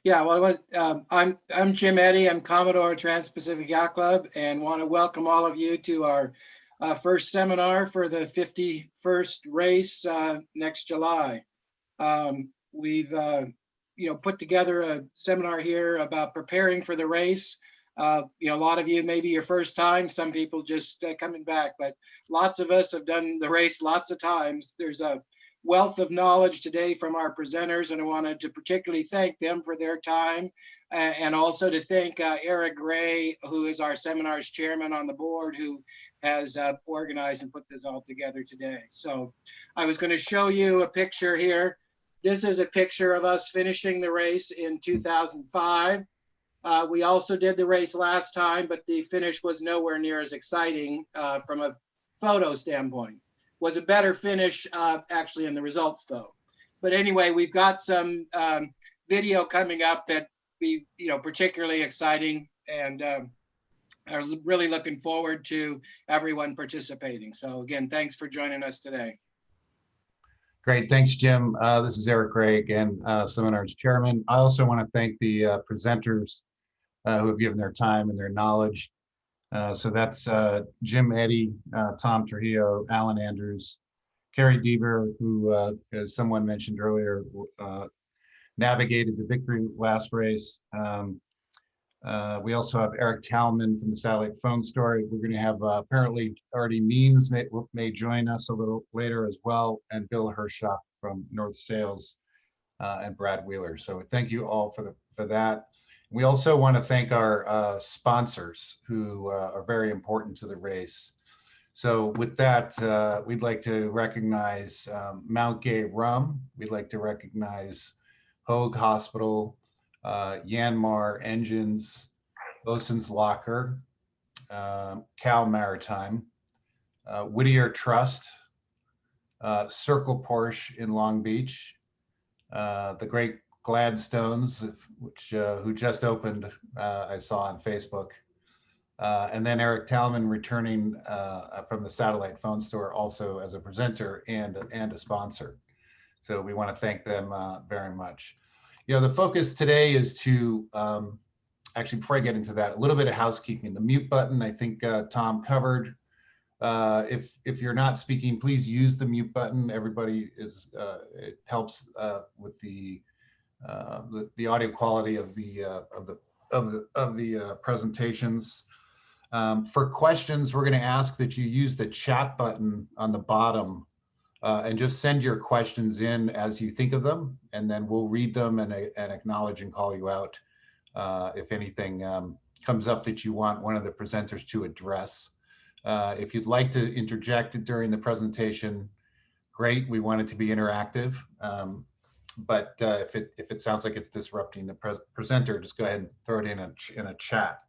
Yeah, well, I'm Jim Eddy. I'm Commodore Trans-Pacific Yacht Club, and want to welcome all of you to our first seminar for the 51st race next July. We've put together a seminar here about preparing for the race. A lot of you maybe your first time, some people just coming back, but lots of us have done the race lots of times. There's a wealth of knowledge today from our presenters, and I wanted to particularly thank them for their time, and also to thank Eric Gray, who is our seminars chairman on the board, who has organized and put this all together today. So I was going to show you a picture here. This is a picture of us finishing the race in 2005. We also did the race last time, but the finish was nowhere near as exciting from a photo standpoint. Was a better finish actually in the results though. But anyway, we've got some video coming up that be particularly exciting, and are really looking forward to everyone participating. So again, thanks for joining us today. Great, thanks, Jim. This is Eric Gray again, seminars chairman. I also want to thank the presenters who have given their time and their knowledge. So that's Jim Eddy, Tom Trujillo, Alan Andrews, Carrie Deaver, who, as someone mentioned earlier, navigated the victory last race. We also have Eric Talman from the Satellite Phone Story. We're going to have apparently Artie Means may join us a little later as well, and Bill Hershock from North Sales, and Brad Wheeler. So thank you all for that. We also want to thank our sponsors who are very important to the race. So with that, we'd like to recognize Mount Gay Rum. We'd like to recognize Hoag Hospital, Yanmar Engines, Bosun's Locker, Cal Maritime, Whittier Trust, Circle Porsche in Long Beach, the Great Gladstones, who just opened, I saw on Facebook, and then Eric Talman returning from the Satellite Phone Store also as a presenter and a sponsor. So we want to thank them very much. The focus today is to, actually before I get into that, a little bit of housekeeping. The mute button, I think Tom covered. If you're not speaking, please use the mute button. Everybody is, it helps with the audio quality of the presentations. For questions, we're going to ask that you use the chat button on the bottom and just send your questions in as you think of them, and then we'll read them and acknowledge and call you out if anything comes up that you want one of the presenters to address. If you'd like to interject during the presentation, great. We want it to be interactive. But if it sounds like it's disrupting the presenter, just go ahead and throw it in a chat.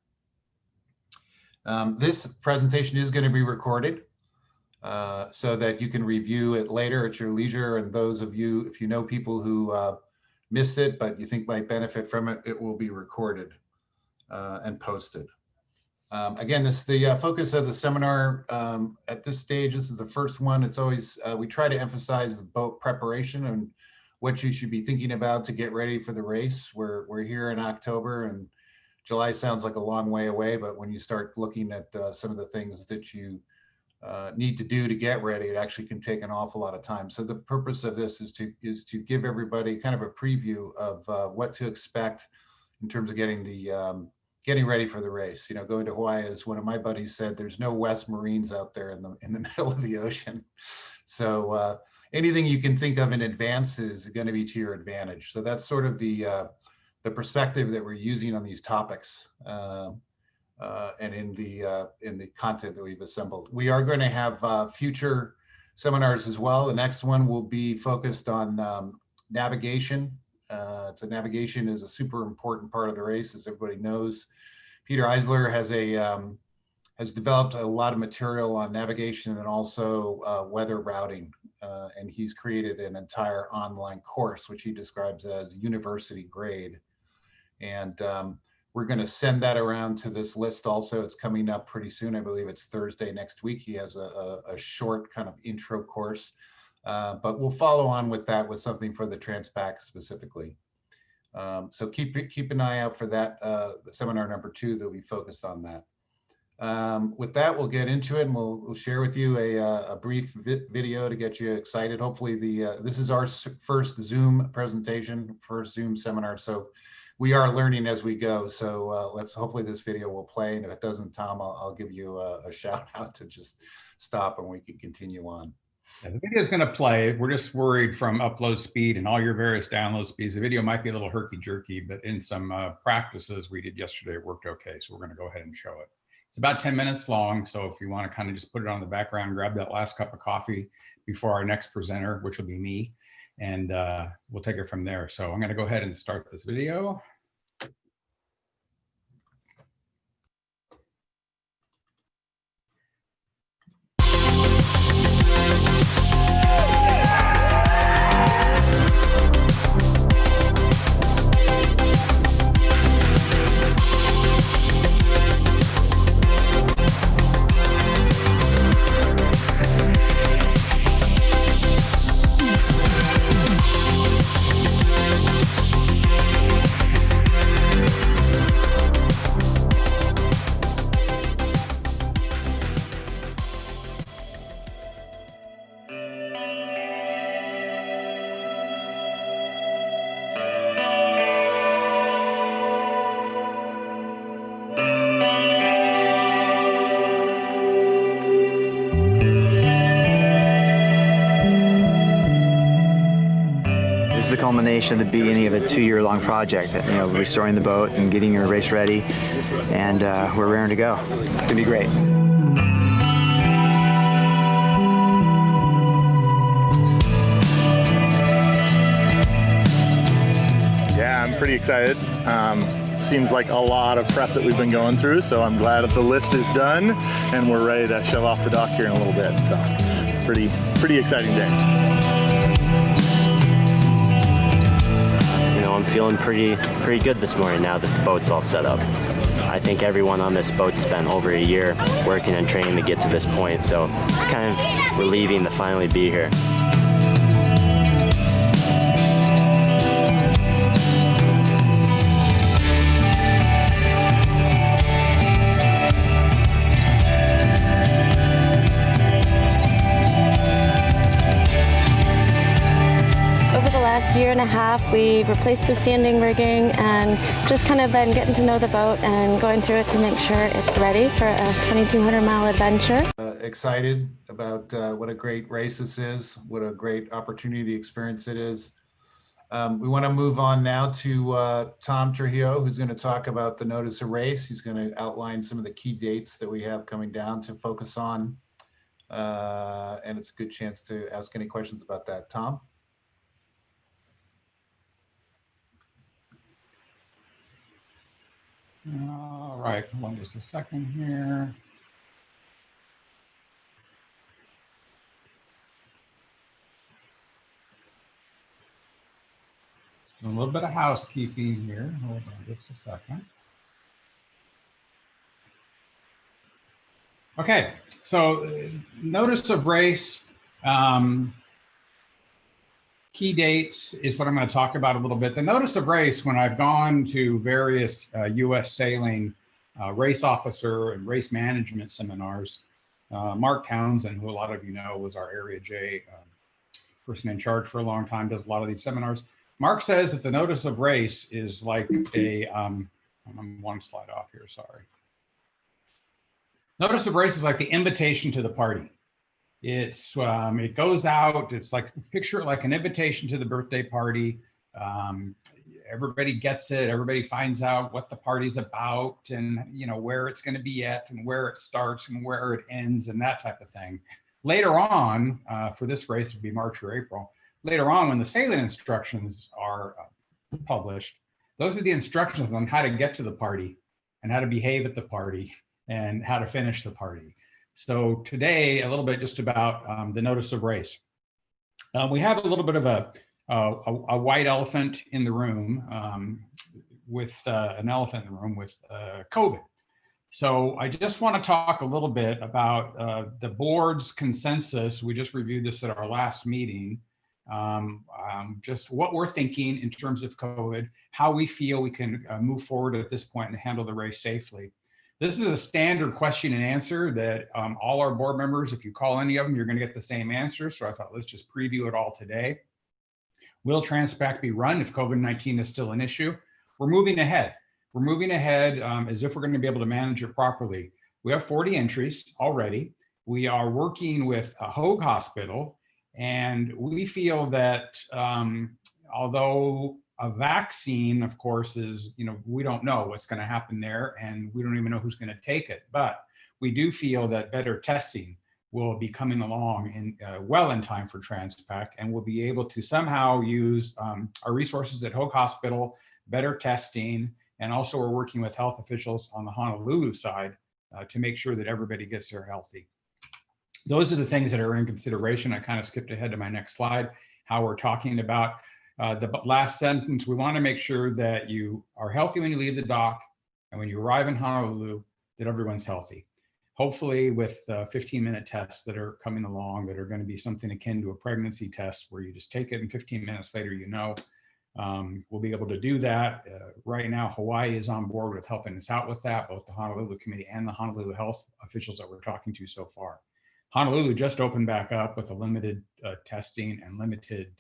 This presentation is going to be recorded so that you can review it later at your leisure. And those of you, if you know people who missed it, but you think might benefit from it, it will be recorded and posted. Again, this is the focus of the seminar. At this stage, this is the first one. It's always, we try to emphasize the boat preparation and what you should be thinking about to get ready for the race. We're here in October, and July sounds like a long way away, but when you start looking at some of the things that you need to do to get ready, it actually can take an awful lot of time. So the purpose of this is to give everybody kind of a preview of what to expect in terms of getting ready for the race. Going to Hawaii, as one of my buddies said, there's no West Marines out there in the middle of the ocean. So anything you can think of in advance is going to be to your advantage. So that's sort of the perspective that we're using on these topics and in the content that we've assembled. We are going to have future seminars as well. The next one will be focused on navigation. So navigation is a super important part of the race, as everybody knows. Peter Eisler has developed a lot of material on navigation and also weather routing. And he's created an entire online course, which he describes as university grade. And we're going to send that around to this list also. It's coming up pretty soon. I believe it's Thursday next week. He has a short kind of intro course, but we'll follow on with that with something for the Transpac specifically. So keep an eye out for that, the seminar number 2 that we focused on that. With that, we'll get into it, and we'll share with you a brief video to get you excited. Hopefully this is our first Zoom presentation, first Zoom seminar. So we are learning as we go. So hopefully this video will play. And if it doesn't, Tom, I'll give you a shout out to just stop and we can continue on. Yeah, the video is going to play. We're just worried from upload speed and all your various download speeds. The video might be a little herky-jerky, but in some practices we did yesterday, it worked okay. So we're going to go ahead and show it. It's about 10 minutes long. So if you want to kind of just put it on the background, grab that last cup of coffee before our next presenter, which will be me, and we'll take it from there. So I'm going to go ahead and start this video. This is the culmination of the beginning of a 2-year-long project, restoring the boat and getting your race ready, and we're raring to go. It's gonna be great. Yeah, I'm pretty excited. Seems like a lot of prep that we've been going through, so I'm glad that the list is done and we're ready to shove off the dock here in a little bit. So it's a pretty exciting day. I'm feeling pretty good this morning now that the boat's all set up. I think everyone on this boat spent over a year working and training to get to this point, so it's kind of relieving to finally be here. Year and a half, we replaced the standing rigging and just kind of been getting to know the boat and going through it to make sure it's ready for a 2,200-mile adventure. Excited about what a great race this is, what a great opportunity experience it is. We want to move on now to Tom Trujillo, who's going to talk about the notice of race. He's going to outline some of the key dates that we have coming down to focus on. And it's a good chance to ask any questions about that. Tom? All right, hold on just a second here. Just doing a little bit of housekeeping here. Hold on just a second. Okay, so notice of race. Key dates is what I'm going to talk about a little bit. The notice of race, when I've gone to various U.S. sailing race officer and race management seminars, Mark Townsend, who a lot of you know was our Area J person in charge for a long time, does a lot of these seminars. Mark says that the notice of race is like a, I'm one slide off here, sorry. Notice of race is like the invitation to the party. It's it goes out. It's like, picture it like an invitation to the birthday party. Everybody gets it. Everybody finds out what the party's about, and where it's going to be at, and where it starts, and where it ends, and that type of thing. Later on, for this race, it would be March or April. Later on, when the sailing instructions are published, those are the instructions on how to get to the party, and how to behave at the party, and how to finish the party. So today, a little bit just about the notice of race. We have a little bit of a white elephant in the room with an elephant in the room with COVID. So I just want to talk a little bit about the board's consensus. We just reviewed this at our last meeting. just what we're thinking in terms of COVID, how we feel we can move forward at this point and handle the race safely. This is a standard question and answer that all our board members, if you call any of them, you're going to get the same answer. So I thought, let's just preview it all today. Will Transpac be run if COVID-19 is still an issue? We're moving ahead. We're moving ahead as if we're going to be able to manage it properly. We have 40 entries already. We are working with a Hoag Hospital, and we feel that although a vaccine, of course, is, we don't know what's going to happen there, and we don't even know who's going to take it. But we do feel that better testing will be coming along in well in time for Transpac, and we'll be able to somehow use our resources at Hoag Hospital, better testing, and also we're working with health officials on the Honolulu side to make sure that everybody gets there healthy. Those are the things that are in consideration. I kind of skipped ahead to my next slide, how we're talking about the last sentence. We want to make sure that you are healthy when you leave the dock, and when you arrive in Honolulu, that everyone's healthy. Hopefully with 15-minute tests that are coming along that are going to be something akin to a pregnancy test where you just take it and 15 minutes later, we'll be able to do that. Right now, Hawaii is on board with helping us out with that, both the Honolulu Committee and the Honolulu health officials that we're talking to so far. Honolulu just opened back up with a limited testing and limited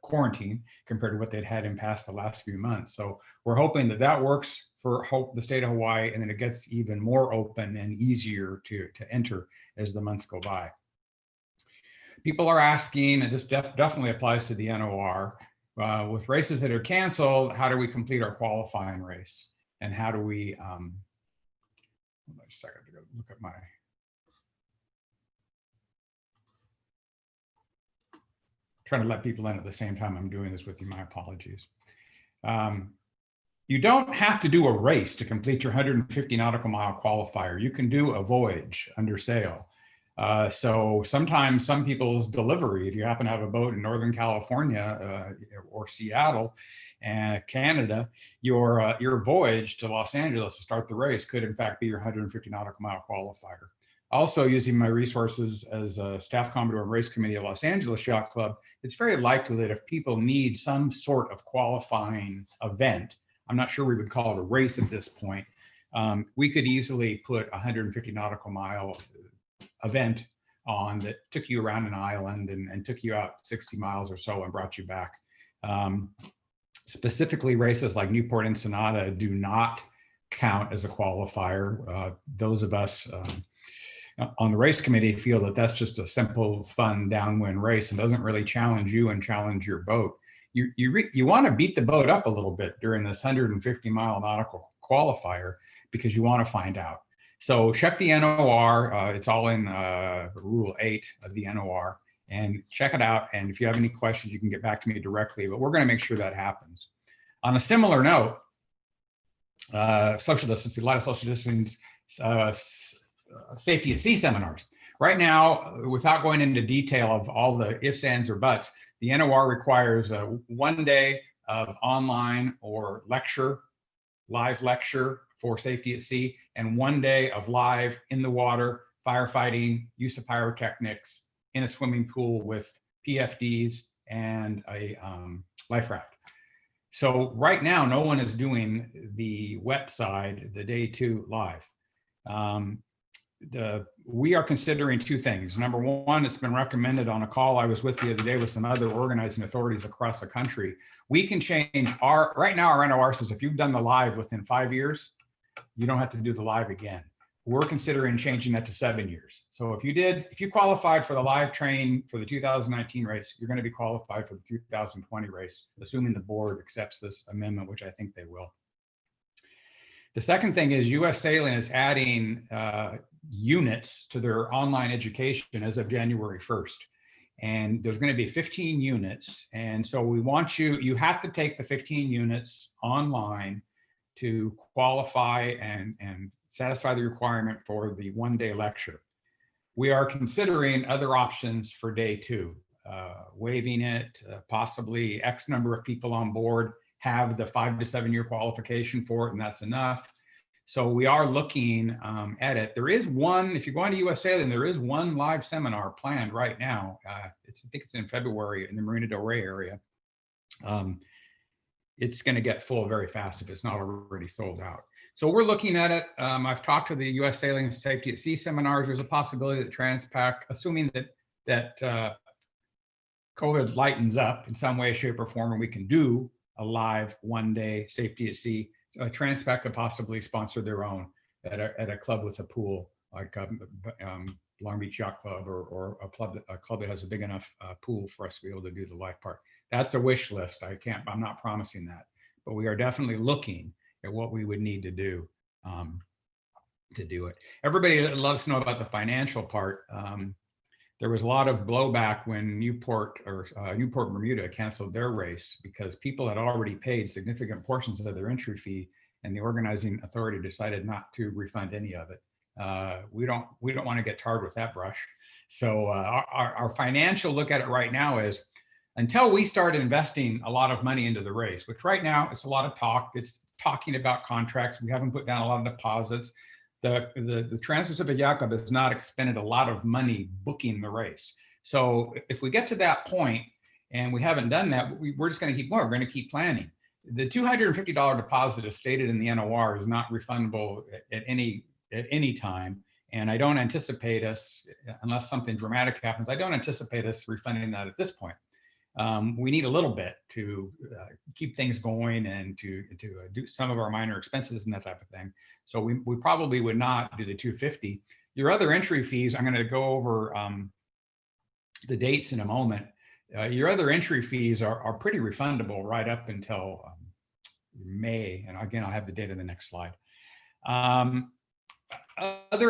quarantine compared to what they'd had in past the last few months. So we're hoping that that works for the state of Hawaii, and then it gets even more open and easier to enter as the months go by. People are asking, and this definitely applies to the NOR, with races that are canceled, how do we complete our qualifying race? And how do we, hold on a second to go look at my, trying to let people in at the same time I'm doing this with you, my apologies. You don't have to do a race to complete your 150 nautical mile qualifier. You can do a voyage under sail. So sometimes some people's delivery, if you happen to have a boat in Northern California or Seattle and Canada, your voyage to Los Angeles to start the race could in fact be your 150 nautical mile qualifier. Also, using my resources as a staff commodore and race committee at Los Angeles Yacht Club, it's very likely that if people need some sort of qualifying event, I'm not sure we would call it a race at this point, we could easily put a 150 nautical mile event on that took you around an island and took you out 60 miles or so and brought you back. Specifically, races like Newport Ensenada do not count as a qualifier. Those of us on the race committee feel that that's just a simple, fun downwind race and doesn't really challenge you and challenge your boat. You want to beat the boat up a little bit during this 150 mile nautical qualifier because you want to find out. So check the NOR. It's all in Rule 8 of the NOR, and check it out. And if you have any questions, you can get back to me directly, but we're going to make sure that happens. On a similar note, social distancing, a lot of social distancing safety at sea seminars. Right now, without going into detail of all the ifs, ands, or buts, the NOR requires 1 day of online or live lecture for safety at sea, and 1 day of live in the water, firefighting, use of pyrotechnics in a swimming pool with PFDs and a life raft. So right now, no one is doing the wet side, the day 2 live. We are considering 2 things. Number one, it's been recommended on a call I was with the other day with some other organizing authorities across the country. We can change right now our NOR says if you've done the live within 5 years, you don't have to do the live again. We're considering changing that to 7 years. So if you qualified for the live training for the 2019 race, you're going to be qualified for the 2020 race, assuming the board accepts this amendment, which I think they will. The second thing is US Sailing is adding units to their online education as of January 1st. And there's going to be 15 units. And so we want you have to take the 15 units online to qualify and satisfy the requirement for the 1-day lecture. We are considering other options for day 2, waiving it, possibly X number of people on board have the 5 to 7 year qualification for it, and that's enough. So we are looking at it. There is one, if you're going to US Sailing, there is one live seminar planned right now. I think it's in February in the Marina Del Rey area. It's going to get full very fast if it's not already sold out. So we're looking at it. I've talked to the US Sailing and Safety at Sea seminars. There's a possibility that Transpac, assuming that COVID lightens up in some way, shape, or form, and we can do a live one-day Safety at Sea, Transpac could possibly sponsor their own at a club with a pool, like Long Beach Yacht Club, or a club that has a big enough pool for us to be able to do the live part. That's a wish list. I'm not promising that, but we are definitely looking at what we would need to do it. Everybody loves to know about the financial part. There was a lot of blowback when Newport Bermuda canceled their race because people had already paid significant portions of their entry fee, and the organizing authority decided not to refund any of it. We don't want to get tarred with that brush. So our financial look at it right now is, until we start investing a lot of money into the race, which right now it's a lot of talk. It's talking about contracts. We haven't put down a lot of deposits. The Trans-Pacific Yacht Club has not expended a lot of money booking the race. So if we get to that point and we haven't done that, we're just going to keep going. We're going to keep planning. The $250 deposit as stated in the NOR is not refundable at any time. And I don't anticipate us, unless something dramatic happens, I don't anticipate us refunding that at this point. We need a little bit to keep things going and to do some of our minor expenses and that type of thing. So we probably would not do the $250. Your other entry fees, I'm going to go over the dates in a moment. Your other entry fees are pretty refundable right up until May. And again, I'll have the date in the next slide. Other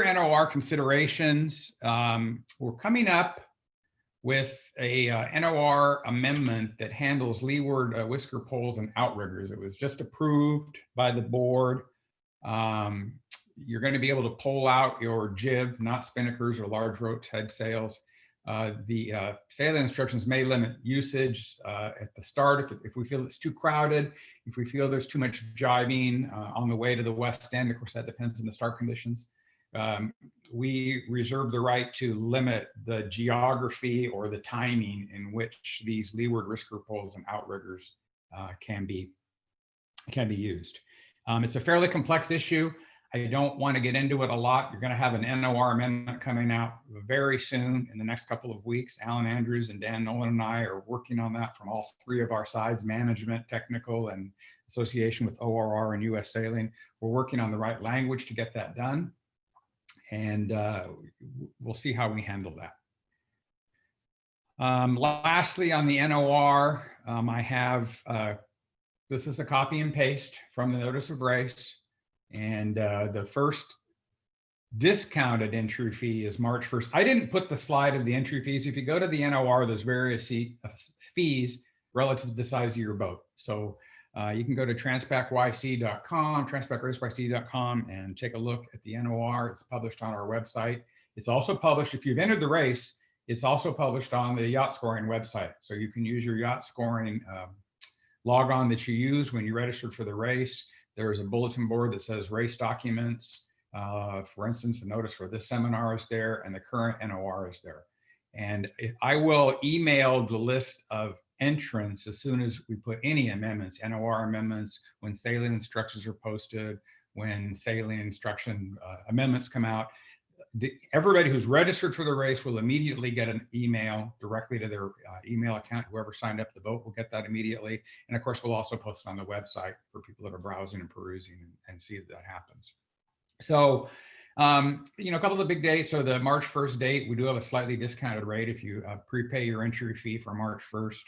NOR considerations, we're coming up with a NOR amendment that handles leeward whisker poles and outriggers. It was just approved by the board. You're going to be able to pull out your jib, not spinnakers or large roach head sails. The sailing instructions may limit usage at the start if we feel it's too crowded, if we feel there's too much jibing on the way to the west end. Of course, that depends on the start conditions. We reserve the right to limit the geography or the timing in which these leeward whisker poles and outriggers can be used. It's a fairly complex issue. I don't want to get into it a lot. You're going to have an NOR amendment coming out very soon in the next couple of weeks. Alan Andrews and Dan Nolan and I are working on that from all three of our sides: management, technical, and association with ORR and US Sailing. We're working on the right language to get that done. And we'll see how we handle that. Lastly, on the NOR, I have, this is a copy and paste from the notice of race. And the first discounted entry fee is March 1st. I didn't put the slide of the entry fees. If you go to the NOR, there's various fees relative to the size of your boat. So you can go to transpacYC.com, transpacraceYC.com, and take a look at the NOR. It's published on our website. It's also published, if you've entered the race, it's also published on the yacht scoring website. So you can use your yacht scoring log-on that you use when you registered for the race. There is a bulletin board that says race documents. For instance, the notice for this seminar is there, and the current NOR is there. And I will email the list of entrants as soon as we put any amendments, NOR amendments, when sailing instructions are posted, when sailing instruction amendments come out. Everybody who's registered for the race will immediately get an email directly to their email account. Whoever signed up the boat will get that immediately. And of course, we'll also post it on the website for people that are browsing and perusing and see that happens. So, you know, a couple of the big dates are the March 1st date. We do have a slightly discounted rate if you prepay your entry fee for March 1st.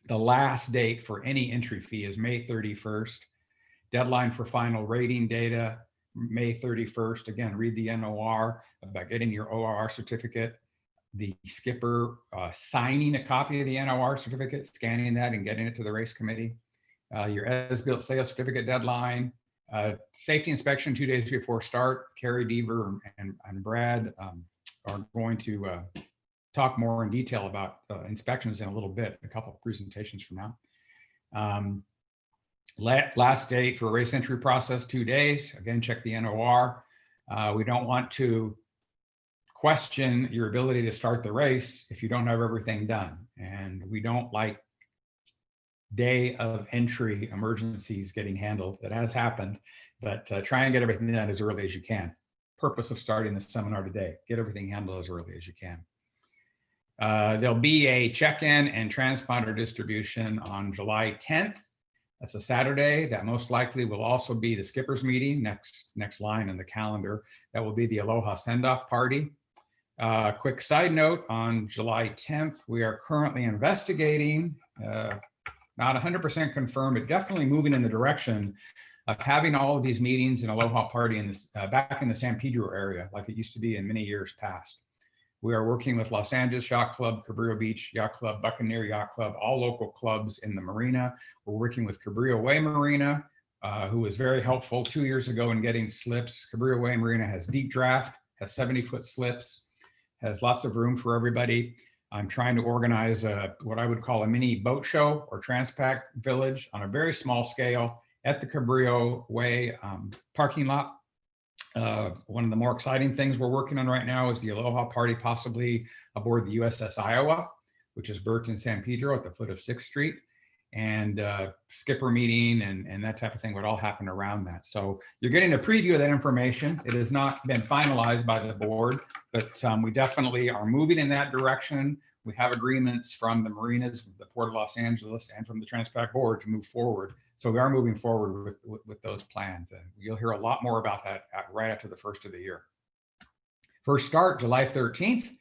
The last date for any entry fee is May 31st. Deadline for final rating data, May 31st. Again, read the NOR about getting your ORR certificate. The skipper signing a copy of the NOR certificate, scanning that and getting it to the race committee. Your as-built sales certificate deadline. Safety inspection 2 days before start. Carrie Deaver and Brad are going to talk more in detail about inspections in a little bit, a couple of presentations from now. Last date for race entry process, 2 days. Again, check the NOR. We don't want to question your ability to start the race if you don't have everything done. And we don't like day of entry emergencies getting handled. That has happened, but try and get everything done as early as you can. Purpose of starting the seminar today, get everything handled as early as you can. There'll be a check-in and transponder distribution on July 10th. That's a Saturday. That most likely will also be the skippers meeting, next line in the calendar. That will be the Aloha send-off party. Quick side note, on July 10th, we are currently investigating, not 100% confirmed, but definitely moving in the direction of having all of these meetings in Aloha Party in this, back in the San Pedro area, like it used to be in many years past. We are working with Los Angeles Yacht Club, Cabrillo Beach Yacht Club, Buccaneer Yacht Club, all local clubs in the marina. We're working with Cabrillo Way Marina, who was very helpful 2 years ago in getting slips. Cabrillo Way Marina has deep draft, has 70-foot slips, has lots of room for everybody. I'm trying to organize what I would call a mini boat show or Transpac Village on a very small scale at the Cabrillo Way parking lot. One of the more exciting things we're working on right now is the Aloha Party, possibly aboard the USS Iowa, which is berthed in San Pedro at the foot of 6th Street. And skipper meeting and that type of thing would all happen around that. So you're getting a preview of that information. It has not been finalized by the board, but we definitely are moving in that direction. We have agreements from the marinas, the Port of Los Angeles, and from the Transpac board to move forward. So we are moving forward with those plans. And you'll hear a lot more about that right after the first of the year. First start, July 13th.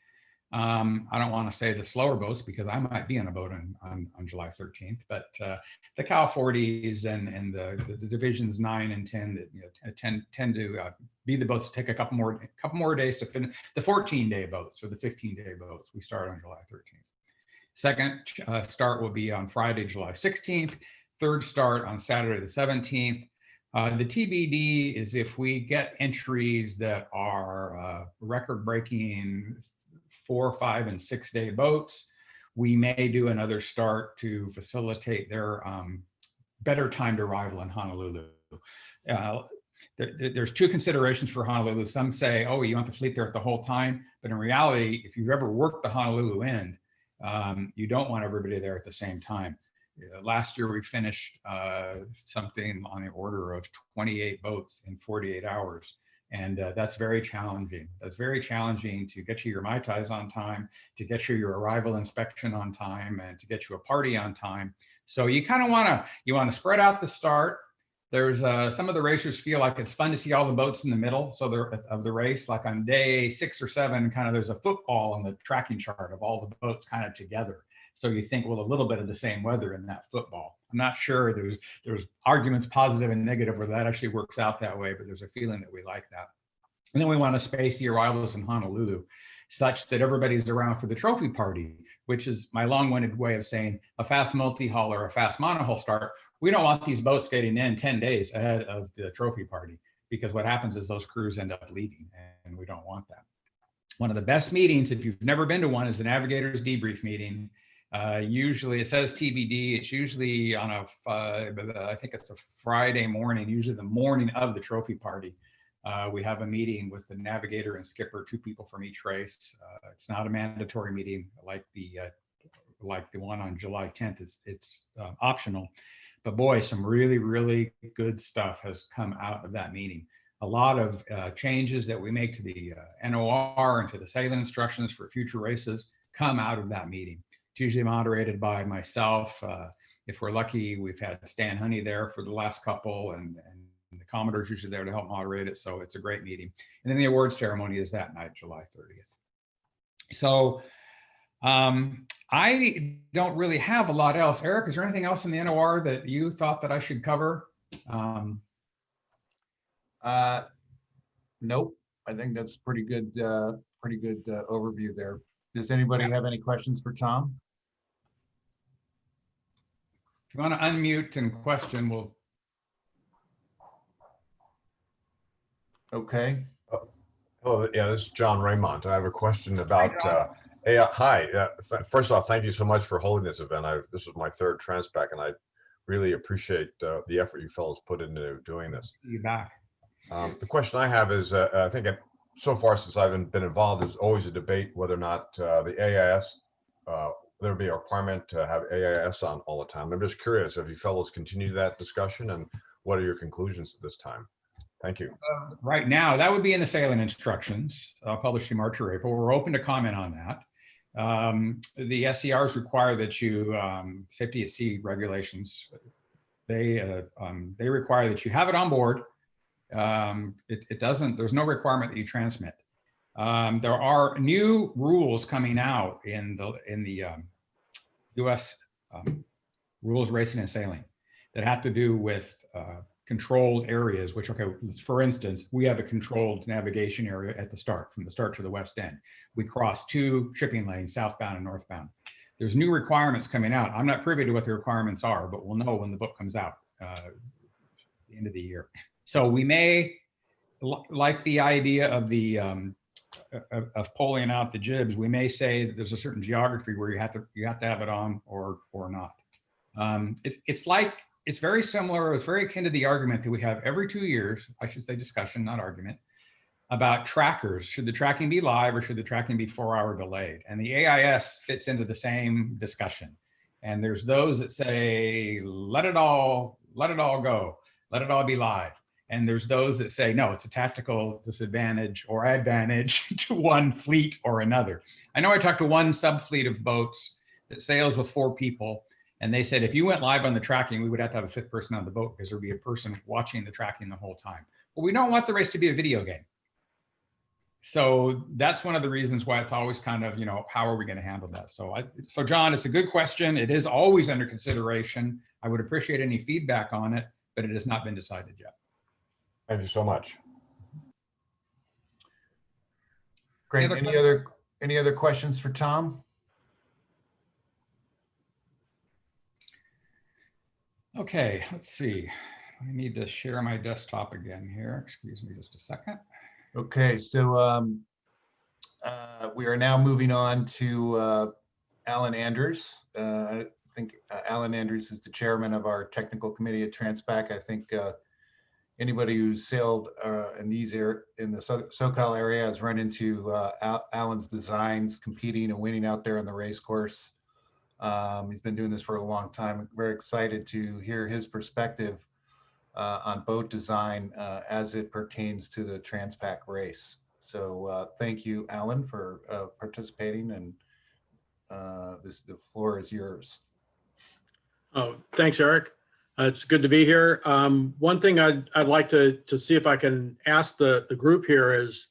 I don't want to say the slower boats because I might be on a boat on July 13th, but the Cal 40s and the divisions 9 and 10 that tend to be the boats that take a couple more days to finish the 14-day boats or the 15-day boats. We start on July 13th. Second start will be on Friday, July 16th. Third start on Saturday the 17th. The TBD is if we get entries that are record-breaking 4-, 5-, and 6-day boats, we may do another start to facilitate their better timed arrival in Honolulu. There's two considerations for Honolulu. Some say, oh, you want the fleet there the whole time. But in reality, if you've ever worked the Honolulu end, you don't want everybody there at the same time. Last year, we finished something on the order of 28 boats in 48 hours. And that's very challenging. That's very challenging to get you your Mai Tais on time, to get you your arrival inspection on time, and to get you a party on time. So you kind of want to spread out the start. There's some of the racers feel like it's fun to see all the boats in the middle of the race. Like on day 6 or 7, kind of there's a football on the tracking chart of all the boats kind of together. So you think, well, a little bit of the same weather in that football. I'm not sure there's arguments positive and negative where that actually works out that way, but there's a feeling that we like that. And then we want to space the arrivals in Honolulu such that everybody's around for the trophy party, which is my long-winded way of saying a fast multi-hull or a fast monohull start. We don't want these boats getting in 10 days ahead of the trophy party, because what happens is those crews end up leaving, and we don't want that. One of the best meetings, if you've never been to one, is the Navigators Debrief meeting. Usually it says TBD. It's usually on I think it's a Friday morning, usually the morning of the trophy party. We have a meeting with the navigator and skipper, 2 people from each race. It's not a mandatory meeting like the one on July 10th. It's optional. But boy, some really, really good stuff has come out of that meeting. A lot of changes that we make to the NOR and to the sailing instructions for future races come out of that meeting. It's usually moderated by myself. If we're lucky, we've had Stan Honey there for the last couple, and the Commodore's usually there to help moderate it. So it's a great meeting. And then the award ceremony is that night, July 30th. So I don't really have a lot else. Eric, is there anything else in the NOR that you thought that I should cover? Nope. I think that's pretty good overview there. Does anybody have any questions for Tom? If you want to unmute and question, we'll. Okay. Hello, yeah, this is John Raymond. I have a question about. Hi. First off, thank you so much for holding this event. This is my 3rd Transpac, and I really appreciate the effort you fellows put into doing this. You back. The question I have is, I think so far since I've been involved, there's always a debate whether or not the AIS, there'll be a requirement to have AIS on all the time. I'm just curious, have you fellows continued that discussion, and what are your conclusions at this time? Thank you. Right now, that would be in the sailing instructions published in March or April. We're open to comment on that. The SCRs require that you, safety at sea regulations, they require that you have it on board. There's no requirement that you transmit. There are new rules coming out in the US rules racing and sailing that have to do with controlled areas, which, okay, for instance, we have a controlled navigation area at the start, from the start to the west end. We cross 2 shipping lanes, southbound and northbound. There's new requirements coming out. I'm not privy to what the requirements are, but we'll know when the book comes out at the end of the year. So we may, like the idea of the of pulling out the jibs, we may say that there's a certain geography where you have to have it on or not. It's very similar. It's very akin to the argument that we have every 2 years. I should say discussion, not argument, about trackers. Should the tracking be live or should the tracking be 4-hour delayed? And the AIS fits into the same discussion. And there's those that say, let it all go, let it all be live. And there's those that say, no, it's a tactical disadvantage or advantage to one fleet or another. I know I talked to one subfleet of boats that sails with 4 people. And they said, if you went live on the tracking, we would have to have a 5th person on the boat because there'd be a person watching the tracking the whole time. But we don't want the race to be a video game. So that's one of the reasons why it's always kind of, how are we going to handle that? So John, it's a good question. It is always under consideration. I would appreciate any feedback on it, but it has not been decided yet. Thank you so much. Great. Any other questions for Tom? Okay, let's see. I need to share my desktop again here. Excuse me just a second. Okay, so we are now moving on to Alan Andrews. I think Alan Andrews is the chairman of our technical committee at Transpac. I think anybody who's sailed in the SoCal area has run into Alan's designs, competing and winning out there on the race course. He's been doing this for a long time. I'm very excited to hear his perspective on boat design as it pertains to the Transpac race. So thank you, Alan, for participating, and the floor is yours. Oh, thanks, Eric. It's good to be here. One thing I'd like to see if I can ask the group here is,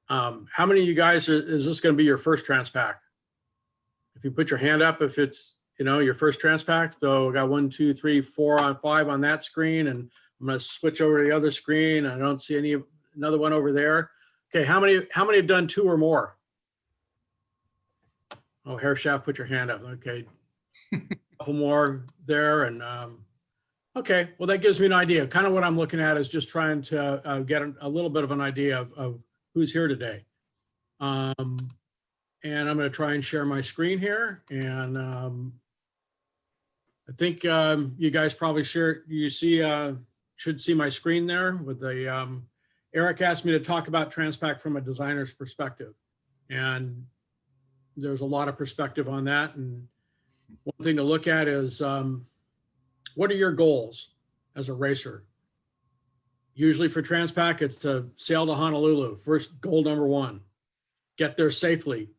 how many of you guys is this going to be your first Transpac? If you put your hand up, if it's your first Transpac. So I got 1, 2, 3, 4, 5 on that screen, and I'm going to switch over to the other screen. I don't see another one over there. Okay, how many have done 2 or more? Oh, Hair Shaft, put your hand up. Okay, a couple more there, and okay. Well, that gives me an idea. Kind of what I'm looking at is just trying to get a little bit of an idea of who's here today. And I'm going to try and share my screen here. And I think you guys probably should see my screen there with the, Eric asked me to talk about Transpac from a designer's perspective. And there's a lot of perspective on that. And one thing to look at is, what are your goals as a racer? Usually for Transpac, it's to sail to Honolulu. First, goal number 1, get there safely.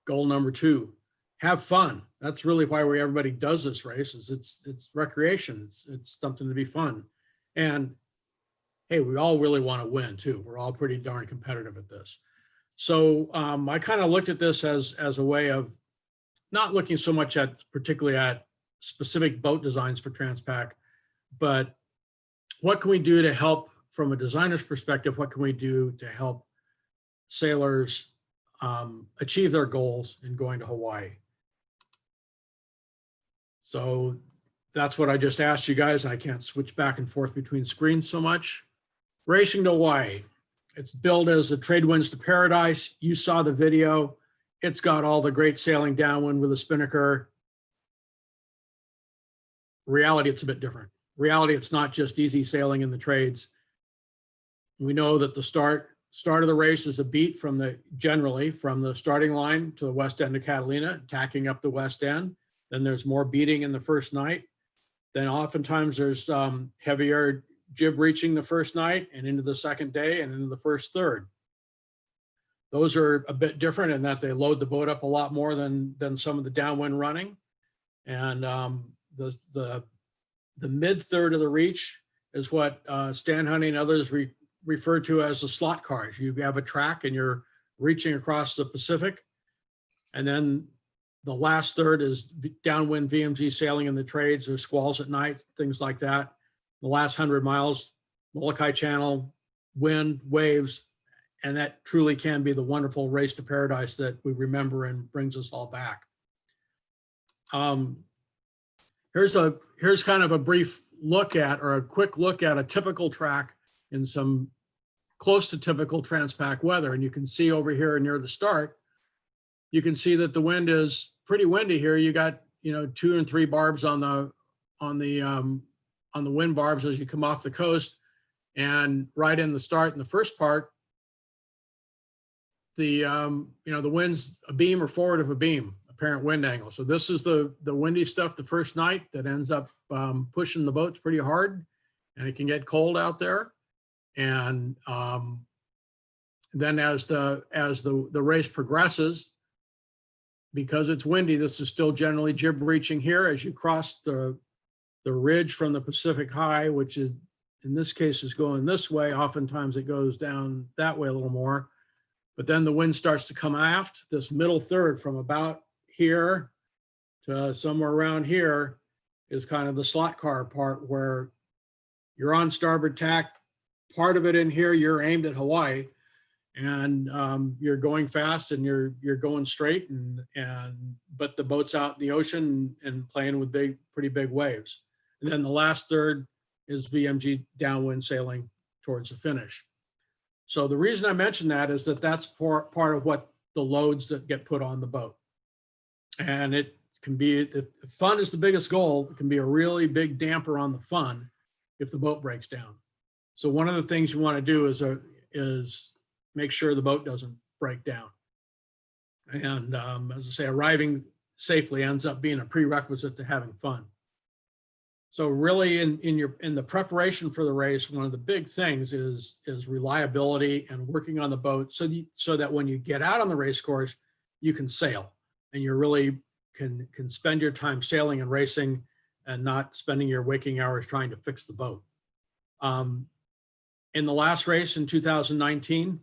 Goal number 2, have fun. That's really why everybody does this race. Is it's recreation. It's something to be fun. And hey, we all really want to win too. We're all pretty darn competitive at this. So I kind of looked at this as a way of not looking so much particularly at specific boat designs for Transpac, but what can we do to help from a designer's perspective? What can we do to help sailors achieve their goals in going to Hawaii? So that's what I just asked you guys. I can't switch back and forth between screens so much. Racing to Hawaii. It's billed as a Trade Winds to Paradise. You saw the video. It's got all the great sailing downwind with a spinnaker. reality, it's a bit different. Reality, it's not just easy sailing in the trades. We know that the start of the race is a beat generally from the starting line to the west end of Catalina, tacking up the west end. Then there's more beating in the first night. Then oftentimes there's heavier jib reaching the first night and into the second day and into the first third. Those are a bit different in that they load the boat up a lot more than some of the downwind running. And the mid third of the reach is what Stan Honey and others refer to as the slot cars. You have a track and you're reaching across the Pacific. And then the last third is downwind VMG sailing in the trades. There's squalls at night, things like that. The last 100 miles, Molokai Channel, wind, waves, and that truly can be the wonderful race to paradise that we remember and brings us all back. Here's kind of a brief look at, or a quick look at, a typical track in some close to typical Transpac weather. And you can see over here near the start, you can see that the wind is pretty windy here. You got, 2 and 3 barbs on the wind barbs as you come off the coast. And right in the start, in the first part, the wind's a beam or forward of a beam, apparent wind angle. So this is the windy stuff the first night that ends up pushing the boats pretty hard, and it can get cold out there. And then as the race progresses, because it's windy, this is still generally jib reaching here as you cross the ridge from the Pacific High, which is, in this case, is going this way. Oftentimes it goes down that way a little more. But then the wind starts to come aft. This middle third from about here to somewhere around here is kind of the slot car part, where you're on starboard tack. Part of it in here, you're aimed at Hawaii, and you're going fast and you're going straight, but the boat's out in the ocean and playing with pretty big waves. And then the last third is VMG downwind sailing towards the finish. So the reason I mention that is that that's part of what the loads that get put on the boat. And it can be, if fun is the biggest goal, it can be a really big damper on the fun if the boat breaks down. So one of the things you want to do is make sure the boat doesn't break down. And as I say, arriving safely ends up being a prerequisite to having fun. So really in the preparation for the race, one of the big things is reliability and working on the boat so that when you get out on the race course, you can sail and you really can spend your time sailing and racing and not spending your waking hours trying to fix the boat. In the last race in 2019,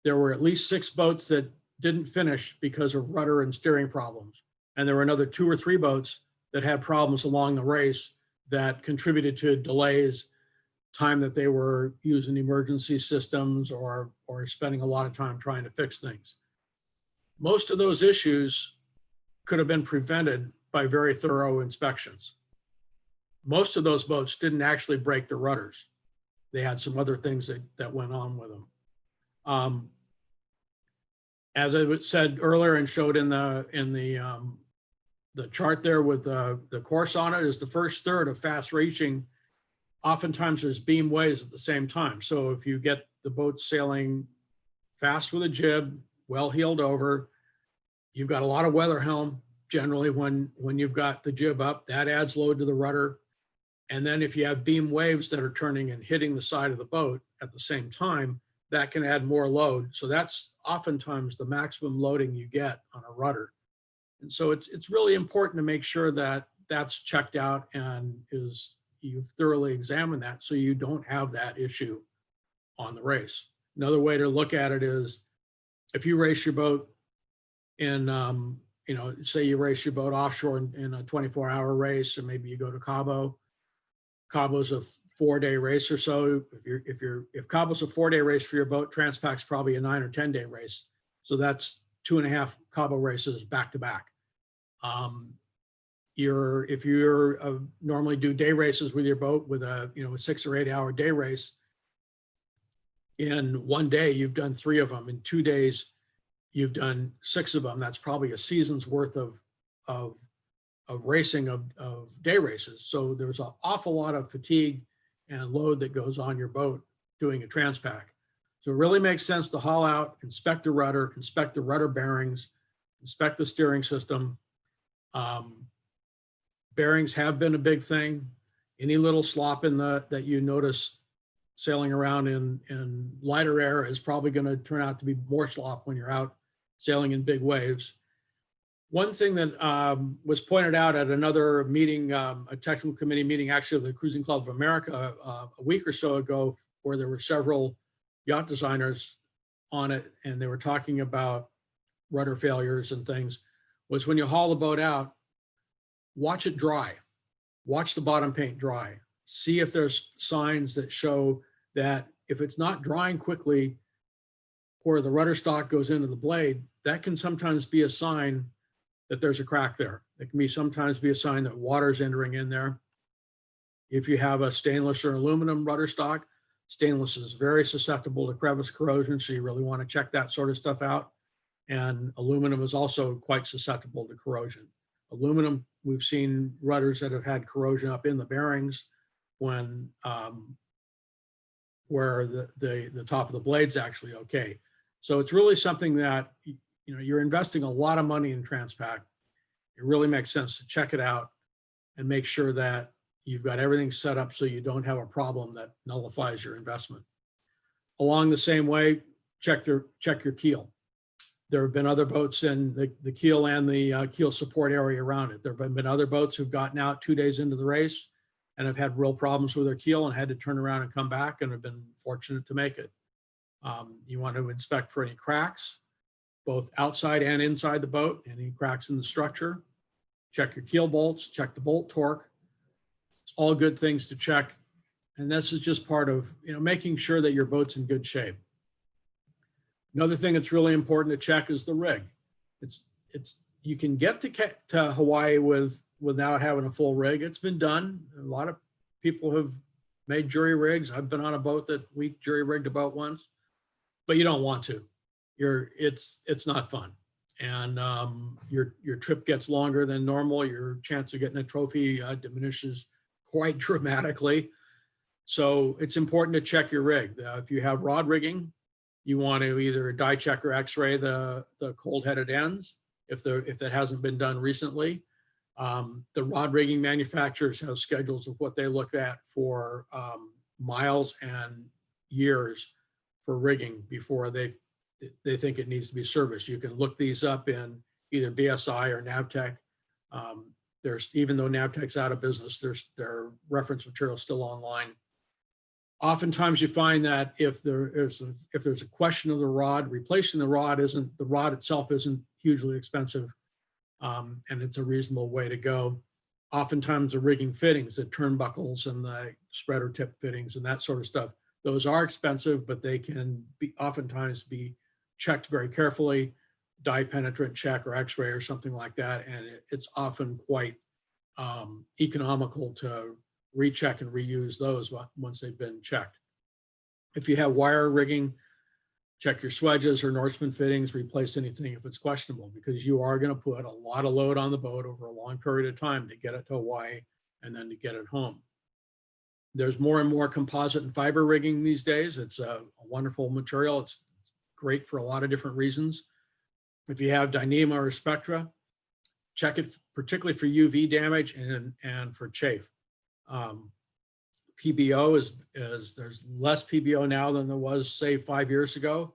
there were at least 6 boats that didn't finish because of rudder and steering problems. And there were another 2 or 3 boats that had problems along the race that contributed to delays, time that they were using emergency systems or spending a lot of time trying to fix things. Most of those issues could have been prevented by very thorough inspections. Most of those boats didn't actually break the rudders. They had some other things that went on with them. As I said earlier and showed in the chart there with the course on it, is the first third of fast reaching. Oftentimes there's beam waves at the same time. So if you get the boat sailing fast with a jib, well heeled over, you've got a lot of weather helm. Generally when you've got the jib up, that adds load to the rudder. And then if you have beam waves that are turning and hitting the side of the boat at the same time, that can add more load. So that's oftentimes the maximum loading you get on a rudder. And so it's really important to make sure that that's checked out and you've thoroughly examined that so you don't have that issue on the race. Another way to look at it is if you race your boat in, say you race your boat offshore in a 24-hour race, or maybe you go to Cabo. Cabo's a 4-day race or so. If Cabo's a 4-day race for your boat, Transpac's probably a 9 or 10-day race. So that's 2.5 Cabo races back to back. If you're normally do day races with your boat with a 6 or 8 hour day race, in one day you've done 3 of them. In 2 days you've done 6 of them. That's probably a season's worth of racing of day races. So there's an awful lot of fatigue and load that goes on your boat doing a Transpac. So it really makes sense to haul out, inspect the rudder bearings, inspect the steering system. Bearings have been a big thing. Any little slop in that you notice sailing around in lighter air is probably going to turn out to be more slop when you're out sailing in big waves. One thing that was pointed out at another meeting, a technical committee meeting, actually of the Cruising Club of America a week or so ago, where there were several yacht designers on it, and they were talking about rudder failures and things, was when you haul the boat out, watch it dry. Watch the bottom paint dry. See if there's signs that show that if it's not drying quickly or the rudder stock goes into the blade, that can sometimes be a sign that there's a crack there. It can sometimes be a sign that water's entering in there. If you have a stainless or aluminum rudder stock, stainless is very susceptible to crevice corrosion, so you really want to check that sort of stuff out. And aluminum is also quite susceptible to corrosion. Aluminum, we've seen rudders that have had corrosion up in the bearings when where the top of the blade's actually okay. So it's really something that, you know, you're investing a lot of money in Transpac. It really makes sense to check it out and make sure that you've got everything set up so you don't have a problem that nullifies your investment. Along the same way, check your keel. There have been other boats in the keel and the keel support area around it. There have been other boats who've gotten out 2 days into the race and have had real problems with their keel and had to turn around and come back and have been fortunate to make it. You want to inspect for any cracks, both outside and inside the boat, any cracks in the structure. Check your keel bolts, check the bolt torque. It's all good things to check. And this is just part of, you know, making sure that your boat's in good shape. Another thing that's really important to check is the rig. You can get to Hawaii without having a full rig. It's been done. A lot of people have made jury rigs. I've been on a boat that we jury rigged about once, but you don't want to. It's not fun. And your trip gets longer than normal. Your chance of getting a trophy diminishes quite dramatically. So it's important to check your rig. If you have rod rigging, you want to either die check or x-ray the cold headed ends if that hasn't been done recently. The rod rigging manufacturers have schedules of what they look at for miles and years for rigging before they think it needs to be serviced. You can look these up in either BSI or Navtech. Even though Navtech's out of business, their reference material still online. Oftentimes you find that if there's a question of the rod, replacing the rod itself isn't hugely expensive, and it's a reasonable way to go. Oftentimes the rigging fittings, the turnbuckles and the spreader tip fittings and that sort of stuff, those are expensive, but they can oftentimes be checked very carefully, dye penetrant check or x-ray or something like that, and it's often quite economical to recheck and reuse those once they've been checked. If you have wire rigging, check your swedges or Norseman fittings, replace anything if it's questionable, because you are going to put a lot of load on the boat over a long period of time to get it to Hawaii and then to get it home. There's more and more composite and fiber rigging these days. It's a wonderful material. It's great for a lot of different reasons. If you have Dyneema or Spectra, check it particularly for UV damage and for chafe. PBO is there's less PBO now than there was, say, 5 years ago,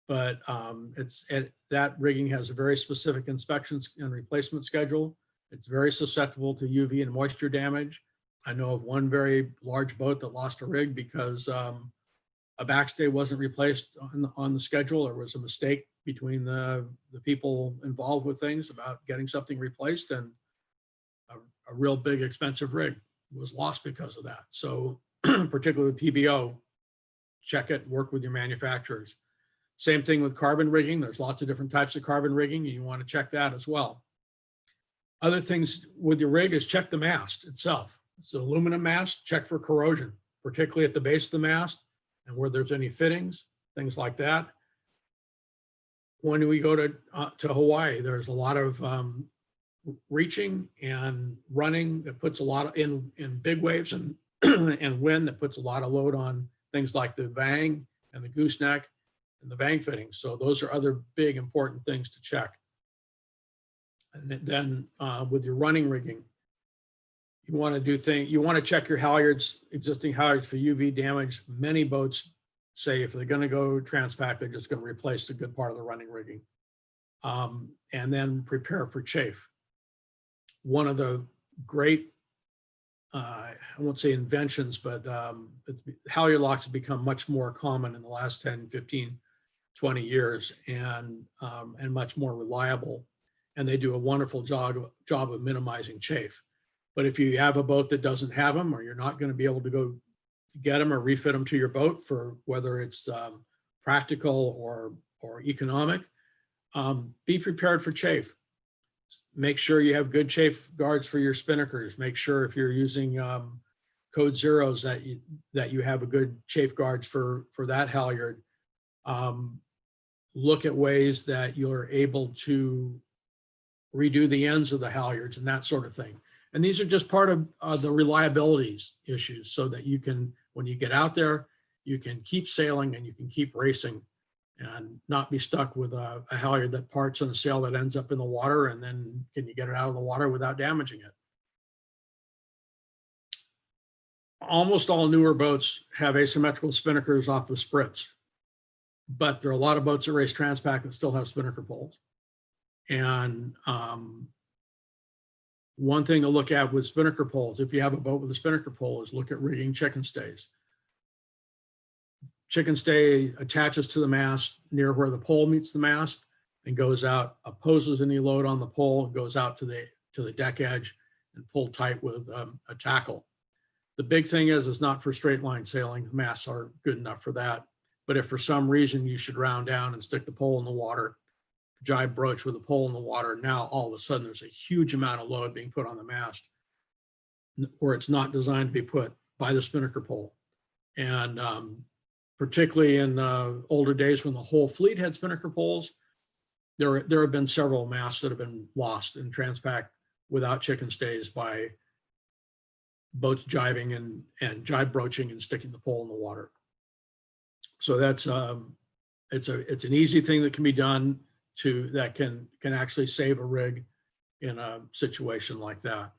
but that rigging has a very specific inspections and replacement schedule. It's very susceptible to UV and moisture damage. I know of one very large boat that lost a rig because a backstay wasn't replaced on the schedule. There was a mistake between the people involved with things about getting something replaced, and a real big expensive rig was lost because of that. So particularly with PBO, check it, work with your manufacturers. Same thing with carbon rigging. There's lots of different types of carbon rigging, and you want to check that as well. Other things with your rig is check the mast itself. It's an aluminum mast, check for corrosion, particularly at the base of the mast and where there's any fittings, things like that. When we go to Hawaii, there's a lot of reaching and running that puts a lot of in big waves and and wind that puts a lot of load on things like the vang and the gooseneck and the vang fittings. So those are other big important things to check. And then with your running rigging, you want to do things, you want to check your halyards, existing halyards for UV damage. Many boats say if they're going to go Transpac, they're just going to replace a good part of the running rigging. And then prepare for chafe. One of the great, I won't say inventions, but halyard locks have become much more common in the last 10, 15, 20 years and much more reliable. And they do a wonderful job of minimizing chafe. But if you have a boat that doesn't have them, or you're not going to be able to go get them or refit them to your boat for whether it's practical or economic, be prepared for chafe. Make sure you have good chafe guards for your spinnakers. Make sure if you're using code zeros that you have a good chafe guards for that halyard. Look at ways that you're able to redo the ends of the halyards and that sort of thing. And these are just part of the reliability issues so that you can, when you get out there, you can keep sailing and you can keep racing and not be stuck with a halyard that parts on a sail that ends up in the water, and then can you get it out of the water without damaging it? Almost all newer boats have asymmetrical spinnakers off the sprits, but there are a lot of boats that race Transpac that still have spinnaker poles. And one thing to look at with spinnaker poles, if you have a boat with a spinnaker pole, is look at rigging chicken stays. Chicken stay attaches to the mast near where the pole meets the mast and goes out, opposes any load on the pole, and goes out to the deck edge and pulled tight with a tackle. The big thing is it's not for straight line sailing. The masts are good enough for that. But if for some reason you should round down and stick the pole in the water, jibe broach with the pole in the water, now all of a sudden there's a huge amount of load being put on the mast where it's not designed to be put by the spinnaker pole. And particularly in older days when the whole fleet had spinnaker poles, there have been several masts that have been lost in Transpac without chicken stays by boats jibing and jibe broaching and sticking the pole in the water. So that's it's an easy thing that can be done that can actually save a rig in a situation like that.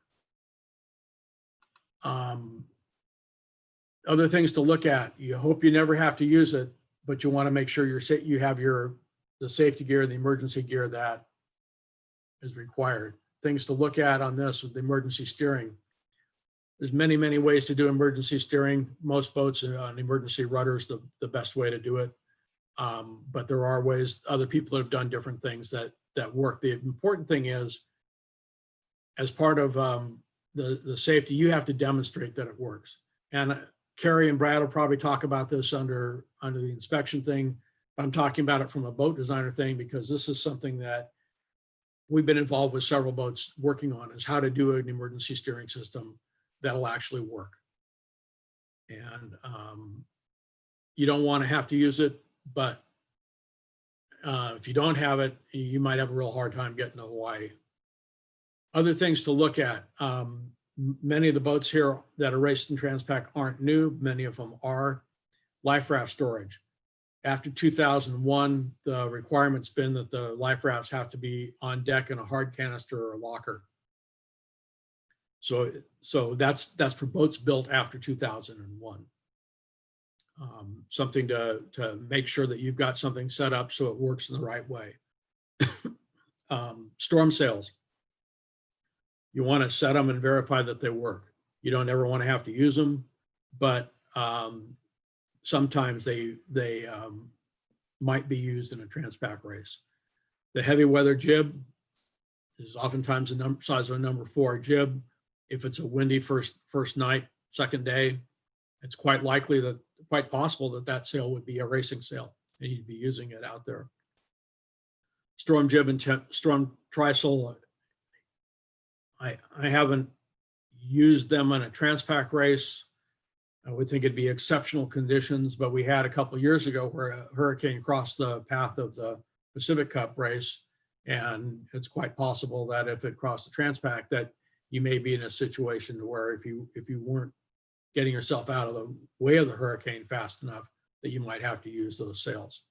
Other things to look at, you hope you never have to use it, but you want to make sure you have the safety gear, the emergency gear that is required. Things to look at on this with the emergency steering. There's many, many ways to do emergency steering. Most boats on emergency rudder is the best way to do it. But there are ways, other people have done different things that work. The important thing is, as part of the safety, you have to demonstrate that it works. And Carrie and Brad will probably talk about this under the inspection thing. I'm talking about it from a boat designer thing because this is something that we've been involved with several boats working on, is how to do an emergency steering system that'll actually work. And you don't want to have to use it, but if you don't have it, you might have a real hard time getting to Hawaii. Other things to look at. Many of the boats here that are raced in Transpac aren't new. Many of them are. Life raft storage. After 2001, the requirement's been that the life rafts have to be on deck in a hard canister or a locker. So that's for boats built after 2001. Something to make sure that you've got something set up so it works in the right way. Storm sails. You want to set them and verify that they work. You don't ever want to have to use them, but sometimes they might be used in a Transpac race. The heavy weather jib is oftentimes a size of a number 4 jib. If it's a windy first night, second day, it's quite possible that sail would be a racing sail and you'd be using it out there. Storm jib and storm trysail. I haven't used them on a Transpac race. I would think it'd be exceptional conditions, but we had a couple of years ago where a hurricane crossed the path of the Pacific Cup race And it's quite possible that if it crossed the Transpac, that you may be in a situation where if you weren't getting yourself out of the way of the hurricane fast enough, that you might have to use those sails.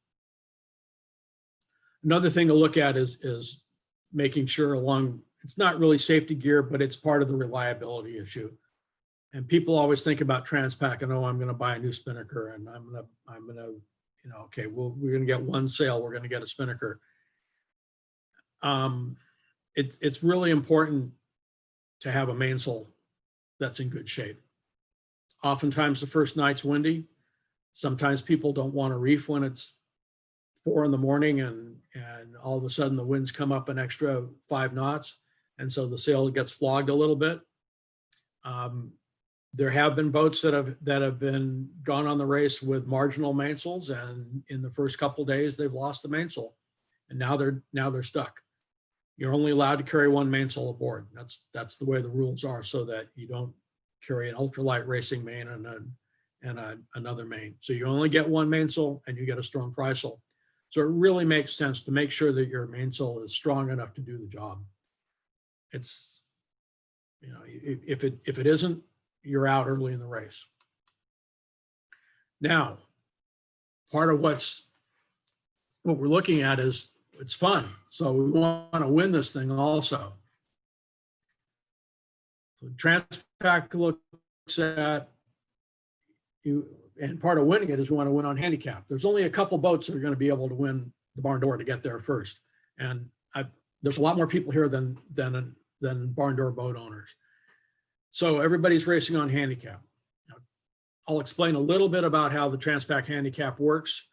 Another thing to look at is making sure it's not really safety gear, but it's part of the reliability issue. And people always think about Transpac and, oh, I'm going to buy a new spinnaker and I'm going to, okay, well, we're going to get one sail, we're going to get a spinnaker. It's really important to have a mainsail that's in good shape. Oftentimes the first night's windy. Sometimes people don't want to reef when it's 4 in the morning and all of a sudden the winds come up an extra 5 knots. And so the sail gets flogged a little bit. There have been boats that have been gone on the race with marginal mainsails, and in the first couple of days they've lost the mainsail, and now they're stuck. You're only allowed to carry one mainsail aboard. That's the way the rules are, so that you don't carry an ultralight racing main and another main. So you only get one mainsail and you get a strong trysail. So it really makes sense to make sure that your mainsail is strong enough to do the job. It's, if it isn't, you're out early in the race. Now, part of what we're looking at is it's fun. So we want to win this thing also. So Transpac looks at you, and part of winning it is we want to win on handicap. There's only a couple boats that are going to be able to win the barn door to get there first. And there's a lot more people here than barn door boat owners. So everybody's racing on handicap. Now, I'll explain a little bit about how the Transpac handicap works.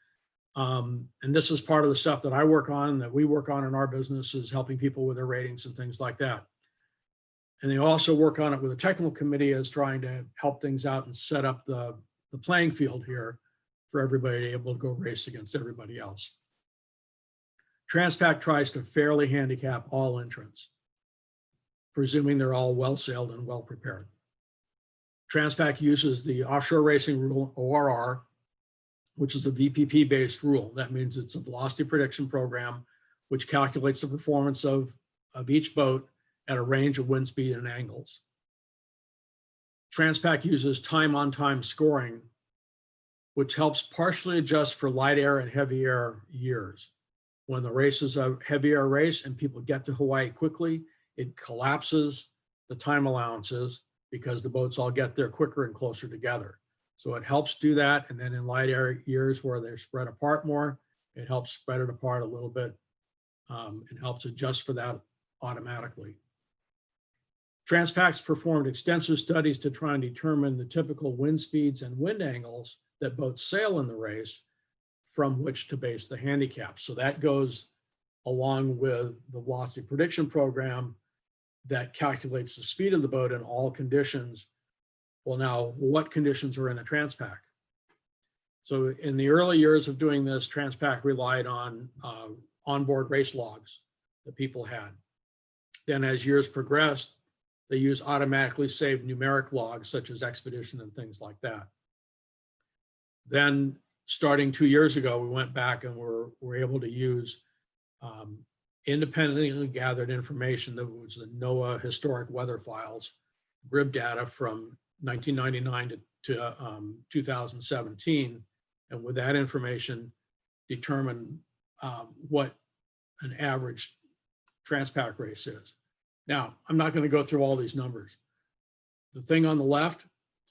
And this is part of the stuff that I work on, that we work on in our business, is helping people with their ratings and things like that. And they also work on it with a technical committee as trying to help things out and set up the playing field here for everybody to be able to go race against everybody else. Transpac tries to fairly handicap all entrants, presuming they're all well sailed and well prepared. Transpac uses the offshore racing rule, ORR, which is a VPP based rule. That means it's a velocity prediction program, which calculates the performance of each boat at a range of wind speed and angles. Transpac uses time on time scoring, which helps partially adjust for light air and heavy air years. When the race is a heavy air race and people get to Hawaii quickly, it collapses the time allowances because the boats all get there quicker and closer together. So it helps do that. And then in light air years where they're spread apart more, it helps spread it apart a little bit. It helps adjust for that automatically. Transpac's performed extensive studies to try and determine the typical wind speeds and wind angles that boats sail in the race from which to base the handicap. So that goes along with the velocity prediction program that calculates the speed of the boat in all conditions. Well, now what conditions are in a Transpac? So in the early years of doing this, Transpac relied on onboard race logs that people had. Then as years progressed, they use automatically saved numeric logs such as expedition and things like that. Then starting 2 years ago, we went back and were able to use independently gathered information that was the NOAA historic weather files, grid data from 1999 to 2017. And with that information, determine what an average Transpac race is. Now, I'm not going to go through all these numbers. The thing on the left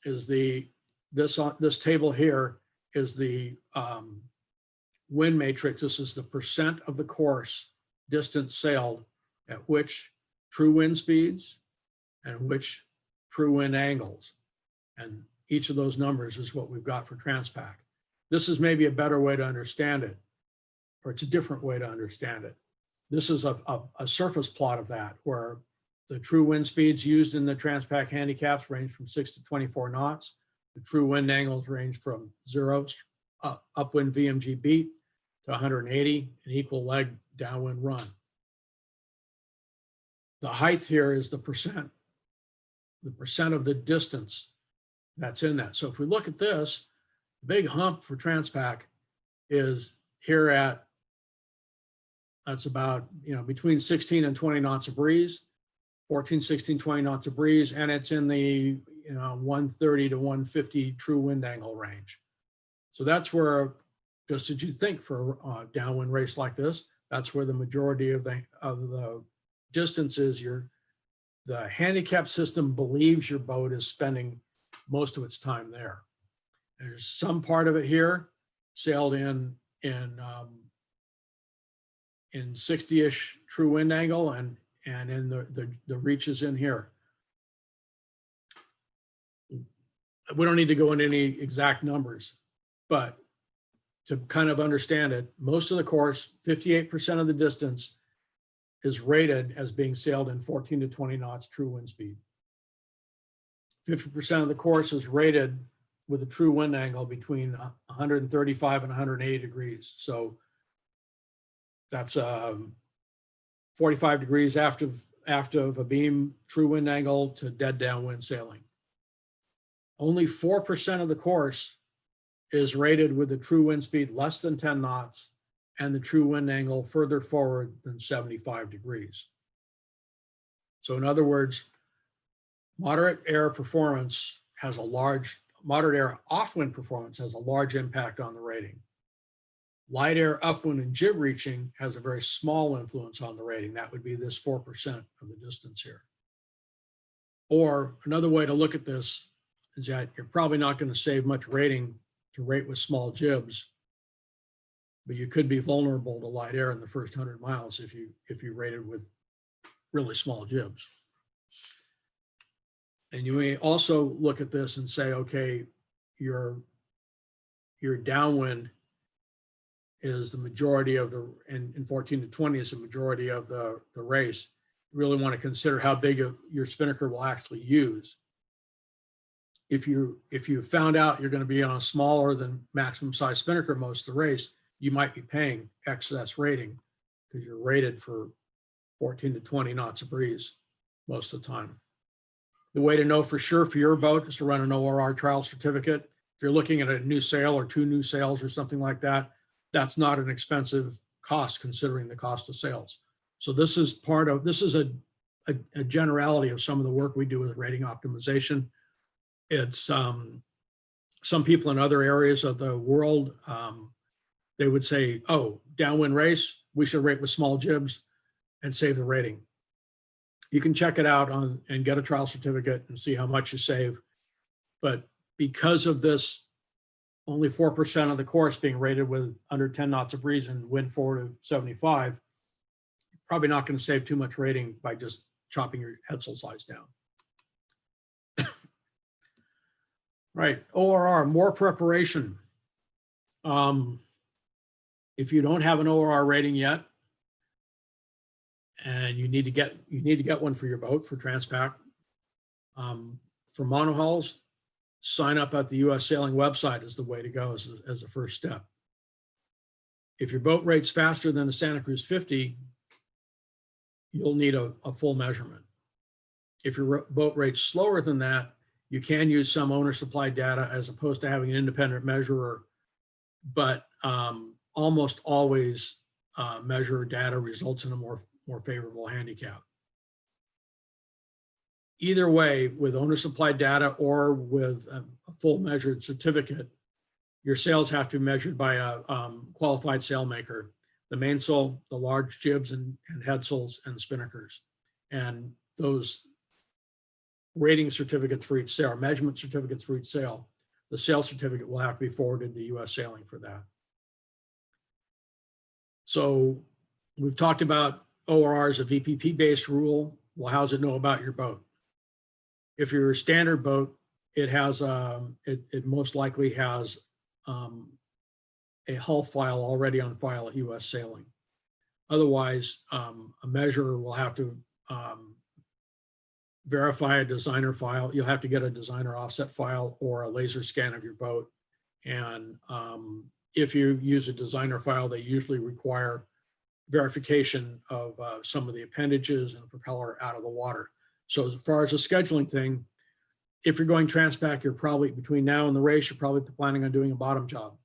is this table here is the wind matrix. This is the percent of the course distance sailed at which true wind speeds and which true wind angles. And each of those numbers is what we've got for Transpac. This is maybe a better way to understand it, or it's a different way to understand it. This is a surface plot of that, where the true wind speeds used in the Transpac handicaps range from 6 to 24 knots. The true wind angles range from 0 upwind VMG beat to 180, an equal leg downwind run. The height here is the percent of the distance that's in that. So if we look at this, the big hump for Transpac is here at That's about, between 16 and 20 knots of breeze, 14, 16, 20 knots of breeze, and it's in the 130 to 150 true wind angle range. So that's where, just as you think for a downwind race like this, that's where the majority of the distance is. The handicap system believes your boat is spending most of its time there. There's some part of it here sailed in 60-ish true wind angle and in the reaches in here. We don't need to go into any exact numbers, but to kind of understand it, most of the course, 58% of the distance is rated as being sailed in 14 to 20 knots true wind speed. 50% of the course is rated with a true wind angle between 135 and 180 degrees. So that's 45 degrees after a beam true wind angle to dead downwind sailing. Only 4% of the course is rated with a true wind speed less than 10 knots and the true wind angle further forward than 75 degrees. So in other words, moderate air performance has a large, moderate air offwind performance has a large impact on the rating. Light air upwind and jib reaching has a very small influence on the rating. That would be this 4% of the distance here. Or another way to look at this is that you're probably not going to save much rating to rate with small jibs, but you could be vulnerable to light air in the first 100 miles if you rated with really small jibs. And you may also look at this and say, okay, your downwind is the majority of the, in 14 to 20 is the majority of the race. You really want to consider how big your spinnaker will actually use. If you found out you're going to be on a smaller than maximum size spinnaker most of the race, you might be paying excess rating because you're rated for 14 to 20 knots of breeze most of the time. The way to know for sure for your boat is to run an ORR trial certificate. If you're looking at a new sail or 2 new sails or something like that, that's not an expensive cost considering the cost of sails. So this is a generality of some of the work we do with rating optimization. It's some people in other areas of the world, they would say, oh, downwind race, we should rate with small jibs and save the rating. You can check it out and get a trial certificate and see how much you save. But because of this, only 4% of the course being rated with under 10 knots of breeze and wind forward of 75, you're probably not going to save too much rating by just chopping your headsail size down. Right, ORR, more preparation. If you don't have an ORR rating yet, and you need to get one for your boat for Transpac, for monohulls, sign up at the U.S. Sailing website is the way to go as a first step. If your boat rates faster than a Santa Cruz 50, you'll need a full measurement. If your boat rates slower than that, you can use some owner supplied data as opposed to having an independent measurer, but almost always measure data results in a more favorable handicap. Either way, with owner supplied data or with a full measured certificate, your sails have to be measured by a qualified sailmaker, the mainsail, the large jibs and headsails and spinnakers. And those rating certificates for each sail, measurement certificates for each sail, the sail certificate will have to be forwarded to U.S. Sailing for that. So we've talked about ORR as a VPP-based rule. Well, how does it know about your boat? If you're a standard boat, it has it most likely has a hull file already on file at U.S. Sailing. Otherwise, a measurer will have to verify a designer file. You'll have to get a designer offset file or a laser scan of your boat. And if you use a designer file, they usually require verification of some of the appendages and the propeller out of the water. So as far as a scheduling thing, if you're going Transpac, you're probably between now and the race, you're probably planning on doing a bottom job.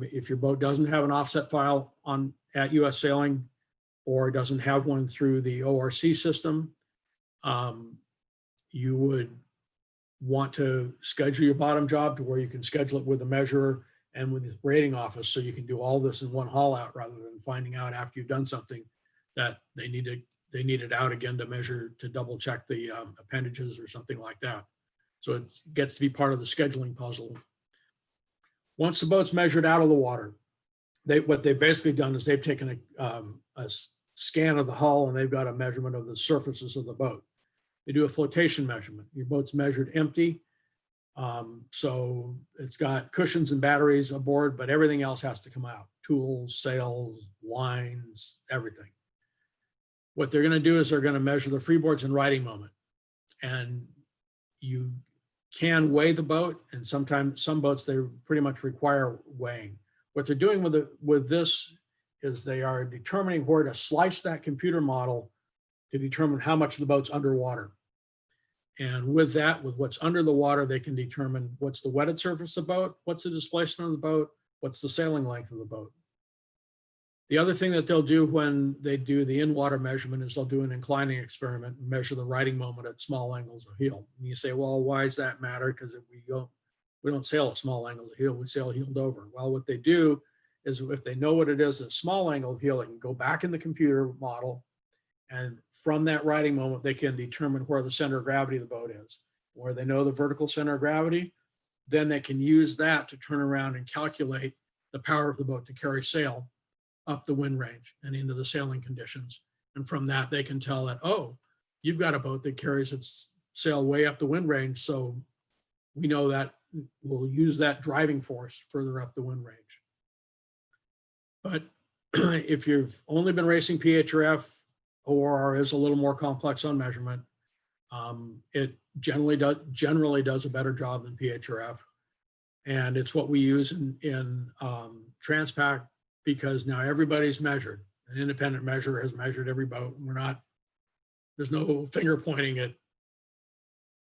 If your boat doesn't have an offset file on at US Sailing or doesn't have one through the ORC system, you would want to schedule your bottom job to where you can schedule it with a measurer and with the rating office, so you can do all this in one haul out rather than finding out after you've done something that they need it out again to measure, to double check the appendages or something like that. So it gets to be part of the scheduling puzzle. Once the boat's measured out of the water, what they've basically done is they've taken a scan of the hull and they've got a measurement of the surfaces of the boat. They do a flotation measurement. Your boat's measured empty. So it's got cushions and batteries aboard, but everything else has to come out. Tools, sails, lines, everything. What they're going to do is they're going to measure the freeboards and riding moment. And you can weigh the boat, and sometimes some boats, they pretty much require weighing. What they're doing with this is they are determining where to slice that computer model to determine how much the boat's underwater. And with that, with what's under the water, they can determine what's the wetted surface of the boat, what's the displacement of the boat, what's the sailing length of the boat. The other thing that they'll do when they do the in-water measurement is they'll do an inclining experiment and measure the riding moment at small angles of heel. And you say, well, why does that matter? Because we don't sail at small angles of heel, we sail heeled over. Well, what they do is if they know what it is at small angle of heel, they can go back in the computer model, and from that riding moment, they can determine where the center of gravity of the boat is. Where they know the vertical center of gravity, then they can use that to turn around and calculate the power of the boat to carry sail up the wind range and into the sailing conditions. And from that, they can tell that, oh, you've got a boat that carries its sail way up the wind range. So we know that we'll use that driving force further up the wind range. But if you've only been racing PHRF, ORR is a little more complex on measurement. It generally does a better job than PHRF. And it's what we use in Transpac, because now everybody's measured. An independent measurer has measured every boat. There's no finger pointing at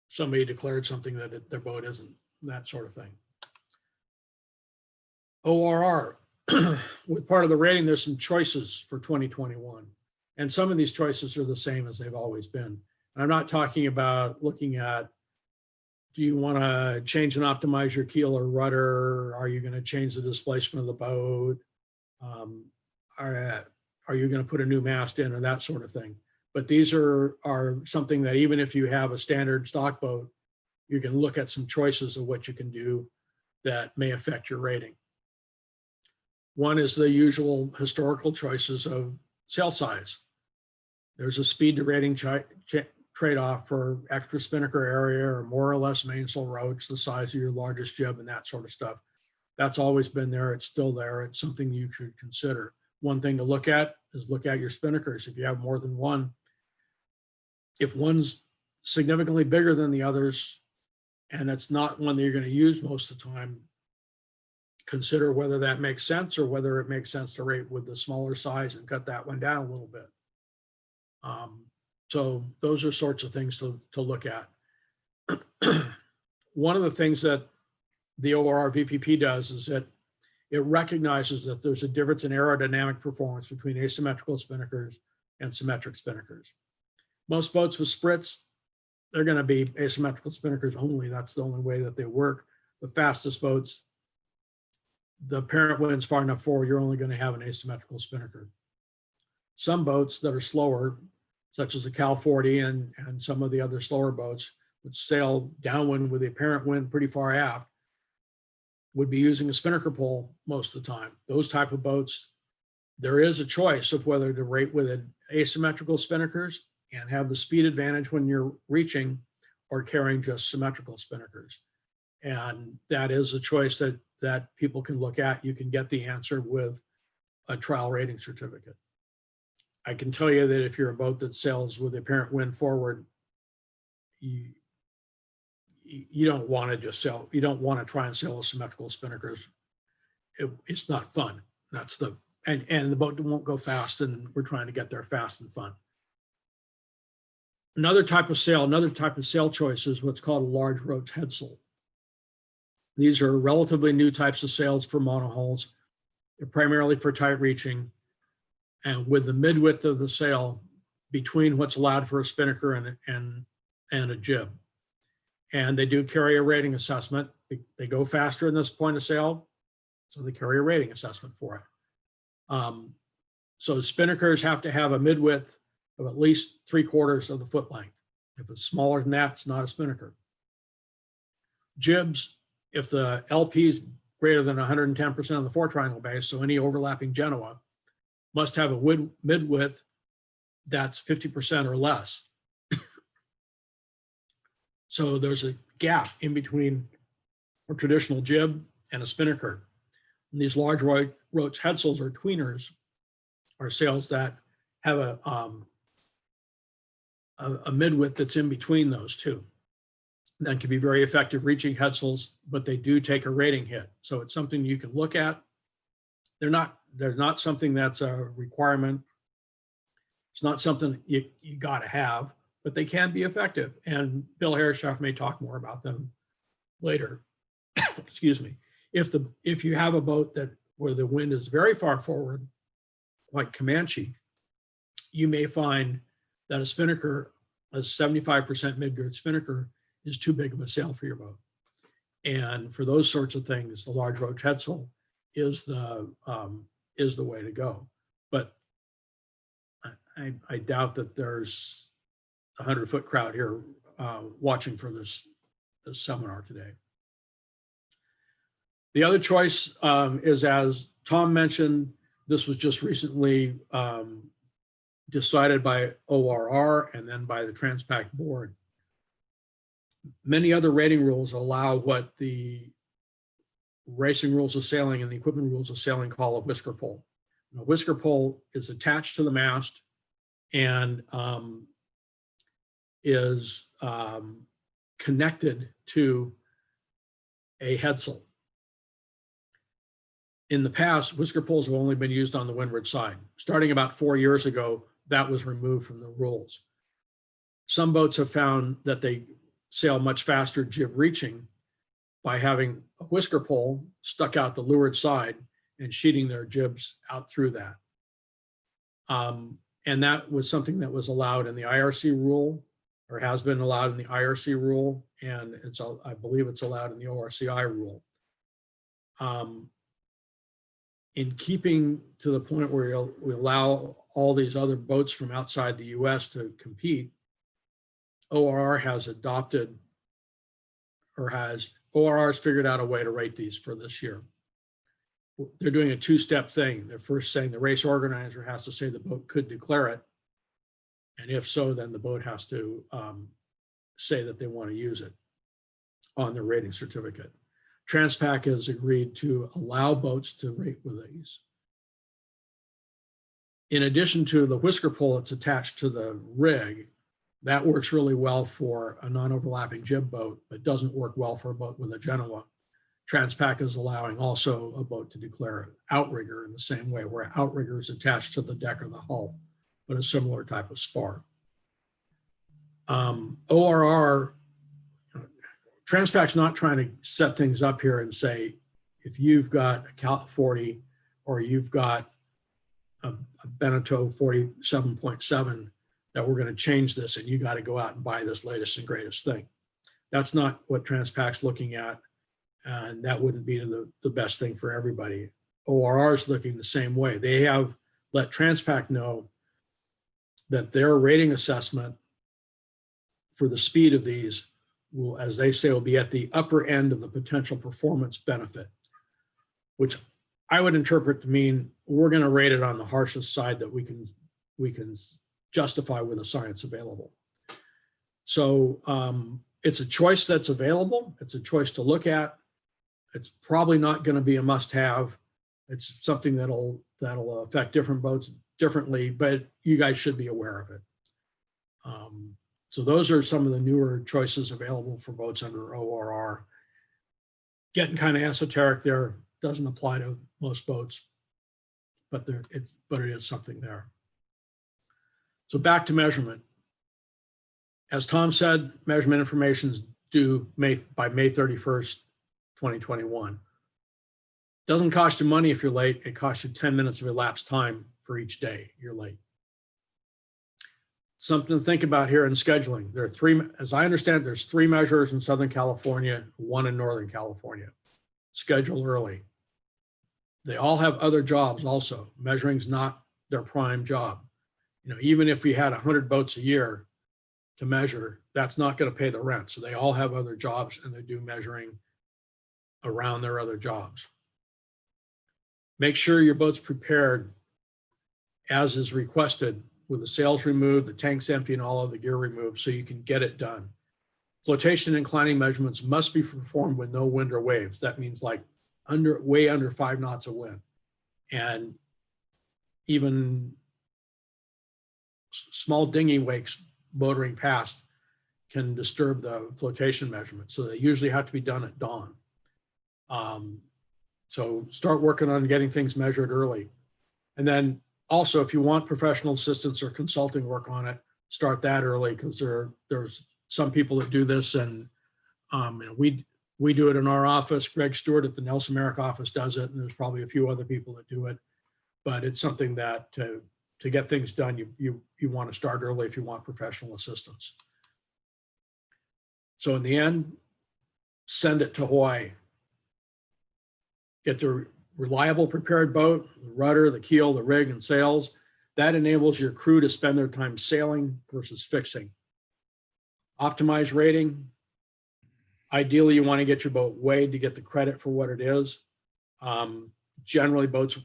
somebody declared something that their boat isn't, that sort of thing. ORR, with part of the rating, there's some choices for 2021. And some of these choices are the same as they've always been. And I'm not talking about looking at, do you want to change and optimize your keel or rudder? Are you going to change the displacement of the boat? Are you going to put a new mast in, or that sort of thing? But these are something that even if you have a standard stock boat, you can look at some choices of what you can do that may affect your rating. One is the usual historical choices of sail size. There's a speed to rating trade-off for extra spinnaker area or more or less mainsail roach, the size of your largest jib, and that sort of stuff. That's always been there. It's still there. It's something you should consider. One thing to look at is look at your spinnakers. If you have more than one, if one's significantly bigger than the others, and it's not one that you're going to use most of the time, consider whether that makes sense or whether it makes sense to rate with the smaller size and cut that one down a little bit. So those are sorts of things to look at. One of the things that the ORR VPP does is that it recognizes that there's a difference in aerodynamic performance between asymmetrical spinnakers and symmetric spinnakers. Most boats with sprits, they're going to be asymmetrical spinnakers only. That's the only way that they work. The fastest boats, the parent wind's far enough forward, you're only going to have an asymmetrical spinnaker. Some boats that are slower, such as the Cal 40 and some of the other slower boats, would sail downwind with the apparent wind pretty far aft, would be using a spinnaker pole most of the time. Those type of boats, there is a choice of whether to rate with an asymmetrical spinnakers and have the speed advantage when you're reaching, or carrying just symmetrical spinnakers. And that is a choice that people can look at. You can get the answer with a trial rating certificate. I can tell you that if you're a boat that sails with the apparent wind forward, you don't want to just sail. You don't want to try and sail with symmetrical spinnakers. It's not fun. That's and the boat won't go fast, and we're trying to get there fast and fun. Another type of sail choice is what's called a large roach headsail. These are relatively new types of sails for monohulls. They're primarily for tight reaching. and with the mid-width of the sail between what's allowed for a spinnaker and a jib. And they do carry a rating assessment. They go faster in this point of sail, so they carry a rating assessment for it. So spinnakers have to have a mid-width of at least 3/4 of the foot length. If it's smaller than that, it's not a spinnaker. Jibs, if the LP is greater than 110% of the fore triangle base, so any overlapping Genoa, must have a mid-width that's 50% or less. So there's a gap in between a traditional jib and a spinnaker. And these large roach headsels or tweeners are sails that have a mid-width that's in between those two. That can be very effective reaching headsels, but they do take a rating hit. So it's something you can look at. They're not something that's a requirement. It's not something you got to have, but they can be effective. And Bill Herreshoff may talk more about them later. Excuse me. If you have a boat where the wind is very far forward, like Comanche, you may find that a spinnaker, a 75% mid-girth spinnaker, is too big of a sail for your boat. And for those sorts of things, the large roach headsail is the way to go. But I doubt that there's a 100-foot crowd here watching for this seminar today. The other choice is, as Tom mentioned, this was just recently decided by ORR and then by the Transpac board. Many other rating rules allow what the racing rules of sailing and the equipment rules of sailing call a whisker pole. And a whisker pole is attached to the mast and is connected to a headsail. In the past, whisker poles have only been used on the windward side. Starting about 4 years ago, that was removed from the rules. Some boats have found that they sail much faster jib reaching by having a whisker pole stuck out the leeward side and sheeting their jibs out through that. And that was something that was allowed in the IRC rule, or has been allowed in the IRC rule, and I believe it's allowed in the ORCI rule. In keeping to the point where we allow all these other boats from outside the US to compete, ORR has adopted, or ORR's figured out a way to rate these for this year. They're doing a two-step thing. They're first saying the race organizer has to say the boat could declare it. And if so, then the boat has to say that they want to use it on their rating certificate. Transpac has agreed to allow boats to rate with these. In addition to the whisker pole that's attached to the rig, that works really well for a non-overlapping jib boat, but doesn't work well for a boat with a Genoa. Transpac is allowing also a boat to declare outrigger in the same way, where outrigger is attached to the deck or the hull, but a similar type of spar. ORR, Transpac's not trying to set things up here and say, if you've got a Cal 40 or you've got a Beneteau 47.7, that we're going to change this and you got to go out and buy this latest and greatest thing. That's not what Transpac's looking at, and that wouldn't be the best thing for everybody. ORR is looking the same way. They have let Transpac know that their rating assessment for the speed of these will, as they say, will be at the upper end of the potential performance benefit, which I would interpret to mean we're going to rate it on the harshest side that we can justify with the science available. So it's a choice that's available. It's a choice to look at. It's probably not going to be a must-have. It's something that'll affect different boats differently, but you guys should be aware of it. So those are some of the newer choices available for boats under ORR. Getting kind of esoteric there, doesn't apply to most boats, but it is something there. So back to measurement. As Tom said, measurement information is due by May 31st, 2021. Doesn't cost you money if you're late. It costs you 10 minutes of elapsed time for each day you're late. Something to think about here in scheduling. There are three, as I understand, there's 3 measurers in Southern California, 1 in Northern California. Schedule early. They all have other jobs also. Measuring's not their prime job. You know, even if we had 100 boats a year to measure, that's not going to pay the rent. So they all have other jobs and they do measuring around their other jobs. Make sure your boat's prepared as is requested, with the sails removed, the tanks empty, and all of the gear removed, so you can get it done. Flotation and inclining measurements must be performed with no wind or waves. That means like way under 5 knots of wind. And even small dinghy wakes motoring past can disturb the flotation measurement. So they usually have to be done at dawn. So start working on getting things measured early. And then also, if you want professional assistance or consulting work on it, start that early, because there's some people that do this, and we do it in our office. Greg Stewart at the Nelson Merrick office does it, and there's probably a few other people that do it. But it's something that to get things done, you want to start early if you want professional assistance. So in the end, send it to Hawaii. Get the reliable prepared boat, the rudder, the keel, the rig, and sails. That enables your crew to spend their time sailing versus fixing. Optimize rating. Ideally, you want to get your boat weighed to get the credit for what it is. Generally, boats,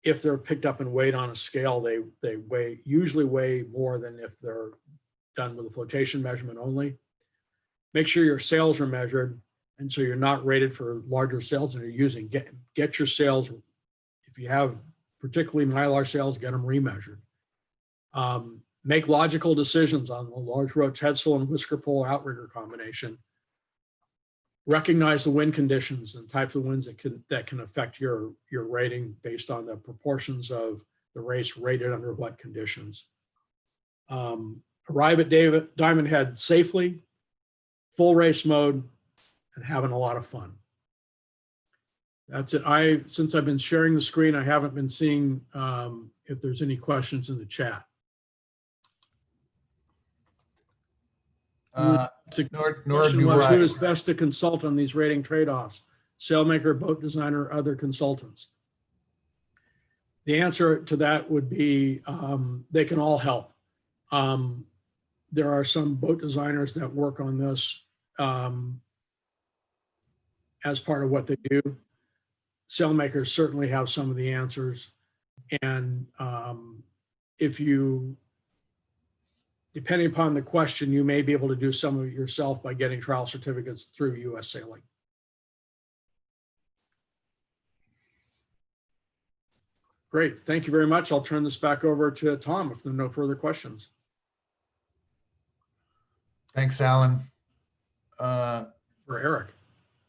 if they're picked up and weighed on a scale, they usually weigh more than if they're done with a flotation measurement only. Make sure your sails are measured, and so you're not rated for larger sails that you're using. Get your sails, if you have particularly Mylar sails, get them remeasured. Make logical decisions on the large roach headsail and whisker pole outrigger combination. Recognize the wind conditions and types of winds that can affect your rating based on the proportions of the race rated under what conditions. Arrive at Diamond Head safely, full race mode, and having a lot of fun. That's it. Since I've been sharing the screen, I haven't been seeing if there's any questions in the chat. Question was, who is best to consult on these rating trade-offs? Sailmaker, boat designer, other consultants? The answer to that would be they can all help. There are some boat designers that work on this as part of what they do. Sailmakers certainly have some of the answers. And depending upon the question, you may be able to do some of it yourself by getting trial certificates through US Sailing. Great, thank you very much. I'll turn this back over to Tom if there are no further questions. Thanks, Alan. For Eric.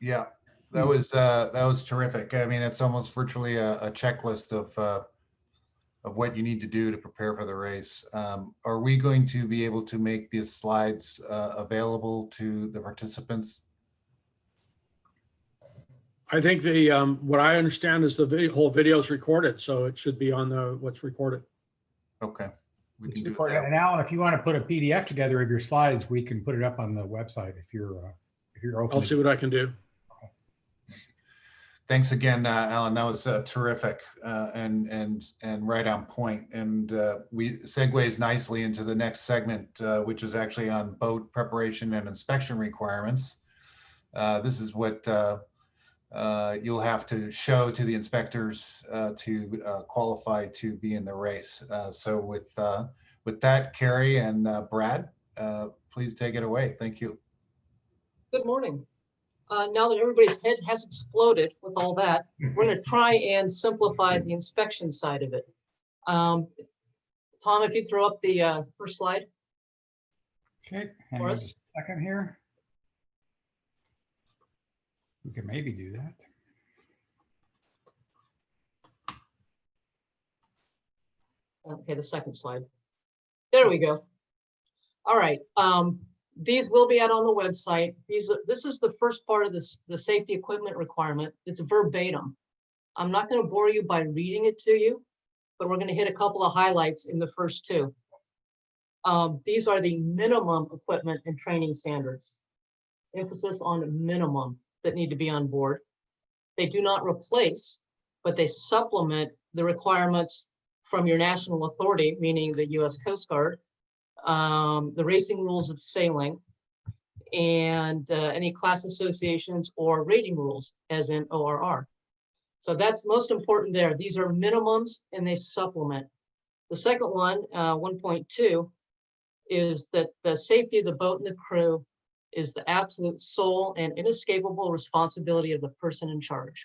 Yeah, that was terrific. I mean, it's almost virtually a checklist of what you need to do to prepare for the race. Are we going to be able to make these slides available to the participants? I think what I understand is the whole video is recorded, so it should be on what's recorded. Okay. It's recorded. And Alan, if you want to put a PDF together of your slides, we can put it up on the website if you're open. I'll see what I can do. Thanks again, Alan. That was terrific and right on point. And we segues nicely into the next segment, which is actually on boat preparation and inspection requirements. This is what you'll have to show to the inspectors to qualify to be in the race. So with that, Carrie and Brad, please take it away. Thank you. Good morning. Now that everybody's head has exploded with all that, we're going to try and simplify the inspection side of it. Tom, if you throw up the first slide. Okay, hang on just a second here. We can maybe do that. Okay, the second slide. There we go. All right. These will be out on the website. This is the first part of the safety equipment requirement. It's verbatim. I'm not going to bore you by reading it to you, but we're going to hit a couple of highlights in the first two. These are the minimum equipment and training standards. Emphasis on minimum that need to be on board. They do not replace, but they supplement the requirements from your national authority, meaning the U.S. Coast Guard, the racing rules of sailing, and any class associations or rating rules, as in ORR. So that's most important there. These are minimums and they supplement. The second one, 1.2, is that the safety of the boat and the crew is the absolute sole and inescapable responsibility of the person in charge.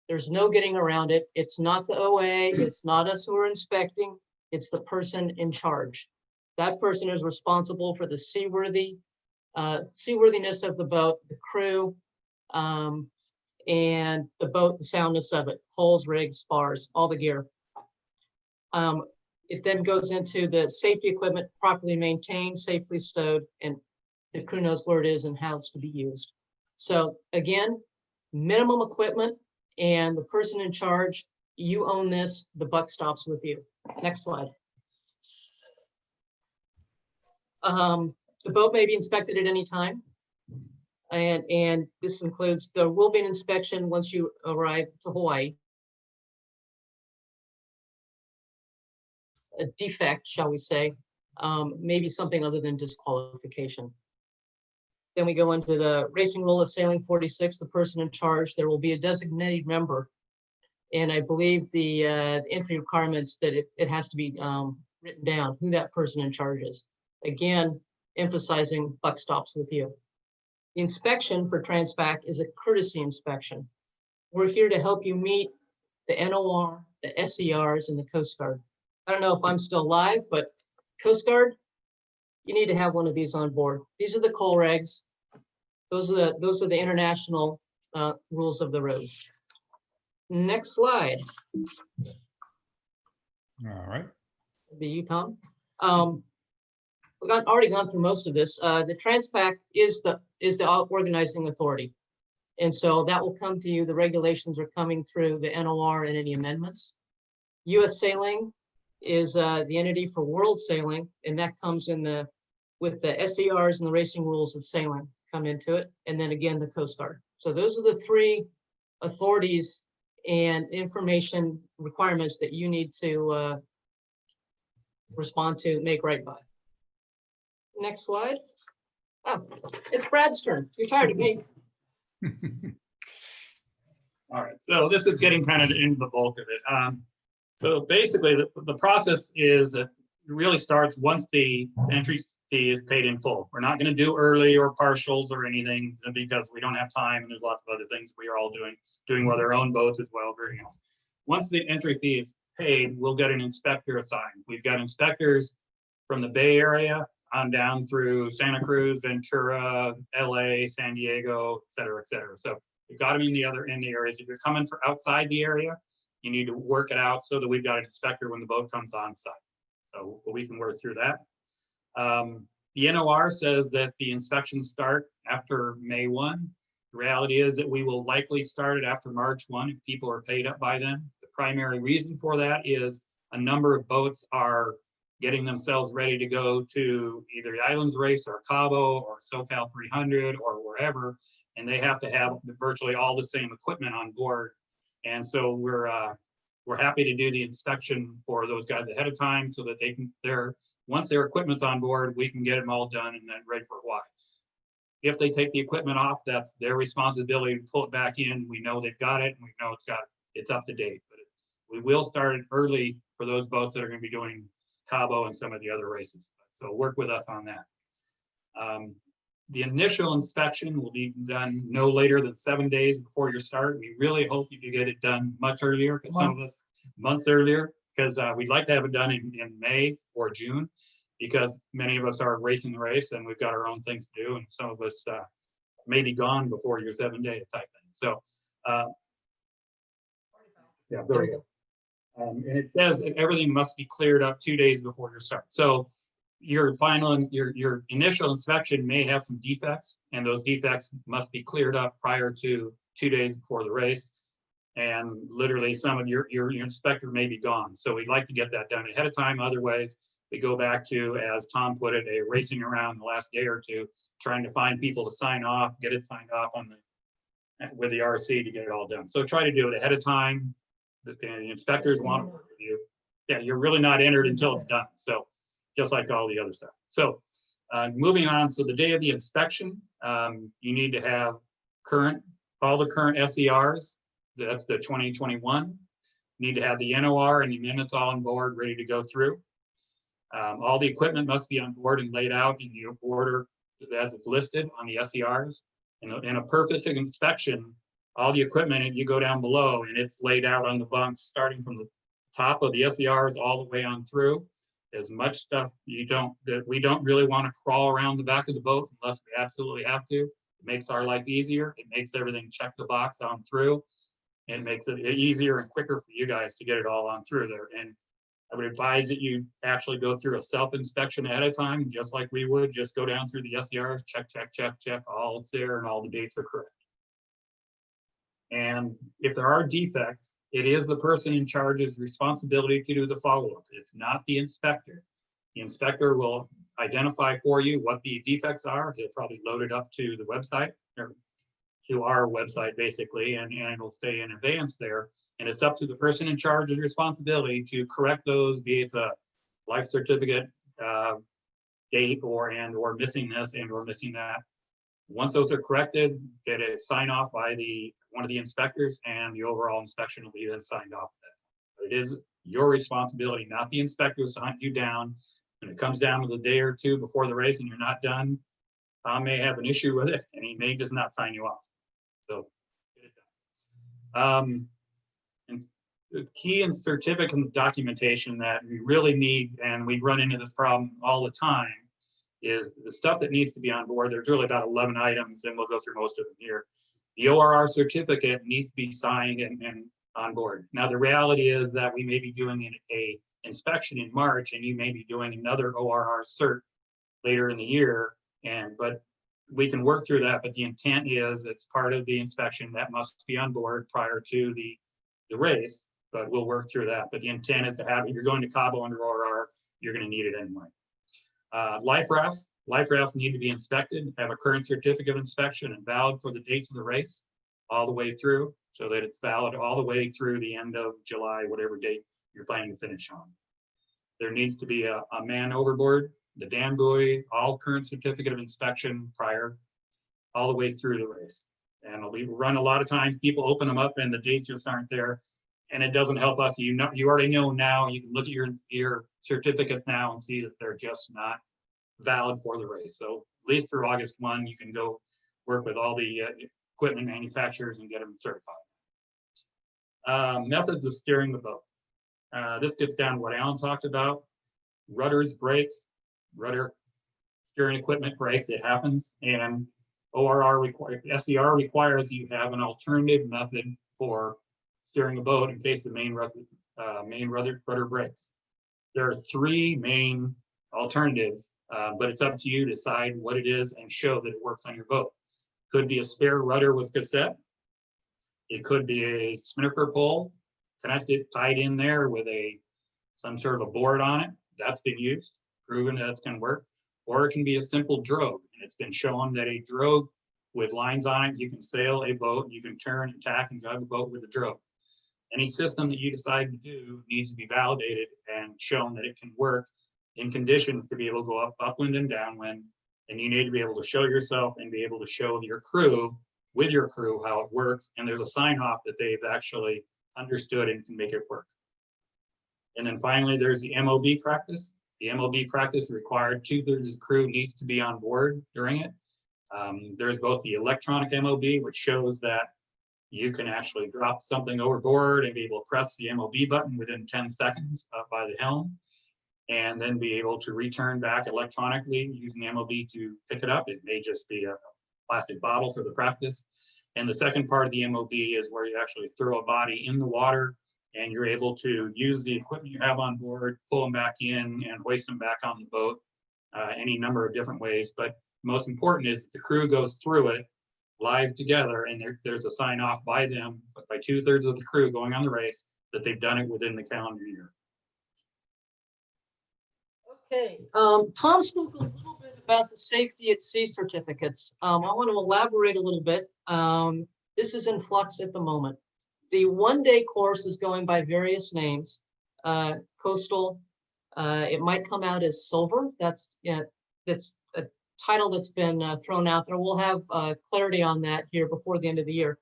There's no getting around it. It's not the OA, it's not us who are inspecting, it's the person in charge. That person is responsible for the seaworthiness of the boat, the crew, and the boat, the soundness of it, hulls, rigs, spars, all the gear. It then goes into the safety equipment properly maintained, safely stowed, and the crew knows where it is and how it's to be used. So again, minimum equipment and the person in charge, you own this, the buck stops with you. Next slide. The boat may be inspected at any time. And this includes, there will be an inspection once you arrive to Hawaii. A defect, shall we say, maybe something other than disqualification. Then we go into the racing rule of sailing 46, the person in charge. There will be a designated member. And I believe the entry requirements that it has to be written down who that person in charge is. Again, emphasizing buck stops with you. The inspection for Transpac is a courtesy inspection. We're here to help you meet the NOR, the SERs, and the Coast Guard. I don't know if I'm still live, but Coast Guard, you need to have one of these on board. These are the coal regs. Those are the international rules of the road. Next slide. All right. Be you, Tom. We've already gone through most of this. The Transpac is the organizing authority. And so that will come to you. The regulations are coming through the NOR and any amendments. U.S. Sailing is the entity for world sailing, and that comes in with the SERs and the racing rules of sailing come into it. And then again, the Coast Guard. So those are the three authorities and information requirements that you need to respond to, make right by. Next slide. Oh, it's Brad's turn. You're tired of me. All right, so this is getting kind of into the bulk of it. So basically, the process is that it really starts once the entry fee is paid in full. We're not going to do early or partials or anything because we don't have time, and there's lots of other things we are all doing with our own boats as well. Very nice. Once the entry fee is paid, we'll get an inspector assigned. We've got inspectors from the Bay Area on down through Santa Cruz, Ventura, LA, San Diego, et cetera, et cetera. So we've got them in the areas. If you're coming from outside the area, you need to work it out so that we've got an inspector when the boat comes on site. So we can work through that. The NOR says that the inspections start after May 1. The reality is that we will likely start it after March 1 if people are paid up by then. The primary reason for that is a number of boats are getting themselves ready to go to either the Islands Race or Cabo or SoCal 300 or wherever, and they have to have virtually all the same equipment on board. And so we're happy to do the inspection for those guys ahead of time so that they can, once their equipment's on board, we can get them all done and then ready for Hawaii. If they take the equipment off, that's their responsibility to pull it back in. We know they've got it and we know it's up to date. But we will start it early for those boats that are going to be doing Cabo and some of the other races. So work with us on that. The initial inspection will be done no later than 7 days before your start. We really hope you can get it done much earlier, because some of us months earlier, because we'd like to have it done in May or June, because many of us are racing the race and we've got our own things to do, and some of us may be gone before your 7-day type thing. So yeah, there we go. And it says that everything must be cleared up 2 days before your start. So your initial inspection may have some defects, and those defects must be cleared up prior to 2 days before the race. and literally some of your inspector may be gone. So we'd like to get that done ahead of time. Otherwise, we go back to, as Tom put it, a racing around the last day or two, trying to find people to sign off, get it signed off on with the RC to get it all done. So try to do it ahead of time. The inspectors want to work with you. Yeah, you're really not entered until it's done. So just like all the other stuff. So moving on, so the day of the inspection, you need to have all the current SERs. That's the 2021. Need to have the NOR and the amendments all on board, ready to go through. All the equipment must be on board and laid out in the order as it's listed on the SERs. In a perfect inspection, all the equipment, and you go down below and it's laid out on the bunks, starting from the top of the SERs all the way on through. As much stuff that we don't really want to crawl around the back of the boat unless we absolutely have to. It makes our life easier. It makes everything check the box on through. And makes it easier and quicker for you guys to get it all on through there. And I would advise that you actually go through a self-inspection ahead of time, just like we would. Just go down through the SERs, check, check, check, check, all it's there and all the dates are correct. And if there are defects, it is the person in charge's responsibility to do the follow-up. It's not the inspector. The inspector will identify for you what the defects are. He'll probably load it up to the website, or to our website basically, and it'll stay in advance there. And it's up to the person in charge's responsibility to correct those, be it a life certificate date or missing this and or missing that. Once those are corrected, get a sign off by one of the inspectors, and the overall inspection will be then signed off. It is your responsibility, not the inspectors, to hunt you down. When it comes down to the day or two before the race and you're not done, Tom may have an issue with it and he may just not sign you off. So get it done. And the key and certificate documentation that we really need, and we run into this problem all the time, is the stuff that needs to be on board. There's really about 11 items, and we'll go through most of them here. The ORR certificate needs to be signed and on board. Now, the reality is that we may be doing a inspection in March, and you may be doing another ORR cert later in the year, but we can work through that. But the intent is it's part of the inspection that must be on board prior to the race, but we'll work through that. But the intent is to have it. You're going to Cabo under ORR, you're going to need it anyway. Life rafts need to be inspected, have a current certificate of inspection and valid for the dates of the race all the way through, so that it's valid all the way through the end of July, whatever date you're planning to finish on. There needs to be a man overboard, the dam buoy, all current certificate of inspection prior, all the way through the race. And we run a lot of times, people open them up and the dates just aren't there, and it doesn't help us. You already know now. You can look at your certificates now and see that they're just not valid for the race. So at least through August 1, you can go work with all the equipment manufacturers and get them certified. Methods of steering the boat. This gets down to what Alan talked about. Rudders break, rudder steering equipment breaks, it happens, and SER requires you have an alternative method for steering a boat in case the main rudder breaks. There are three main alternatives, but it's up to you to decide what it is and show that it works on your boat. Could be a spare rudder with cassette. It could be a spinnaker pole connected, tied in there with some sort of a board on it. That's been used, proven that it's going to work. Or it can be a simple drogue, and it's been shown that a drogue with lines on it, you can sail a boat, you can turn and tack and drive a boat with a drogue. Any system that you decide to do needs to be validated and shown that it can work in conditions to be able to go upwind and downwind. And you need to be able to show yourself and be able to show your crew, with your crew, how it works. And there's a sign off that they've actually understood and can make it work. And then finally, there's the MOB practice. The MOB practice required 2/3 of the crew needs to be on board during it. There's both the electronic MOB, which shows that you can actually drop something overboard and be able to press the MOB button within 10 seconds by the helm, and then be able to return back electronically using the MOB to pick it up. It may just be a plastic bottle for the practice. And the second part of the MOB is where you actually throw a body in the water and you're able to use the equipment you have on board, pull them back in and hoist them back on the boat, any number of different ways. But most important is the crew goes through it, live together, and there's a sign off by them, by 2/3 of the crew going on the race, that they've done it within the calendar year. Okay, Tom spoke a little bit about the safety at sea certificates. I want to elaborate a little bit. This is in flux at the moment. The one-day course is going by various names. Coastal, it might come out as silver. That's a title that's been thrown out there. We'll have clarity on that here before the end of the year.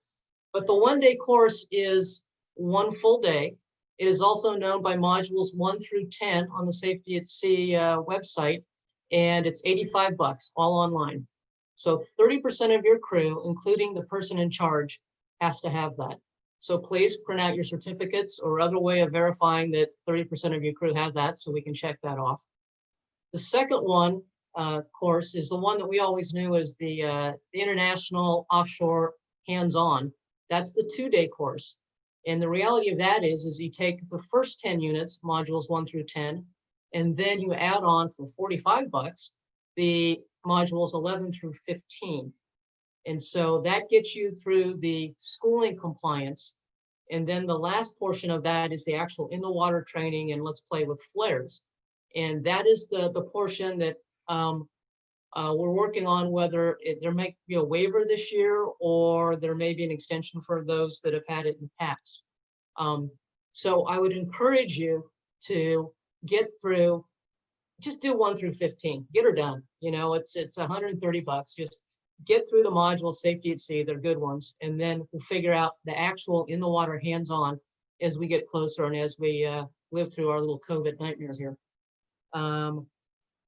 But the one-day course is one full day. It is also known by modules 1 through 10 on the Safety at Sea website, and it's $85 all online. So 30% of your crew, including the person in charge, has to have that. So please print out your certificates or other way of verifying that 30% of your crew have that, so we can check that off. The second one course is the one that we always knew as the International Offshore Hands-On. That's the 2-day course. And the reality of that is you take the first 10 units, modules 1 through 10, and then you add on for $45 the modules 11 through 15. And so that gets you through the schooling compliance. And then the last portion of that is the actual in the water training and let's play with flares. And that is the portion that we're working on, whether there may be a waiver this year or there may be an extension for those that have had it in the past. So I would encourage you to get through, just do 1 through 15, get her done. You know, it's $130. Just get through the modules, safety at sea, they're good ones. And then we'll figure out the actual in the water hands-on as we get closer and as we live through our little COVID nightmare here.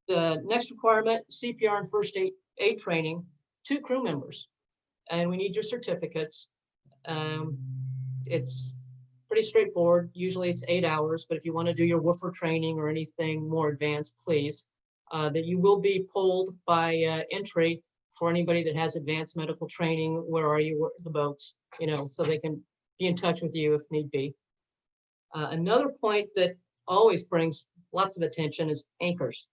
The next requirement, CPR and first aid training, 2 crew members, and we need your certificates. It's pretty straightforward. Usually it's 8 hours, but if you want to do your woofer training or anything more advanced, please. That you will be pulled by entry for anybody that has advanced medical training. Where are you, the boats, you know, so they can be in touch with you if need be. Another point that always brings lots of attention is anchors.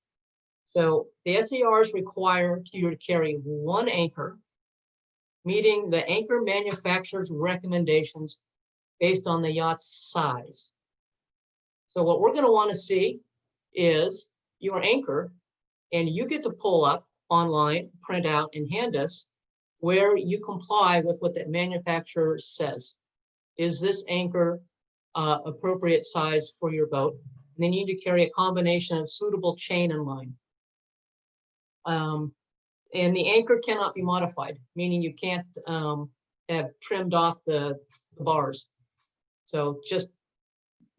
So the SERs require you to carry 1 anchor, meeting the anchor manufacturer's recommendations based on the yacht's size. So what we're going to want to see is your anchor, and you get to pull up online, print out, and hand us where you comply with what the manufacturer says. Is this anchor appropriate size for your boat? And then you need to carry a combination of suitable chain and line. And the anchor cannot be modified, meaning you can't have trimmed off the bars. So just,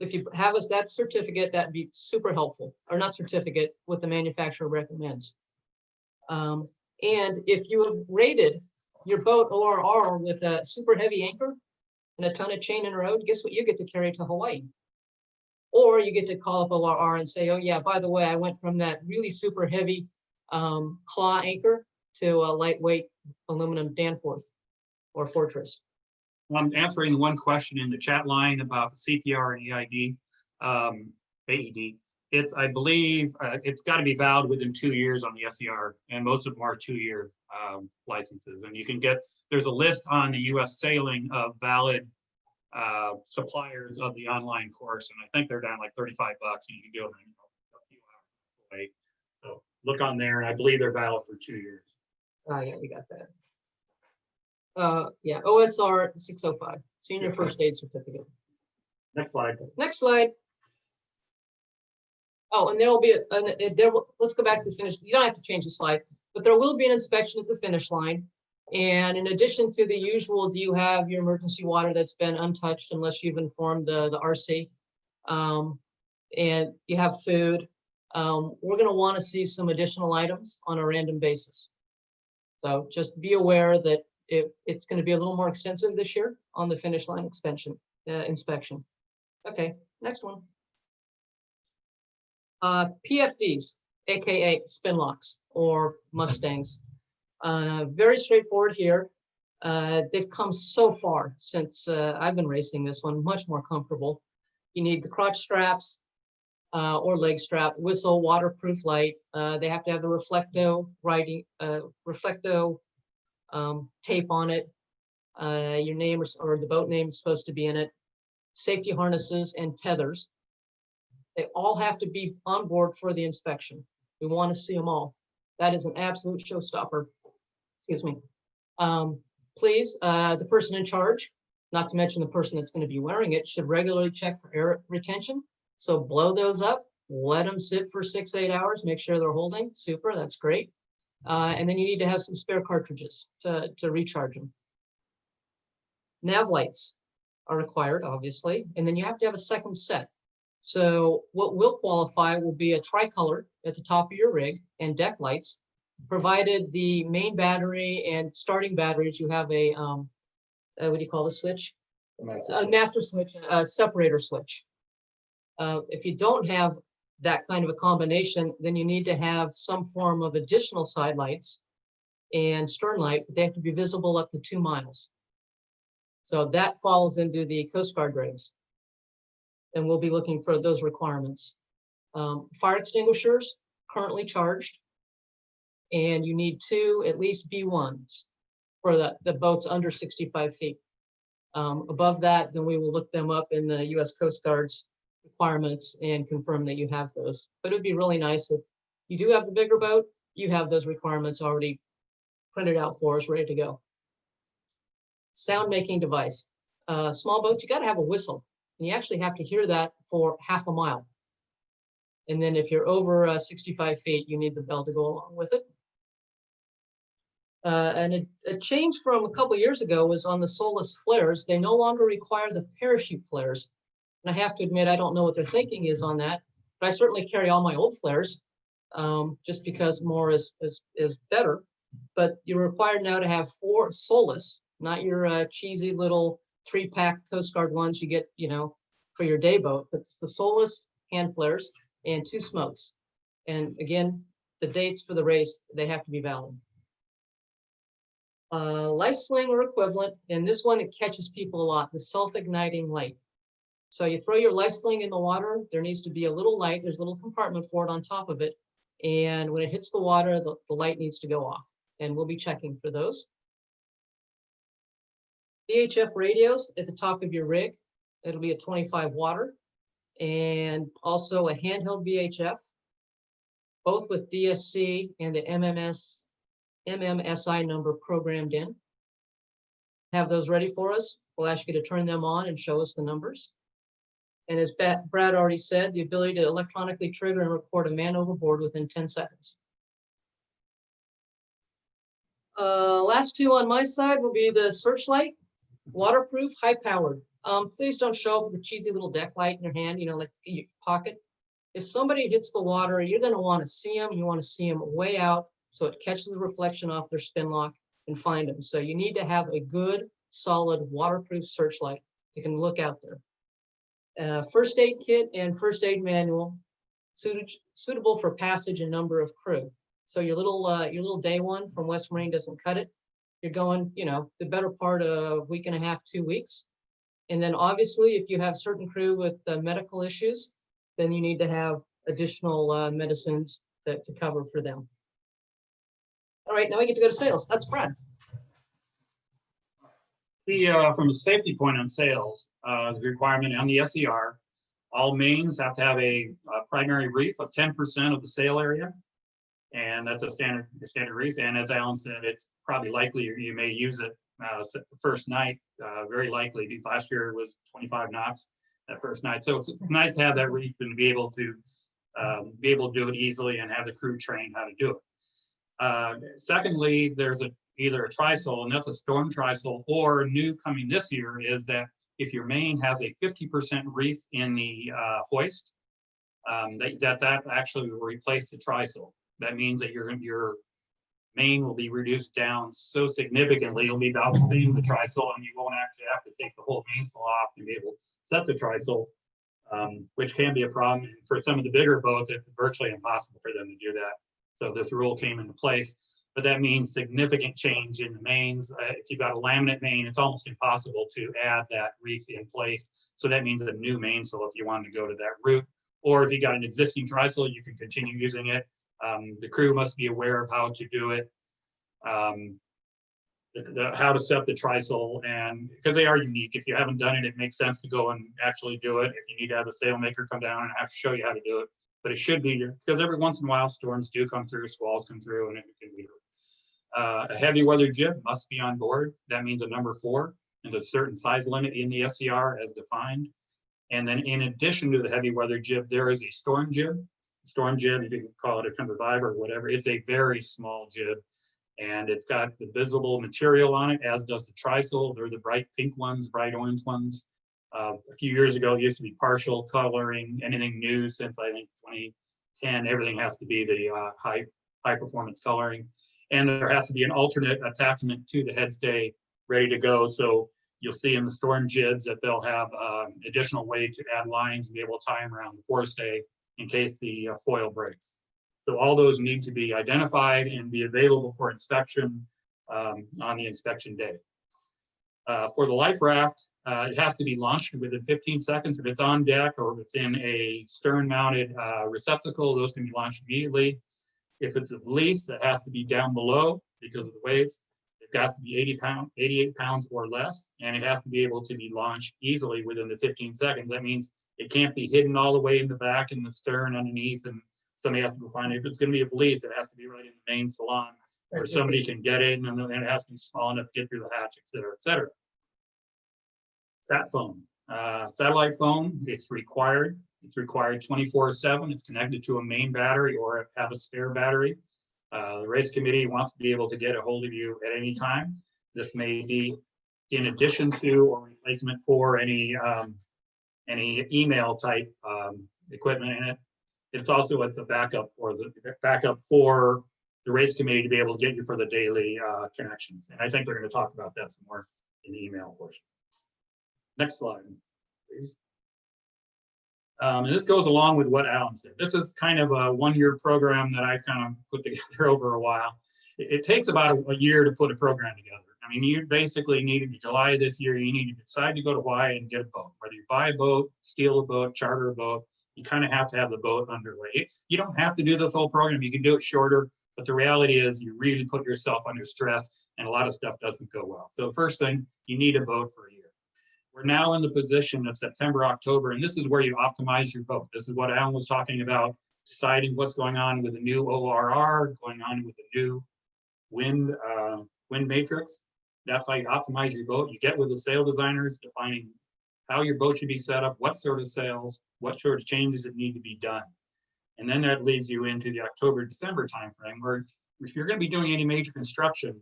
if you have us that certificate, that'd be super helpful, or not certificate, what the manufacturer recommends. And if you have rated your boat ORR with a super heavy anchor and a ton of chain and road, guess what you get to carry to Hawaii? Or you get to call up ORR and say, oh yeah, by the way, I went from that really super heavy claw anchor to a lightweight aluminum Danforth or Fortress. I'm answering one question in the chat line about the CPR and EID, AED. I believe it's got to be valid within 2 years on the SER, and most of them are 2-year licenses. And you can get, there's a list on the US Sailing of valid suppliers of the online course, and I think they're down like $35, and you can go in a few hours away. So look on there, and I believe they're valid for 2 years. Oh yeah, we got that. Yeah, OSR 605, Senior First Aid Certificate. Next slide. Next slide. Oh, and there will be let's go back to the finish. You don't have to change the slide, but there will be an inspection at the finish line. And in addition to the usual, do you have your emergency water that's been untouched unless you've informed the RC? And you have food. We're going to want to see some additional items on a random basis. So just be aware that it's going to be a little more extensive this year on the finish line inspection. Okay, next one. PFDs, AKA spin locks or Mustangs. Very straightforward here. They've come so far since I've been racing this one, much more comfortable. You need the crotch straps or leg strap, whistle, waterproof light. They have to have the reflecto tape on it. Your name or the boat name is supposed to be in it. Safety harnesses and tethers. They all have to be on board for the inspection. We want to see them all. That is an absolute showstopper. Excuse me. Please, the person in charge, not to mention the person that's going to be wearing it, should regularly check for air retention. So blow those up, let them sit for 6 to 8 hours, make sure they're holding. Super, that's great. And then you need to have some spare cartridges to recharge them. Nav lights are required, obviously, and then you have to have a second set. So what will qualify will be a tricolor at the top of your rig and deck lights, provided the main battery and starting batteries, you have a, what do you call the switch? A master switch, a separator switch. If you don't have that kind of a combination, then you need to have some form of additional side lights and stern light. They have to be visible up to 2 miles. So that falls into the Coast Guard regs. And we'll be looking for those requirements. Fire extinguishers currently charged. And you need 2 at least B1s for the boats under 65 feet. Above that, then we will look them up in the US Coast Guard's requirements and confirm that you have those. But it would be really nice if you do have the bigger boat, you have those requirements already printed out for us, ready to go. Sound making device. Small boats, you got to have a whistle. And you actually have to hear that for half a mile. And then if you're over 65 feet, you need the bell to go along with it. And a change from a couple of years ago was on the Solus flares. They no longer require the parachute flares. And I have to admit, I don't know what their thinking is on that, but I certainly carry all my old flares just because more is better. But you're required now to have 4 Solus, not your cheesy little 3-pack Coast Guard ones you get, you know, for your day boat, but it's the Solus hand flares and 2 smokes. And again, the dates for the race, they have to be valid. Life sling or equivalent, and this one, it catches people a lot, the self-igniting light. So you throw your life sling in the water, there needs to be a little light, there's a little compartment for it on top of it. And when it hits the water, the light needs to go off, and we'll be checking for those. VHF radios at the top of your rig. It'll be a 25 water and also a handheld VHF, both with DSC and the MMSI number programmed in. Have those ready for us. We'll ask you to turn them on and show us the numbers. And as Brad already said, the ability to electronically trigger and report a man overboard within 10 seconds. Last 2 on my side will be the searchlight. Waterproof, high powered. Please don't show up with a cheesy little deck light in your hand, you know, like in your pocket. If somebody hits the water, you're going to want to see them. You want to see them way out so it catches the reflection off their spin lock and find them. So you need to have a good, solid, waterproof searchlight that can look out there. First aid kit and first aid manual suitable for passage and number of crew. So your little day one from West Marine doesn't cut it. You're going, you know, the better part of a week and a half, 2 weeks. And then obviously, if you have certain crew with medical issues, then you need to have additional medicines to cover for them. All right, now we get to go to sales. That's Brad. From a safety point on sales, the requirement on the SER, all mains have to have a primary reef of 10% of the sail area. And that's a standard reef. And as Alan said, it's probably likely you may use it the first night. Very likely. Last year it was 25 knots that first night. So it's nice to have that reef and be able to do it easily and have the crew trained how to do it. Secondly, there's either a trisole, and that's a storm trisole, or new coming this year is that if your main has a 50% reef in the hoist, that actually will replace the trisole. That means that your main will be reduced down so significantly, it'll be about the same the trisole, and you won't actually have to take the whole mainsail off and be able to set the trisole, which can be a problem. And for some of the bigger boats, it's virtually impossible for them to do that. So this rule came into place, but that means significant change in the mains. If you've got a laminate main, it's almost impossible to add that reef in place. So that means a new mainsail if you wanted to go to that route, or if you got an existing trisole, you can continue using it. The crew must be aware of how to do it. how to set the tristle, and because they are unique. If you haven't done it, it makes sense to go and actually do it. If you need to have the sail maker come down and have to show you how to do it, but it should be, because every once in a while storms do come through, squalls come through, and it can be. A heavy weather jib must be on board. That means a number 4 and a certain size limit in the SCR as defined. And then in addition to the heavy weather jib, there is a storm jib. Storm jib, if you can call it a number 5 or whatever, it's a very small jib. And it's got the visible material on it, as does the tristle. They're the bright pink ones, bright orange ones. A few years ago, it used to be partial coloring. Anything new since I think 2010, everything has to be the high performance coloring. And there has to be an alternate attachment to the headstay ready to go. So you'll see in the storm jibs that they'll have additional way to add lines and be able to tie them around the forestay in case the foil breaks. So all those need to be identified and be available for inspection on the inspection day. For the life raft, it has to be launched within 15 seconds. If it's on deck or if it's in a stern mounted receptacle, those can be launched immediately. If it's a lease, that has to be down below because of the waves. It has to be 88 pounds or less, and it has to be able to be launched easily within the 15 seconds. That means it can't be hidden all the way in the back in the stern underneath, and somebody has to go find it. If it's going to be a police, it has to be right in the main salon where somebody can get it, and then it has to be small enough to get through the hatch, et cetera, et cetera. Sat phone, satellite phone, it's required. It's required 24/7. It's connected to a main battery or have a spare battery. The race committee wants to be able to get a hold of you at any time. This may be in addition to or replacement for any email type equipment in it. It's a backup for the race committee to be able to get you for the daily connections. And I think they're going to talk about that some more in the email portion. Next slide, please. And this goes along with what Alan said. This is kind of a one-year program that I've kind of put together over a while. It takes about a year to put a program together. I mean, you basically needed, in July of this year, you need to decide to go to Hawaii and get a boat. Whether you buy a boat, steal a boat, charter a boat, you kind of have to have the boat underway. You don't have to do this whole program. You can do it shorter, but the reality is you really put yourself under stress and a lot of stuff doesn't go well. So first thing, you need a boat for a year. We're now in the position of September, October, and this is where you optimize your boat. This is what Alan was talking about, deciding what's going on with the new ORR, going on with the new wind matrix. That's how you optimize your boat. You get with the sail designers, defining how your boat should be set up, what sort of sails, what sort of changes that need to be done. And then that leads you into the October, December timeframe, where if you're going to be doing any major construction,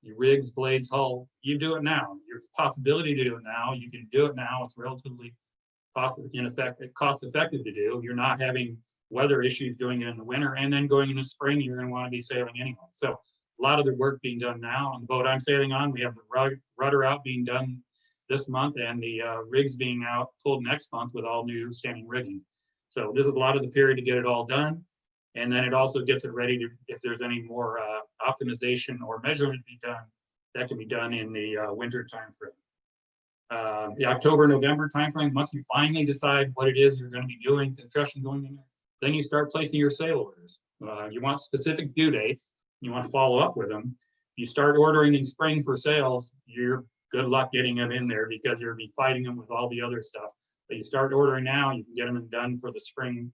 your rigs, blades, hull, you do it now. There's a possibility to do it now. You can do it now. It's relatively cost effective to do. You're not having weather issues doing it in the winter, and then going into spring, you're going to want to be sailing anyway. So a lot of the work being done now. On the boat I'm sailing on, we have the rudder out being done this month, and the rigs being out pulled next month with all new standing rigging. So this is a lot of the period to get it all done. And then it also gets it ready to, if there's any more optimization or measurement to be done, that can be done in the winter timeframe. The October, November timeframe, once you finally decide what it is you're going to be doing, construction going in there, then you start placing your sail orders. You want specific due dates. You want to follow up with them. If you start ordering in spring for sails, you're good luck getting them in there because you'll be fighting them with all the other stuff. But you start ordering now, you can get them done for the spring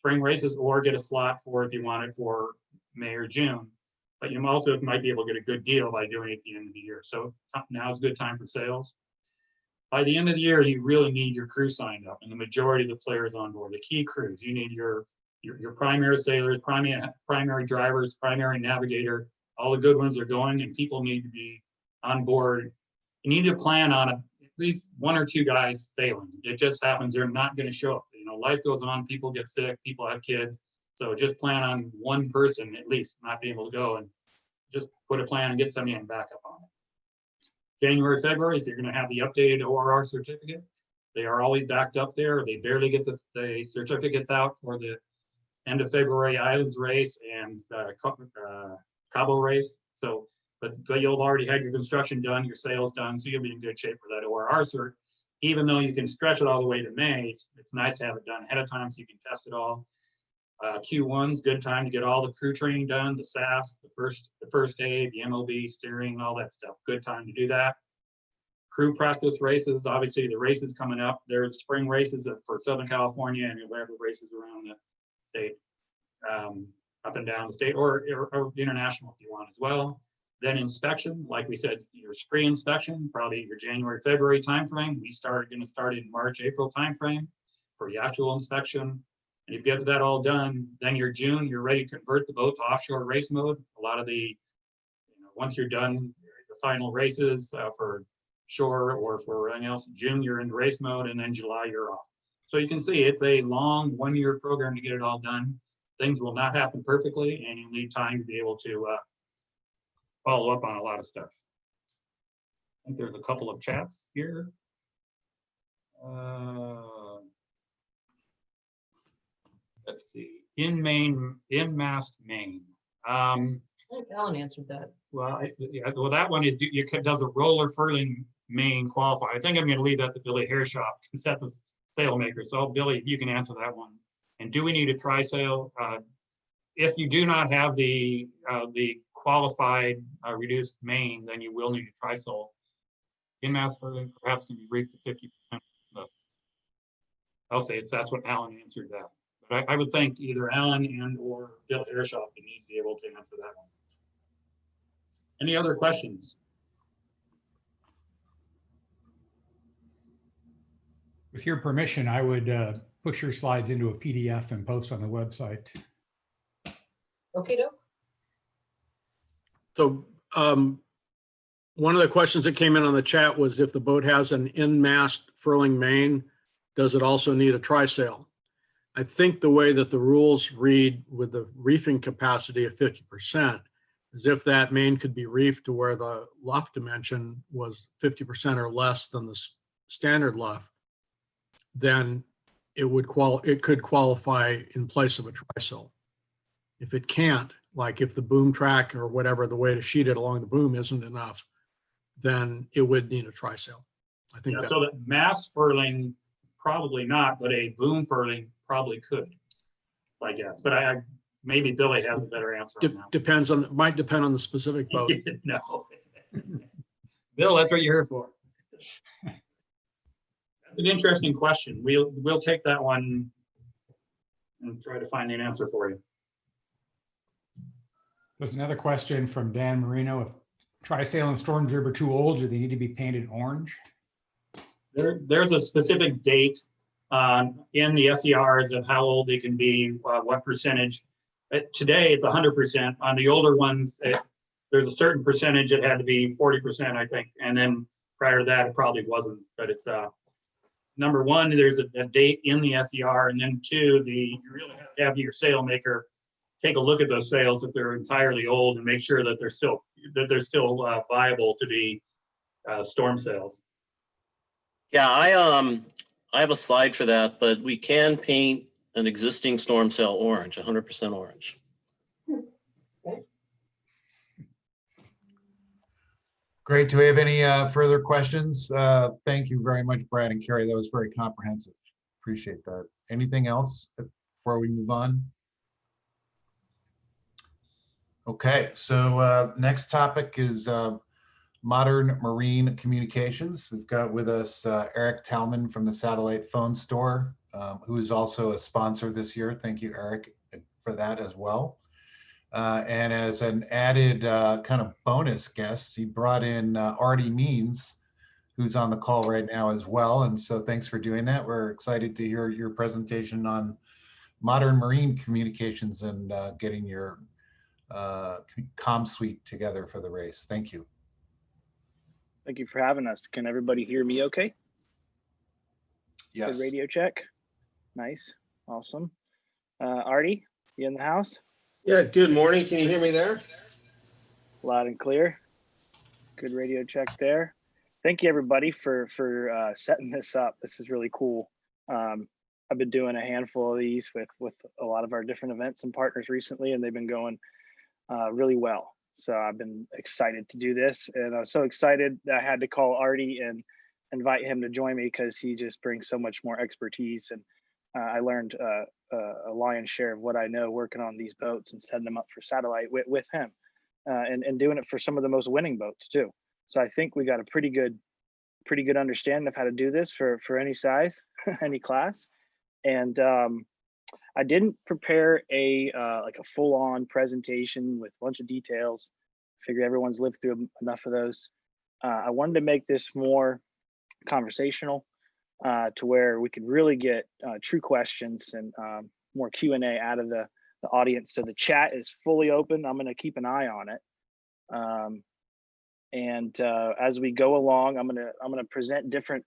races, or get a slot for if you want it for May or June. But you also might be able to get a good deal by doing it at the end of the year. So now's a good time for sales. By the end of the year, you really need your crew signed up, and the majority of the players on board, the key crews. You need your primary sailors, primary drivers, primary navigator. All the good ones are going, and people need to be on board. You need to plan on at least 1 or 2 guys failing. It just happens they're not going to show up. You know, life goes on, people get sick, people have kids. So just plan on one person at least not being able to go, and just put a plan and get somebody in backup on it. January, February, if you're going to have the updated ORR certificate, they are always backed up there. They barely get the certificates out for the end of February Islands race and Cabo race. So, but you'll already had your construction done, your sales done, so you'll be in good shape for that ORR cert. Even though you can stretch it all the way to May, it's nice to have it done ahead of time so you can test it all. Q1's good time to get all the crew training done, the SAS, the first aid, the MOB, steering, all that stuff. Good time to do that. Crew practice races, obviously the races coming up. There's spring races for Southern California and whatever races around the state, up and down the state, or international if you want as well. Then inspection, like we said, your spring inspection, probably your January, February timeframe. We going to start in March, April timeframe for the actual inspection. And if you get that all done, then your June, you're ready to convert the boat to offshore race mode. A lot of the, once you're done the final races for shore or for anything else, June you're in race mode, and then July you're off. So you can see it's a long 1-year program to get it all done. Things will not happen perfectly, and you'll need time to be able to follow up on a lot of stuff. I think there's a couple of chats here. Let's see. In mast Maine. I think Alan answered that. Well, well, that one is does a roller furling main qualify. I think I'm going to leave that to Billy Hershoff, because that's the sail maker. So Billy, if you can answer that one. And do we need a tri-sail? If you do not have the qualified reduced main, then you will need a tri-sail. In-mast furling perhaps can be reefed to 50% less. I'll say that's what Alan answered that. But I would think either Alan and or Bill Hershoff would need to be able to answer that one. Any other questions? With your permission, I would push your slides into a PDF and post on the website. Okay, Doug? So one of the questions that came in on the chat was if the boat has an in-mast furling main, does it also need a trysail? I think the way that the rules read with the reefing capacity of 50% is if that main could be reefed to where the luff dimension was 50% or less than the standard luff, then it could qualify in place of a trysail. If it can't, like if the boom track or whatever, the way to sheet it along the boom isn't enough, then it would need a trysail. I think so that mast furling, probably not, but a boom furling probably could, I guess. But I maybe Billy has a better answer on that. Might depend on the specific boat. No. Bill, that's what you're here for. That's an interesting question. We'll take that one and try to find an answer for you. There's another question from Dan Marino. If trysail and storm jib are too old, do they need to be painted orange? There's a specific date in the SERs of how old they can be, what percentage. Today it's 100%. On the older ones, there's a certain percentage. It had to be 40%, I think. And then prior to that, it probably wasn't. But it's number one, there's a date in the SER, and then two, you really have to have your sail maker take a look at those sails if they're entirely old and make sure that they're still viable to be storm sails. Yeah, I have a slide for that, but we can paint an existing storm sail orange, 100% orange. Great. Do we have any further questions? Thank you very much, Brad and Carrie. That was very comprehensive. Appreciate that. Anything else before we move on? Okay, so next topic is modern marine communications. We've got with us Eric Talman from the Satellite Phone Store, who is also a sponsor this year. Thank you, Eric, for that as well. And as an added kind of bonus guest, he brought in Artie Means, who's on the call right now as well. And so thanks for doing that. We're excited to hear your presentation on modern marine communications and getting your comm suite together for the race. Thank you. Thank you for having us. Can everybody hear me okay? Yes. Good radio check. Nice. Awesome. Artie, you in the house? Yeah, good morning. Can you hear me there? Loud and clear. Good radio check there. Thank you everybody for setting this up. This is really cool. I've been doing a handful of these with a lot of our different events and partners recently, and they've been going really well. So I've been excited to do this, and I was so excited that I had to call Artie and invite him to join me because he just brings so much more expertise and I learned a lion's share of what I know working on these boats and setting them up for satellite with him, and doing it for some of the most winning boats too. So I think we got a pretty good understanding of how to do this for any size, any class. And I didn't prepare a like a full-on presentation with a bunch of details. Figure everyone's lived through enough of those. I wanted to make this more conversational, to where we could really get true questions and more Q&A out of the audience. So the chat is fully open. I'm going to keep an eye on it. And as we go along, I'm gonna present different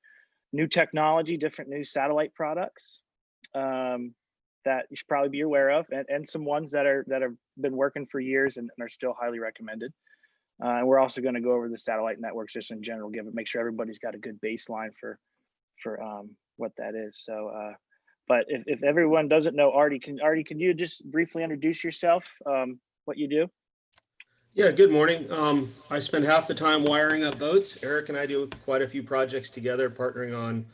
new technology, different new satellite products that you should probably be aware of, and some ones that have been working for years and are still highly recommended. And we're also going to go over the satellite networks just in general, make sure everybody's got a good baseline for what that is. So, but if everyone doesn't know Artie, can you just briefly introduce yourself, what you do? Yeah, good morning. I spend half the time wiring up boats. Eric and I do quite a few projects together, partnering on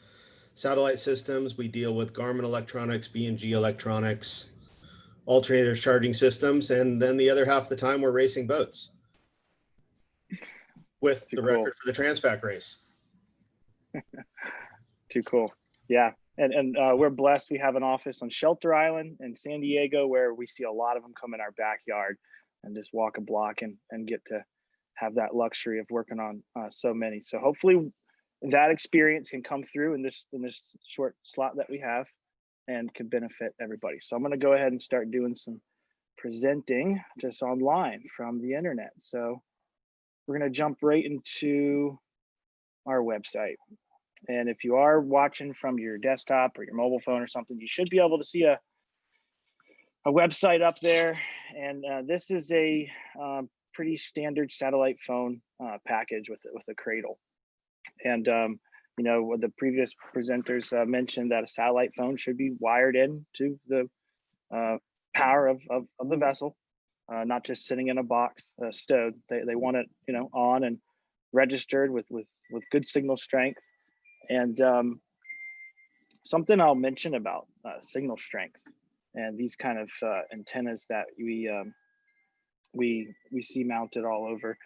satellite systems. We deal with Garmin electronics, B&G electronics, alternators, charging systems, and then the other half of the time we're racing boats with the record for the Transpac Race. Too cool. Yeah. And we're blessed. We have an office on Shelter Island in San Diego where we see a lot of them come in our backyard and just walk a block and get to have that luxury of working on so many. So hopefully that experience can come through in this short slot that we have and can benefit everybody. So I'm going to go ahead and start doing some presenting just online from the internet. So we're going to jump right into our website. And if you are watching from your desktop or your mobile phone or something, you should be able to see a website up there. And this is a pretty standard satellite phone package with a cradle. And you know, the previous presenters mentioned that a satellite phone should be wired in to the power of the vessel, not just sitting in a box stowed. They want it, you know, on and registered with good signal strength. And something I'll mention about signal strength and these kind of antennas that we see mounted all over.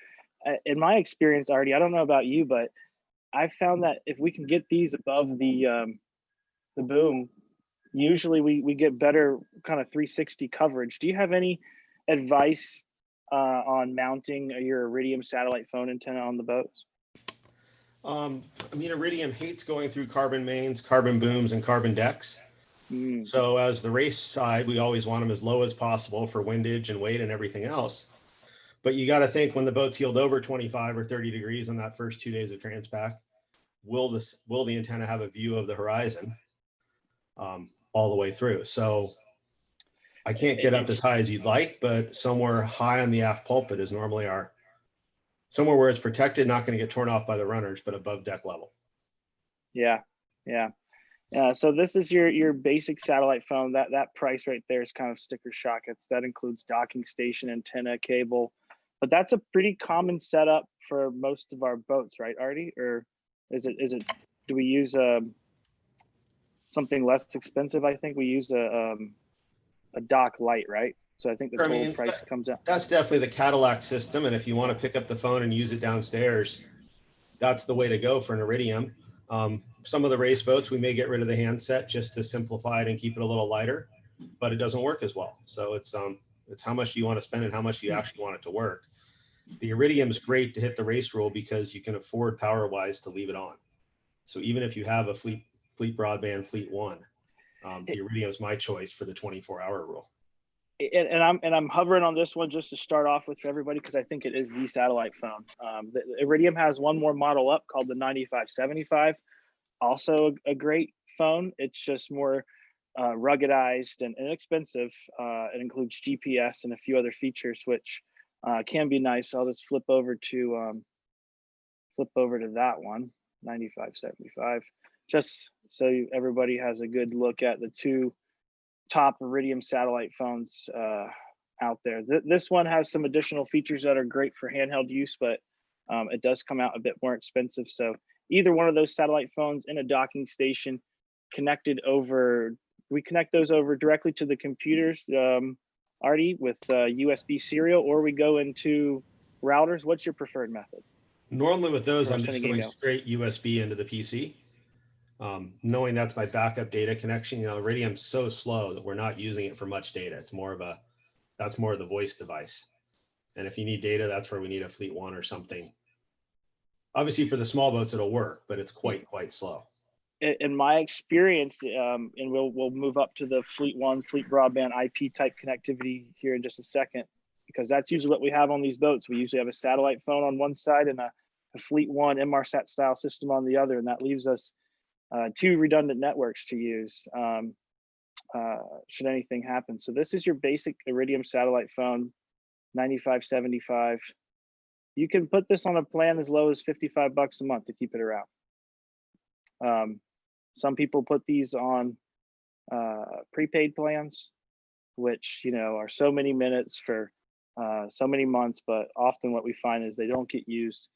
In my experience, Artie, I don't know about you, but I found that if we can get these above the boom, usually we get better kind of 360 coverage. Do you have any advice on mounting your Iridium satellite phone antenna on the boats? I mean, Iridium hates going through carbon mains, carbon booms, and carbon decks. So as the race side, we always want them as low as possible for windage and weight and everything else. But you got to think when the boat's heeled over 25 or 30 degrees on that first 2 days of Transpac, will the antenna have a view of the horizon all the way through? So I can't get up as high as you'd like, but somewhere high on the aft pulpit is normally somewhere where it's protected, not going to get torn off by the runners, but above deck level. Yeah. So this is your basic satellite phone. That price right there is kind of sticker shock. That includes docking station, antenna, cable, but that's a pretty common setup for most of our boats, right, Artie? Or is it? Do we use something less expensive? I think we used a dock light, right? So I think the total price comes out. That's definitely the Cadillac system, and if you want to pick up the phone and use it downstairs, that's the way to go for an Iridium. Some of the race boats, we may get rid of the handset just to simplify it and keep it a little lighter, but it doesn't work as well. So it's how much do you want to spend and how much do you actually want it to work. The Iridium is great to hit the race rule because you can afford power-wise to leave it on. So even if you have a fleet broadband, Fleet One, the Iridium is my choice for the 24-hour rule. And I'm hovering on this one just to start off with for everybody because I think it is the satellite phone. The Iridium has one more model up called the 9575, also a great phone. It's just more ruggedized and inexpensive. It includes GPS and a few other features which can be nice. I'll just flip over to that one, 9575, just so everybody has a good look at the two top Iridium satellite phones out there. This one has some additional features that are great for handheld use, but it does come out a bit more expensive. So either one of those satellite phones in a docking station connected over We connect those over directly to the computers, Artie, with USB serial, or we go into routers. What's your preferred method? Normally with those, Or I'm just sending going email. straight USB into the PC. Knowing that's my backup data connection, you know, Iridium's so slow that we're not using it for much data. It's more of that's more of the voice device. And if you need data, that's where we need a Fleet One or something. Obviously for the small boats, it'll work, but it's quite slow. In my experience, and we'll move up to the Fleet One, Fleet Broadband IP type connectivity here in just a second, because that's usually what we have on these boats. We usually have a satellite phone on one side and a Fleet One Inmarsat style system on the other, and that leaves us 2 redundant networks to use should anything happen. So this is your basic Iridium satellite phone, 9575. You can put this on a plan as low as $55 a month to keep it around. Some people put these on prepaid plans, which, you know, are so many minutes for so many months, but often what we find is they don't get used.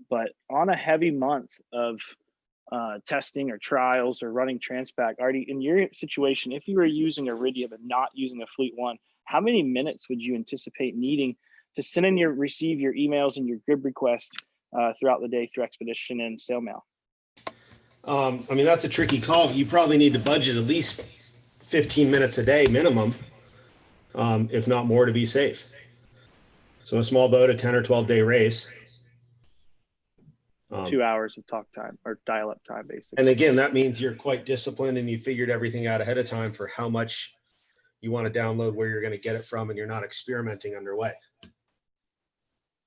But on a heavy month of testing or trials or running Transpac, Artie, in your situation, if you were using Iridium and not using a Fleet One, how many minutes would you anticipate needing to send in receive your emails and your grid request throughout the day through Expedition and SailMail? I mean, that's a tricky call. You probably need to budget at least 15 minutes a day minimum, if not more, to be safe. So a small boat, a 10 or 12 day race. 2 hours of talk time or dial-up time, basically. And again, that means you're quite disciplined and you figured everything out ahead of time for how much you want to download, where you're going to get it from, and you're not experimenting underway.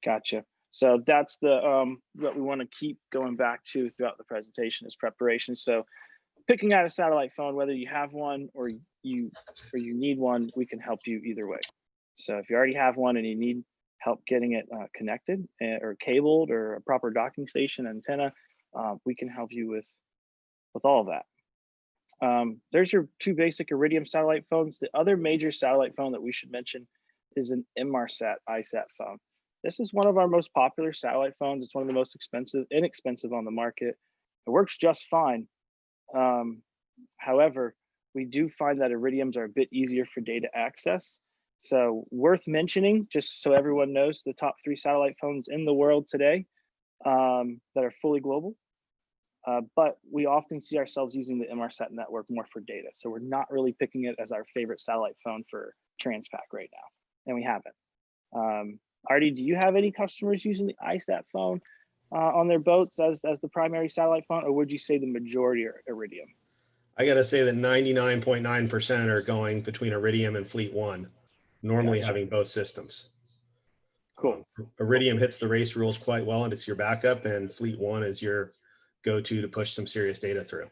Gotcha. So that's the what we want to keep going back to throughout the presentation is preparation. So picking out a satellite phone, whether you have one or you need one, we can help you either way. So if you already have one and you need help getting it connected or cabled or a proper docking station antenna, we can help you with all of that. There's your 2 basic Iridium satellite phones. The other major satellite phone that we should mention is an Inmarsat iSat phone. This is one of our most popular satellite phones. It's one of the most inexpensive on the market. It works just fine. However, we do find that Iridiums are a bit easier for data access. So worth mentioning, just so everyone knows, the top 3 satellite phones in the world today that are fully global. But we often see ourselves using the Inmarsat network more for data. So we're not really picking it as our favorite satellite phone for Transpac right now, and we haven't. Artie, do you have any customers using the iSat phone on their boats as the primary satellite phone, or would you say the majority are Iridium? I got to say that 99.9% are going between Iridium and Fleet One, normally having both systems. Cool. Iridium hits the race rules quite well, and it's your backup, and Fleet One is your go-to to push some serious data through.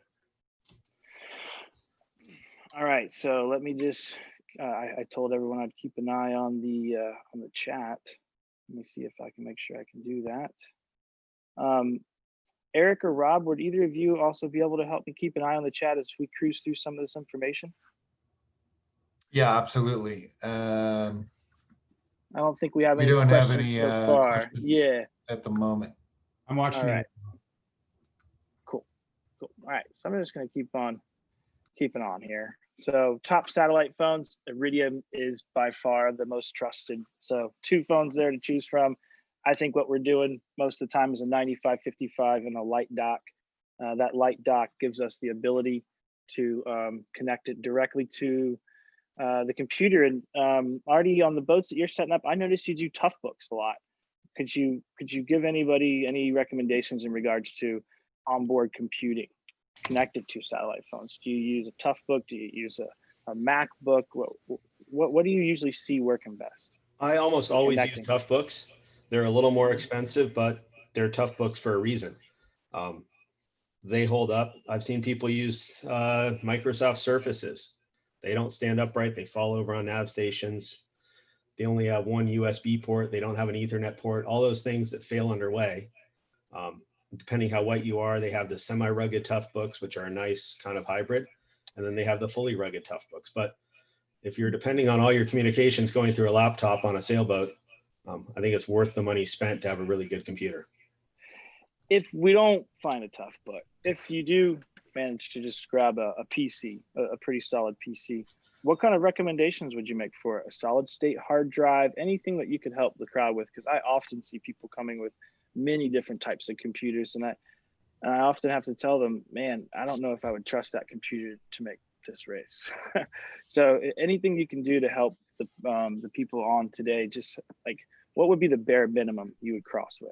All right, so let me just, I told everyone I'd keep an eye on the chat. Let me see if I can make sure I can do that. Eric or Rob, would either of you also be able to help me keep an eye on the chat as we cruise through some of this information? Yeah, absolutely. I don't think we have any don't have questions any so far. questions Yeah. at the moment. I'm watching. All right. Cool. All right. So I'm just going to keep on keeping on here. So top satellite phones, Iridium is by far the most trusted. So 2 phones there to choose from. I think what we're doing most of the time is a 9555 and a light dock. That light dock gives us the ability to connect it directly to the computer. And Artie, on the boats that you're setting up, I noticed you do tough books a lot. Could you give anybody any recommendations in regards to onboard computing connected to satellite phones? Do you use a tough book? Do you use a MacBook? What do you usually see working best? I almost always use tough books. They're a little more expensive, but they're tough books for a reason. They hold up. I've seen people use Microsoft Surfaces. They don't stand upright. They fall over on nav stations. They only have one USB port. They don't have an Ethernet port. All those things that fail underway. Depending how white you are, they have the semi-rugged tough books, which are a nice kind of hybrid. And then they have the fully rugged tough books. But if you're depending on all your communications going through a laptop on a sailboat, I think it's worth the money spent to have a really good computer. If we don't find a tough book, if you do managed to just grab a PC, a pretty solid PC. What kind of recommendations would you make for it? A solid state hard drive, anything that you could help the crowd with? Because I often see people coming with many different types of computers, and I often have to tell them, man, I don't know if I would trust that computer to make this race. So anything you can do to help the people on today, just like, what would be the bare minimum you would cross with?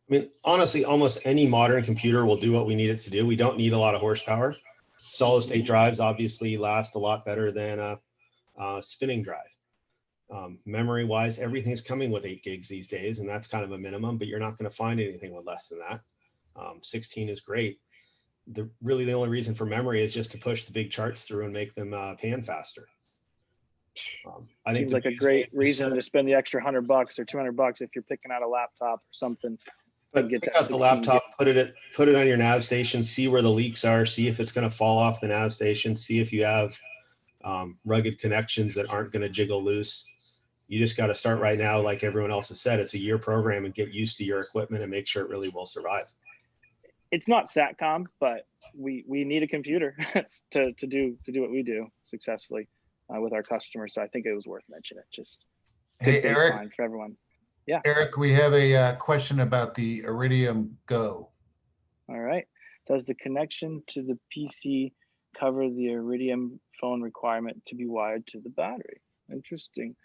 I mean, honestly, almost any modern computer will do what we need it to do. We don't need a lot of horsepower. Solid state drives obviously last a lot better than a spinning drive. Memory wise, everything's coming with 8 gigs these days, and that's kind of a minimum, but you're not going to find anything with less than that. 16 is great. Really the only reason for memory is just to push the big charts through and make them pan faster. I think Seems like a great reason to spend the extra $100 or $200 if you're picking out a laptop or something. But pick out the laptop, put it on your nav station, see where the leaks are, see if it's going to fall off the nav station, see if you have rugged connections that aren't going to jiggle loose. You just got to start right now, like everyone else has said. It's a year program, and get used to your equipment and make sure it really will survive. It's not SATCOM, but we need a computer to do what we do successfully with our customers. So I think it was worth mentioning. Just Hey, good Eric. baseline for everyone. Yeah. Eric, we have a question about the Iridium Go. All right. Does the connection to the PC cover the Iridium phone requirement to be wired to the battery? Interesting.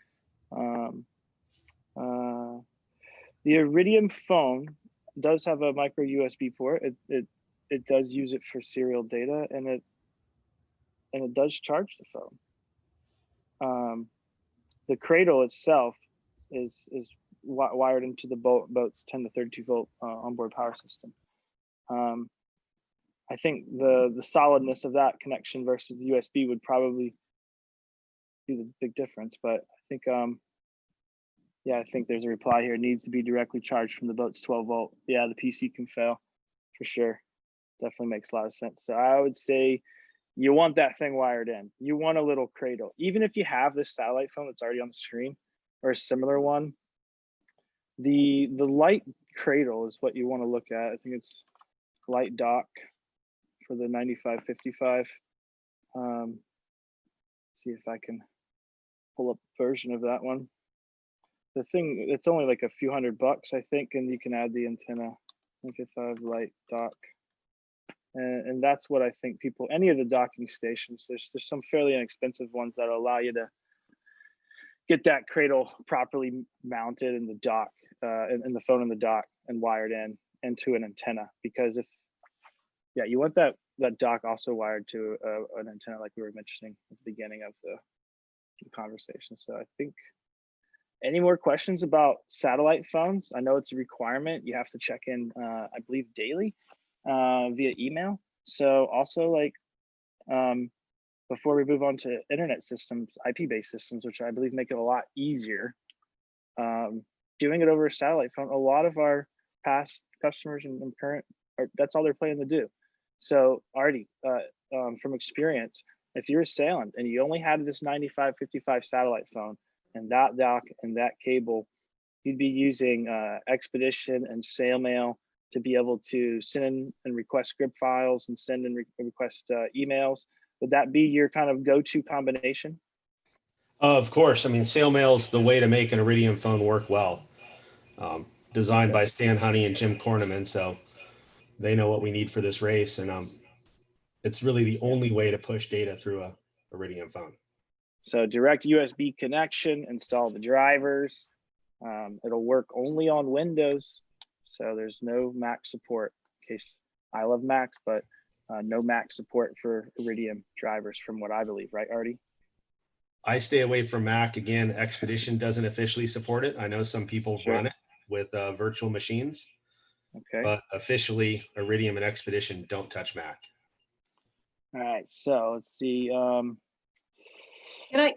The Iridium phone does have a micro USB port. It does use it for serial data, and it does charge the phone. The cradle itself is wired into the boat's 10 to 32 volt onboard power system. I think the solidness of that connection versus the USB would probably be the big difference. But I think, yeah, I think there's a reply here. It needs to be directly charged from the boat's 12 volt. Yeah, the PC can fail for sure. Definitely makes a lot of sense. So I would say you want that thing wired in. You want a little cradle. Even if you have this satellite phone that's already on the screen or a similar one, the light cradle is what you want to look at. I think it's light dock for the 9555. See if I can pull up a version of that one. The thing, it's only like a few $100, I think, and you can add the antenna. 95 light dock. And that's what I think people, any of the docking stations, there's some fairly inexpensive ones that allow you to get that cradle properly mounted in the dock, and the phone in the dock and wired in into an antenna. Because yeah, you want that dock also wired to an antenna, like we were mentioning at the beginning of the conversation. So I think, any more questions about satellite phones? I know it's a requirement. You have to check in, I believe, daily via email. So also, like, before we move on to internet systems, IP-based systems, which I believe make it a lot easier, doing it over a satellite phone, a lot of our past customers and current, that's all they're planning to do. So Artie, from experience, if you're sailing and you only had this 9555 satellite phone and that dock and that cable, you'd be using Expedition and SailMail to be able to send in and request script files and send and request emails. Would that be your kind of go-to combination? Of course. I mean, SailMail is the way to make an Iridium phone work well. Designed by Stan Honey and Jim Korneman, so they know what we need for this race, and it's really the only way to push data through a Iridium phone. So direct USB connection, install the drivers. It'll work only on Windows, so there's no Mac support. In case, I love Macs, but no Mac support for Iridium drivers, from what I believe, right, Artie? I stay away from Mac. Again, Expedition doesn't officially support it. I know some people run it with virtual machines, but officially Iridium and Expedition don't touch Mac. All right, so let's see. Can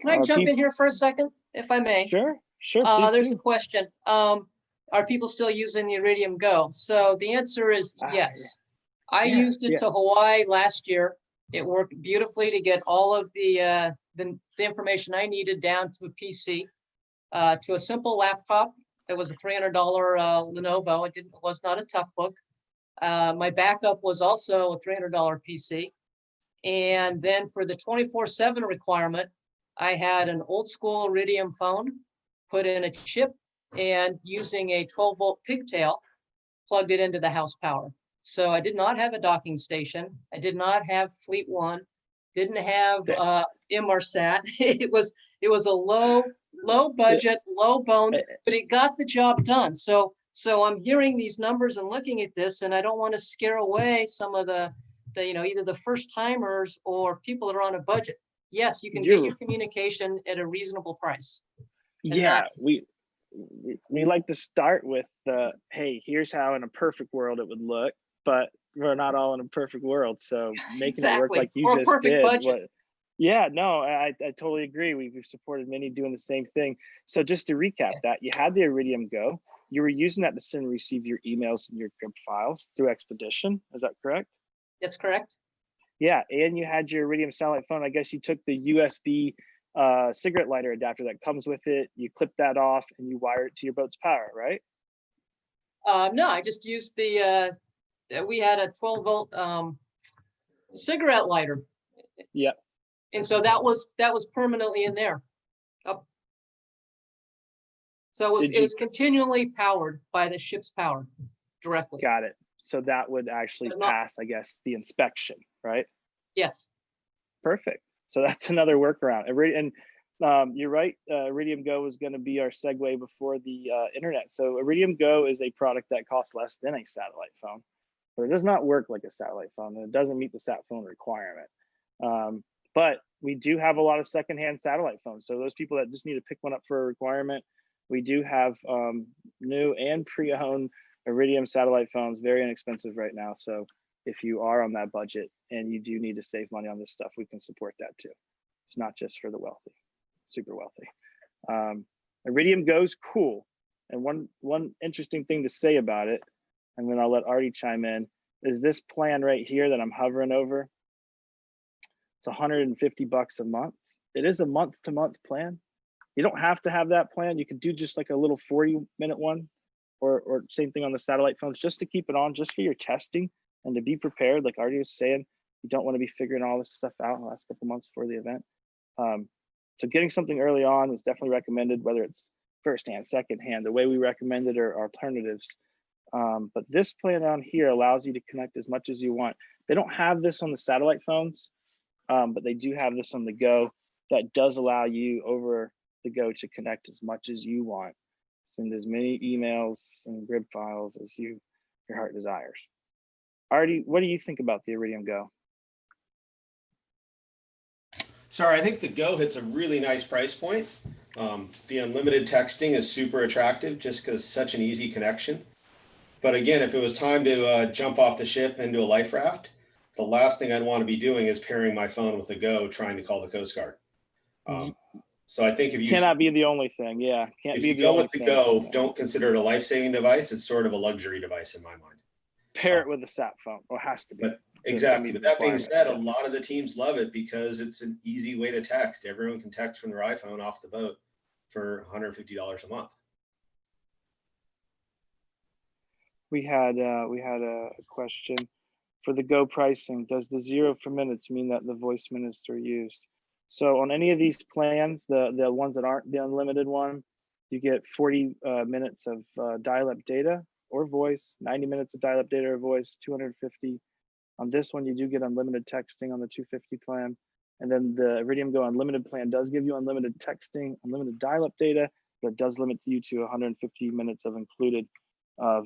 I jump in here for a second, if I may? Sure. There's a question. Are people still using the Iridium Go? So the answer is yes. I used it to Hawaii last year. It worked beautifully to get all of the information I needed down to a PC, to a simple laptop. It was a $300 Lenovo. It was not a tough book. My backup was also a $300 PC. And then for the 24/7 requirement, I had an old school Iridium phone, put in a chip, and using a 12-volt pigtail, plugged it into the house power. So I did not have a docking station. I did not have Fleet One, didn't have Inmarsat. It was a low budget, low bones, but it got the job done. So I'm hearing these numbers and looking at this, and I don't want to scare away some of the either the first timers or people that are on a budget. Yes, you can get your communication at a reasonable price. Yeah, we like to start with the, hey, here's how in a perfect world it would look, but we're not all in a perfect world. So making it work like you or a just perfect did. budget. Yeah, no, I totally agree. We've supported many doing the same thing. So just to recap that, you had the Iridium Go. You were using that to send and receive your emails and your GRIB files through Expedition. Is that correct? That's correct. Yeah, and you had your Iridium satellite phone. I guess you took the USB cigarette lighter adapter that comes with it. You clip that off and you wire it to your boat's power, right? No, I just used the, we had a 12-volt cigarette lighter. Yep. And so that was permanently in there. So it was continually powered by the ship's power directly. Got it. So that would actually pass, I guess, the inspection, right? Yes. Perfect. So that's another workaround. And you're right. Iridium Go is going to be our segue before the internet. So Iridium Go is a product that costs less than a satellite phone, but it does not work like a satellite phone, and it doesn't meet the sat phone requirement. But we do have a lot of secondhand satellite phones. So those people that just need to pick one up for a requirement, we do have new and pre-owned Iridium satellite phones, very inexpensive right now. So if you are on that budget and you do need to save money on this stuff, we can support that too. It's not just for the wealthy, super wealthy. Iridium Go's cool. And one interesting thing to say about it, and then I'll let Artie chime in, is this plan right here that I'm hovering over. It's $150 a month. It is a month-to-month plan. You don't have to have that plan. You could do just like a little 40-minute one, or same thing on the satellite phones, just to keep it on, just for your testing and to be prepared. Like Artie was saying, you don't want to be figuring all this stuff out in the last couple months before the event. So getting something early on is definitely recommended, whether it's first hand, second hand. The way we recommend it are alternatives. But this plan down here allows you to connect as much as you want. They don't have this on the satellite phones, but they do have this on the Go. That does allow you over the Go to connect as much as you want. Send as many emails and GRIB files as your heart desires. Artie, what do you think about the Iridium Go? Sorry, I think the Go hits a really nice price point. The unlimited texting is super attractive just because it's such an easy connection. But again, if it was time to jump off the ship into a life raft, the last thing I'd want to be doing is pairing my phone with the Go trying to call the Coast Guard. So I think if you cannot be the only thing, yeah. Can't if be you the go only with the thing. Go, don't consider it a life-saving device. It's sort of a luxury device in my mind. Pair it with a sat phone, or has to be. Exactly. But that being said, a Yeah. lot of the teams love it because it's an easy way to text. Everyone can text from their iPhone off the boat for $150 a month. We had a question for the Go pricing. Does the 0 for minutes mean that the voice minutes are used? So on any of these plans, the ones that aren't the unlimited one, you get 40 minutes of dial-up data or voice, 90 minutes of dial-up data or voice, 250. On this one, you do get unlimited texting on the 250 plan. And then the Iridium Go unlimited plan does give you unlimited texting, unlimited dial-up data, but it does limit you to 150 minutes of included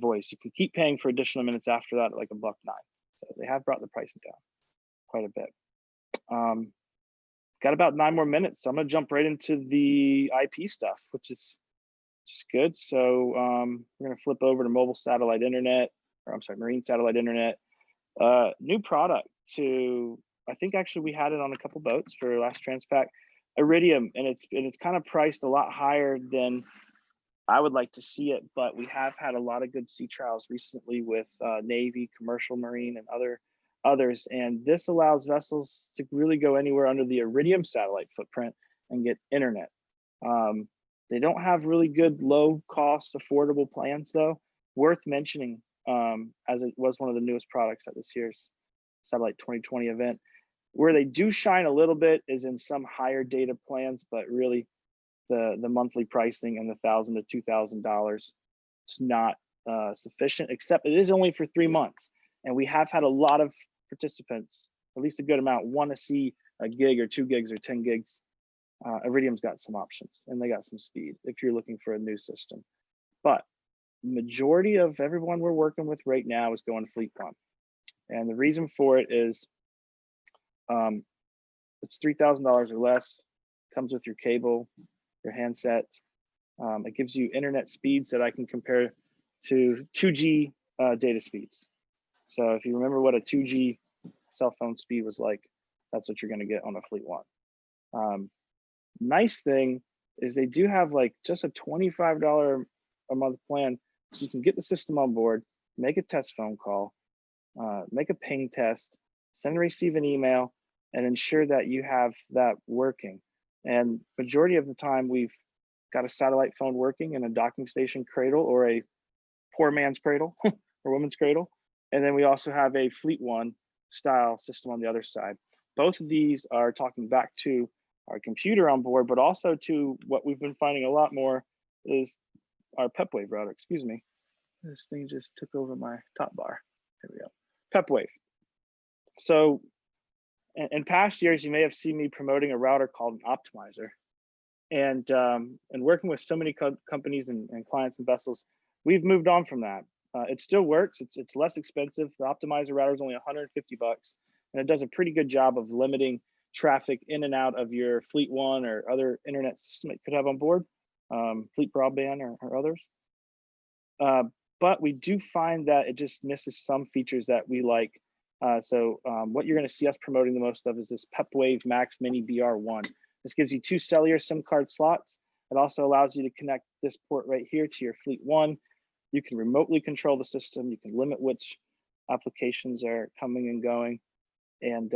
voice. You can keep paying for additional minutes after that at like $1.09. So they have brought the pricing down quite a bit. Got about 9 more minutes. So I'm gonna jump right into the IP stuff, which is just good. So we're gonna flip over to mobile satellite internet, or I'm sorry, marine satellite internet. New product to, I think actually we had it on a couple boats for last Transpac, Iridium, and it's kind of priced a lot higher than I would like to see it, but we have had a lot of good sea trials recently with Navy, commercial marine, and others, and this allows vessels to really go anywhere under the Iridium satellite footprint and get internet. They don't have really good low cost affordable plans though. Worth mentioning, as it was one of the newest products at this year's Satellite 2020 event. Where they do shine a little bit is in some higher data plans, but really the monthly pricing and the $1,000 to $2,000, it's not sufficient, except it is only for 3 months. And we have had a lot of participants, at least a good amount, want to see a gig or 2 gigs or 10 gigs. Iridium's got some options and they got some speed if you're looking for a new system. But majority of everyone we're working with right now is going Fleet One. And the reason for it is it's $3,000 or less, comes with your cable, your handset. It gives you internet speeds that I can compare to 2G data speeds. So if you remember what a 2G cell phone speed was like, that's what you're going to get on a Fleet One. Nice thing is they do have like just a $25 a month plan, so you can get the system on board, make a test phone call, make a ping test, send and receive an email, and ensure that you have that working. And majority of the time we've got a satellite phone working in a docking station cradle or a poor man's cradle or woman's cradle. And then we also have a Fleet One style system on the other side. Both of these are talking back to our computer on board, but also to what we've been finding a lot more is our PepWave router. Excuse me. This thing just took over my top bar. There we go. PepWave. So in past years, you may have seen me promoting a router called an optimizer. And working with so many companies and clients and vessels, we've moved on from that. It still works. It's less expensive. The optimizer router is only $150, and it does a pretty good job of limiting traffic in and out of your Fleet One or other internet system it could have on board, Fleet Broadband or others. But we do find that it just misses some features that we like. So what you're going to see us promoting the most of is this PepWave Max Mini BR1. This gives you 2 cellular SIM card slots. It also allows you to connect this port right here to your Fleet One. You can remotely control the system. You can limit which applications are coming and going. And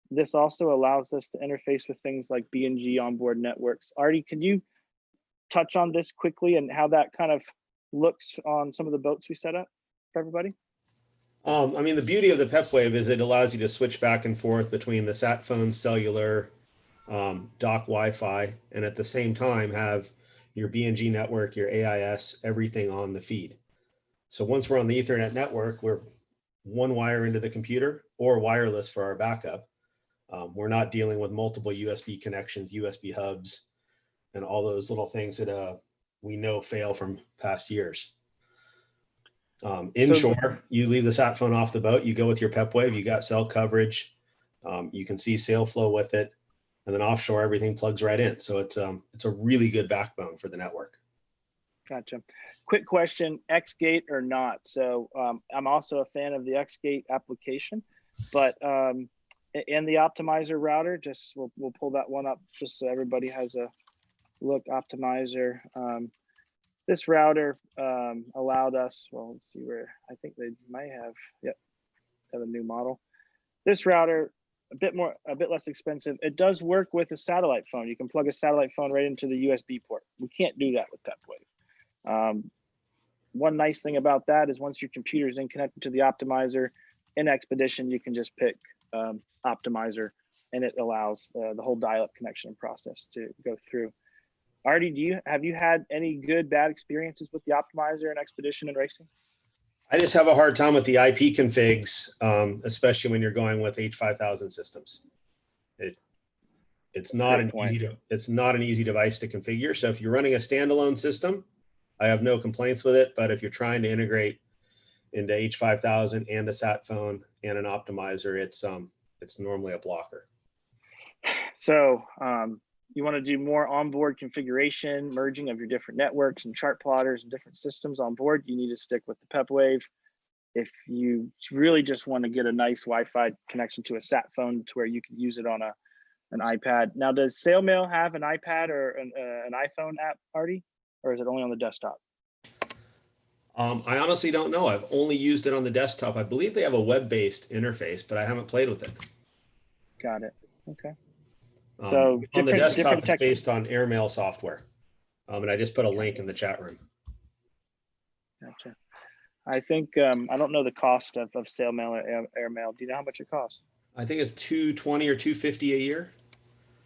this also allows us to interface with things like B&G onboard networks. Artie, can you touch on this quickly and how that kind of looks on some of the boats we set up for everybody? I mean, the beauty of the PepWave is it allows you to switch back and forth between the sat phone, cellular, dock Wi-Fi, and at the same time have your B&G network, your AIS, everything on the feed. So once we're on the Ethernet network, we're one wire into the computer or wireless for our backup. We're not dealing with multiple USB connections, USB hubs, and all those little things that we know fail from past years. Inshore, you leave the sat phone off the boat, you go with your PepWave, you got cell coverage, you can see sail flow with it, and then offshore, everything plugs right in. So it's a really good backbone for the network. Gotcha. Quick question, X-Gate or not? So I'm also a fan of the X-Gate application, but in the optimizer router, just we'll pull that one up just so everybody has a look. Optimizer. This router allowed us, well, let's see where, I think they might have, yep, have a new model. This router, a bit less expensive. It does work with a satellite phone. You can plug a satellite phone right into the USB port. We can't do that with PepWave. One nice thing about that is once your computer is in connected to the optimizer in Expedition, you can just pick optimizer, and it allows the whole dial-up connection process to go through. Artie, have you had any good, bad experiences with the optimizer in Expedition and racing? I just have a hard time with the IP configs, especially when you're going with H5000 systems. It's not an easy device to configure. So if you're running a standalone system, I have no complaints with it. But if you're trying to integrate into H5000 and a sat phone and an optimizer, it's normally a blocker. So you want to do more onboard configuration, merging of your different networks and chart plotters and different systems on board, you need to stick with the PepWave. If you really just want to get a nice Wi-Fi connection to a sat phone to where you can use it on an iPad. Now, does SailMail have an iPad or an iPhone app, Artie, or is it only on the desktop? I honestly don't know. I've only used it on the desktop. I believe they have a web-based interface, but I haven't played with it. Got it. Okay. So on the desktop, it's based on Airmail software. And I just put a link in the chat room. Gotcha. I think, I don't know the cost of SailMail or Airmail. Do you know how much it costs? I think it's 220 or 250 a year.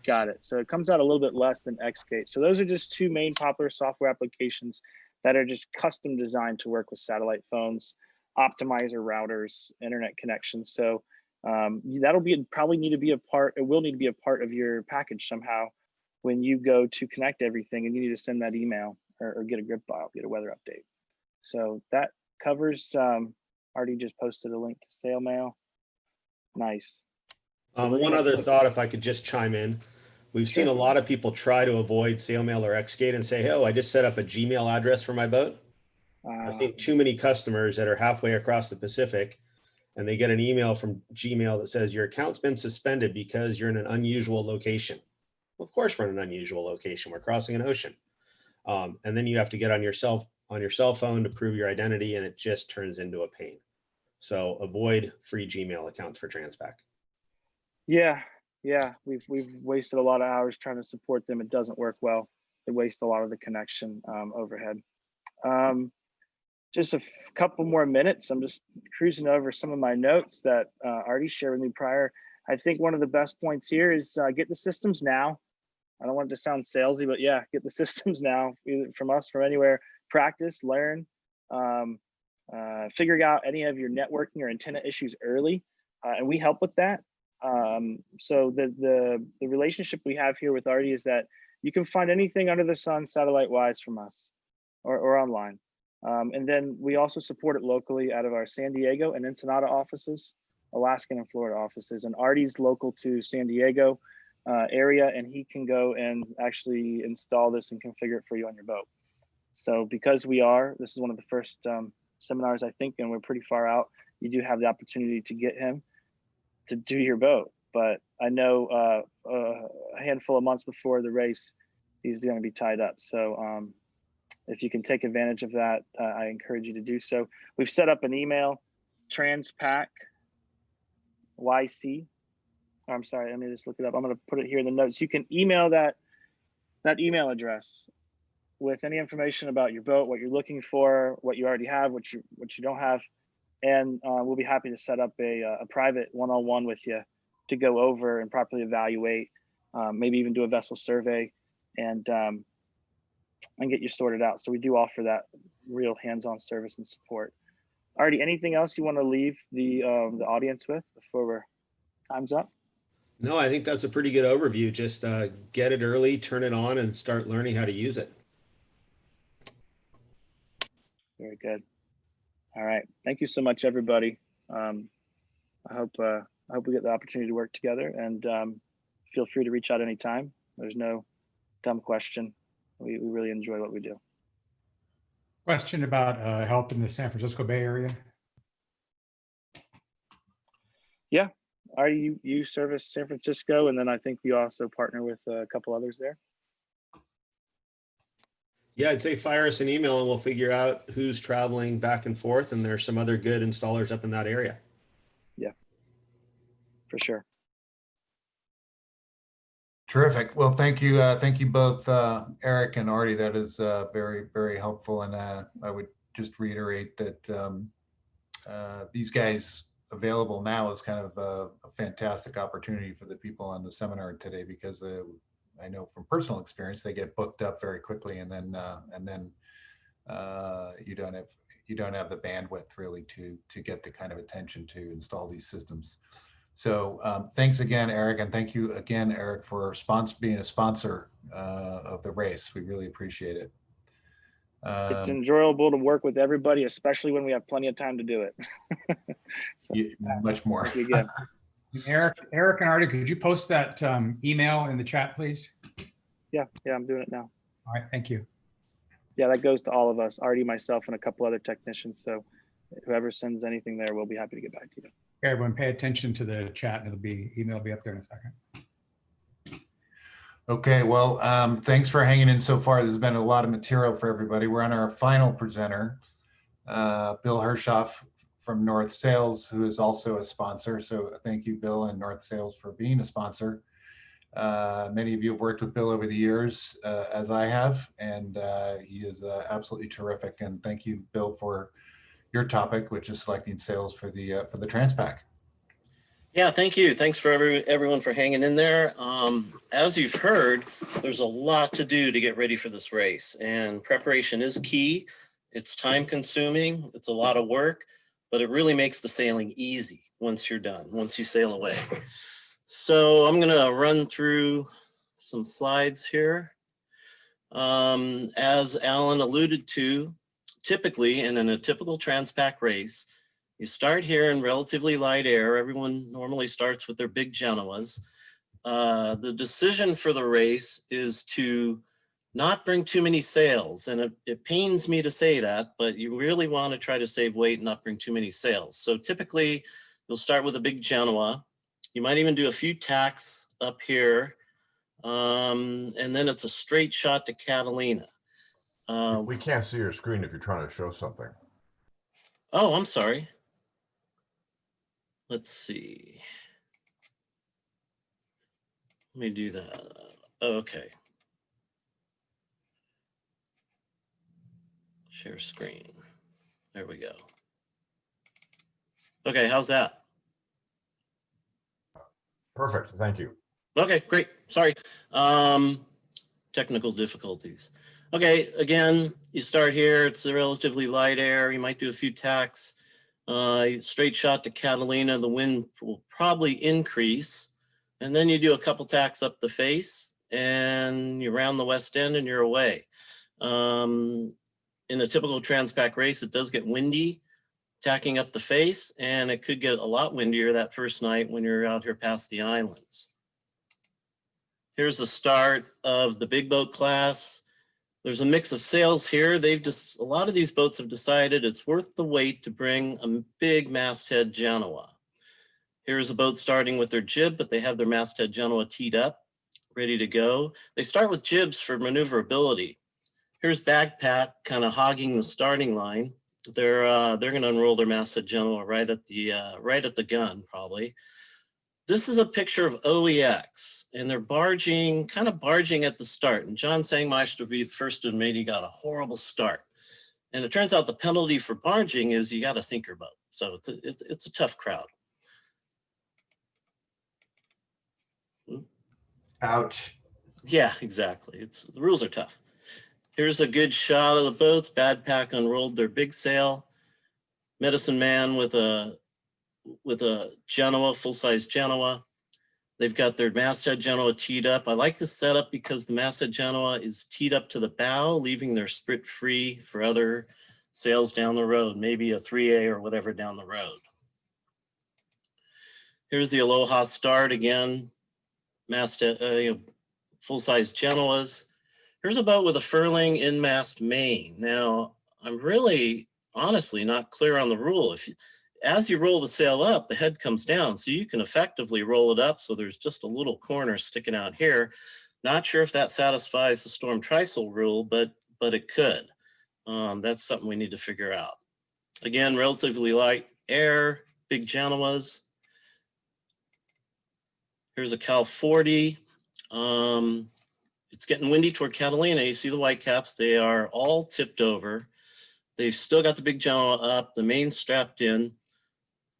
Got it. So it comes out a little bit less than Xgate. So those are just two main popular software applications that are just custom designed to work with satellite phones, optimizer routers, internet connections. So that'll probably need to be a part, it will need to be a part of your package somehow when you go to connect everything and you need to send that email or get a grid file, get a weather update. So that covers, already just posted a link to sale mail. Nice. So One other thought, if I could just chime in. We've seen a lot of people try to avoid SailMail or Xgate and say, oh, I just set up a Gmail address for my boat. I've seen too many customers that are halfway across the Pacific and they get an email from Gmail that says your account's been suspended because you're in an unusual location. Well, of course, we're in an unusual location. We're crossing an ocean. And then you have to get on your cell phone to prove your identity, and it just turns into a pain. So avoid free Gmail accounts for Transpac. Yeah, we've wasted a lot of hours trying to support them. It doesn't work well. They waste a lot of the connection overhead. Just a couple more minutes. I'm just cruising over some of my notes that Artie shared with me prior. I think one of the best points here is get the systems now. I don't want it to sound salesy, but yeah, get the systems now, either from us, from anywhere. Practice, learn, figure out any of your networking or antenna issues early, and we help with that. So the relationship we have here with Artie is that you can find anything under the sun satellite wise from us or online. And then we also support it locally out of our San Diego and Ensenada offices, Alaskan and Florida offices. And Artie's local to San Diego area, and he can go and actually install this and configure it for you on your boat. So because this is one of the first seminars, I think, and we're pretty far out, you do have the opportunity to get him to do your boat. But I know a handful of months before the race, he's going to be tied up. So if you can take advantage of that, I encourage you to do so. We've set up an email, Transpac YC. I'm sorry, let me just look it up. I'm going to put it here in the notes. You can email that email address with any information about your boat, what you're looking for, what you already have, what you don't have, and we'll be happy to set up a private one-on-one with you to go over and properly evaluate, maybe even do a vessel survey, and get you sorted out. So we do offer that real hands-on service and support. Artie, anything else you want to leave the audience with before time's up? No, I think that's a pretty good overview. Just get it early, turn it on, and start learning how to use it. Very good. All right. Thank you so much, everybody. I hope we get the opportunity to work together, and feel free to reach out anytime. There's no dumb question. We really enjoy what we do. Question about help in the San Francisco Bay Area. Yeah. You service San Francisco, and then I think we also partner with a couple others there. Yeah, I'd say fire us an email and we'll figure out who's traveling back and forth. And there's some other good installers up in that area. Yeah, for sure. Terrific. Well, thank you both, Eric and Artie. That is very, very helpful. And I would just reiterate that these guys available now is kind of a fantastic opportunity for the people on the seminar today, because I know from personal experience they get booked up very quickly, and then you don't have the bandwidth really to get the kind of attention to install these systems. So thanks again, Eric, and thank you again, Eric, for being a sponsor of the race. We really appreciate it. It's enjoyable to work with everybody, especially when we have plenty of time to do it. So, much more. Thank you again. Eric and Artie, could you post that email in the chat, please? Yeah, I'm doing it now. All right, thank you. Yeah, that goes to all of us, Artie, myself, and a couple other technicians. So whoever sends anything there, we'll be happy to get back to you. Okay, everyone pay attention to the chat, and email will be up there in a second. Okay, well, thanks for hanging in so far. There's been a lot of material for everybody. We're on our final presenter, Bill Hershoff from North Sales, who is also a sponsor. So thank you, Bill and North Sales, for being a sponsor. Many of you have worked with Bill over the years, as I have, and he is absolutely terrific. And thank you, Bill, for your topic, which is selecting sales for the Transpac. Yeah, thank you. Thanks for everyone for hanging in there. As you've heard, there's a lot to do to get ready for this race, and preparation is key. It's time consuming, it's a lot of work, but it really makes the sailing easy once you're done, once you sail away. So I'm gonna run through some slides here. As Alan alluded to, typically, and in a typical Transpac race, you start here in relatively light air. Everyone normally starts with their big Genoas. The decision for the race is to not bring too many sails. And it pains me to say that, but you really want to try to save weight and not bring too many sails. So typically you'll start with a big Genoa. You might even do a few tacks up here. And then it's a straight shot to Catalina. We can't see your screen if you're trying to show something. Oh, I'm sorry. Let's see. Let me do that. Okay. Share screen. There we go. Okay, how's that? Perfect, thank you. Okay, great. Sorry. Technical difficulties. Okay, again, you start here. It's a relatively light air. You might do a few tacks. Straight shot to Catalina. The wind will probably increase. And then you do a couple tacks up the face and you round the west end and you're away. In a typical Transpac race, it does get windy tacking up the face, and it could get a lot windier that first night when you're out here past the islands. Here's the start of the big boat class. There's a mix of sails here. A lot of these boats have decided it's worth the wait to bring a big masthead Genoa. Here's a boat starting with their jib, but they have their masthead Genoa teed up, ready to go. They start with jibs for maneuverability. Here's Bagpat kind of hogging the starting line. They're going to unroll their masthead Genoa right at the gun, probably. This is a picture of OEX, and they're kind of barging at the start. And John Sangmeister will be the first to admit he got a horrible start. And it turns out the penalty for barging is you got to sink your boat. So it's a tough crowd. Ouch. Yeah, exactly. The rules are tough. Here's a good shot of the boats. Bagpat unrolled their big sail. Medicine Man with a Genoa, full-size Genoa. They've got their masthead Genoa teed up. I like this setup because the masthead Genoa is teed up to the bow, leaving their sprit free for other sails down the road, maybe a 3A or whatever down the road. Here's the Aloha start again. Masthead, full-size Genoas. Here's a boat with a furling in mast main. Now, I'm really honestly not clear on the rule. As you roll the sail up, the head comes down, so you can effectively roll it up so there's just a little corner sticking out here. Not sure if that satisfies the storm trysail rule, but it could. That's something we need to figure out. Again, relatively light air, big Genoas. Here's a Cal 40. It's getting windy toward Catalina. You see the white caps. They are all tipped over. They've still got the big Genoa up, the main strapped in.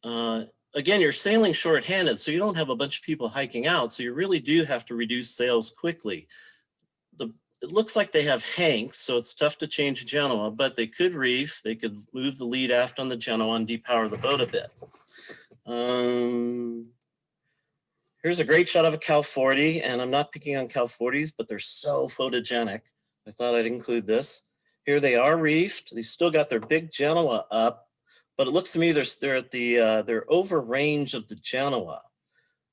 Again, you're sailing short-handed, so you don't have a bunch of people hiking out, so you really do have to reduce sails quickly. It looks like they have hanks, so it's tough to change a Genoa, but they could reef. They could move the lead aft on the Genoa and depower the boat a bit. Here's a great shot of a Cal 40, and I'm not picking on Cal 40s, but they're so photogenic. I thought I'd include this. Here they are reefed. They still got their big Genoa up, but it looks to me they're at they're over range of the Genoa.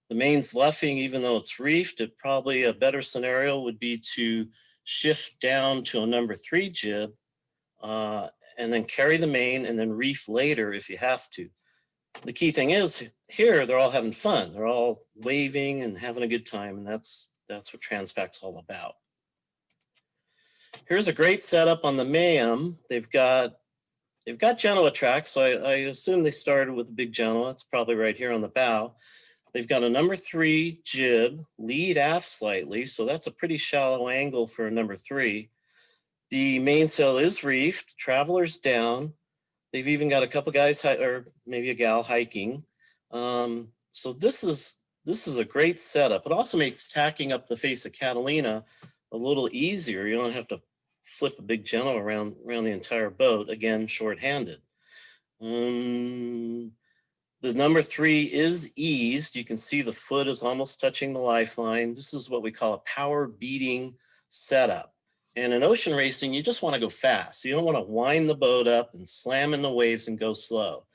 The main's luffing, even though it's reefed. Probably a better scenario would be to shift down to a number 3 jib, and then carry the main and then reef later if you have to. The key thing is here, they're all having fun. They're all waving and having a good time. And that's what Transpac's all about. Here's a great setup on the Mayhem. They've got Genoa tracks. So I assume they started with a big Genoa. It's probably right here on the bow. They've got a number 3 jib, lead aft slightly. So that's a pretty shallow angle for a number 3. The mainsail is reefed, traveler's down. They've even got a couple guys, or maybe a gal, hiking. So this is a great setup. It also makes tacking up the face of Catalina a little easier. You don't have to flip a big Genoa around the entire boat, again, short-handed. The number 3 is eased. You can see the foot is almost touching the lifeline. This is what we call a power beating setup. And in ocean racing, you just want to go fast. You don't want to wind the boat up and slam in the waves and go slow.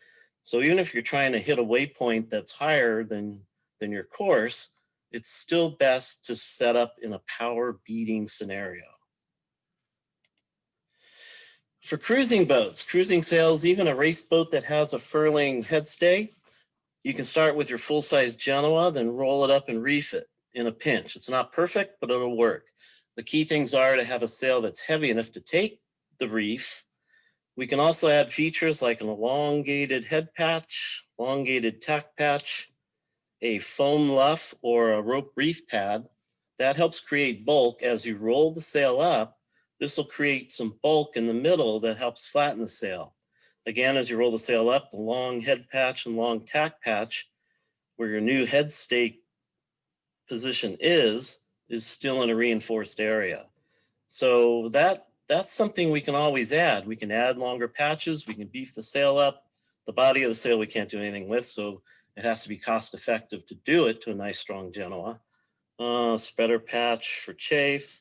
So even if you're trying to hit a waypoint that's higher than your course, it's still best to set up in a power beating scenario. For cruising boats, cruising sails, even a race boat that has a furling headstay, you can start with your full-size Genoa, then roll it up and reef it in a pinch. It's not perfect, but it'll work. The key things are to have a sail that's heavy enough to take the reef. We can also add features like an elongated head patch, elongated tack patch, a foam luff, or a rope reef pad. That helps create bulk as you roll the sail up. This will create some bulk in the middle that helps flatten the sail. Again, as you roll the sail up, the long head patch and long tack patch, where your new head stake position is still in a reinforced area. So that's something we can always add. We can add longer patches, we can beef the sail up. The body of the sail we can't do anything with, so it has to be cost effective to do it to a nice strong Genoa. Spreader patch for chafe.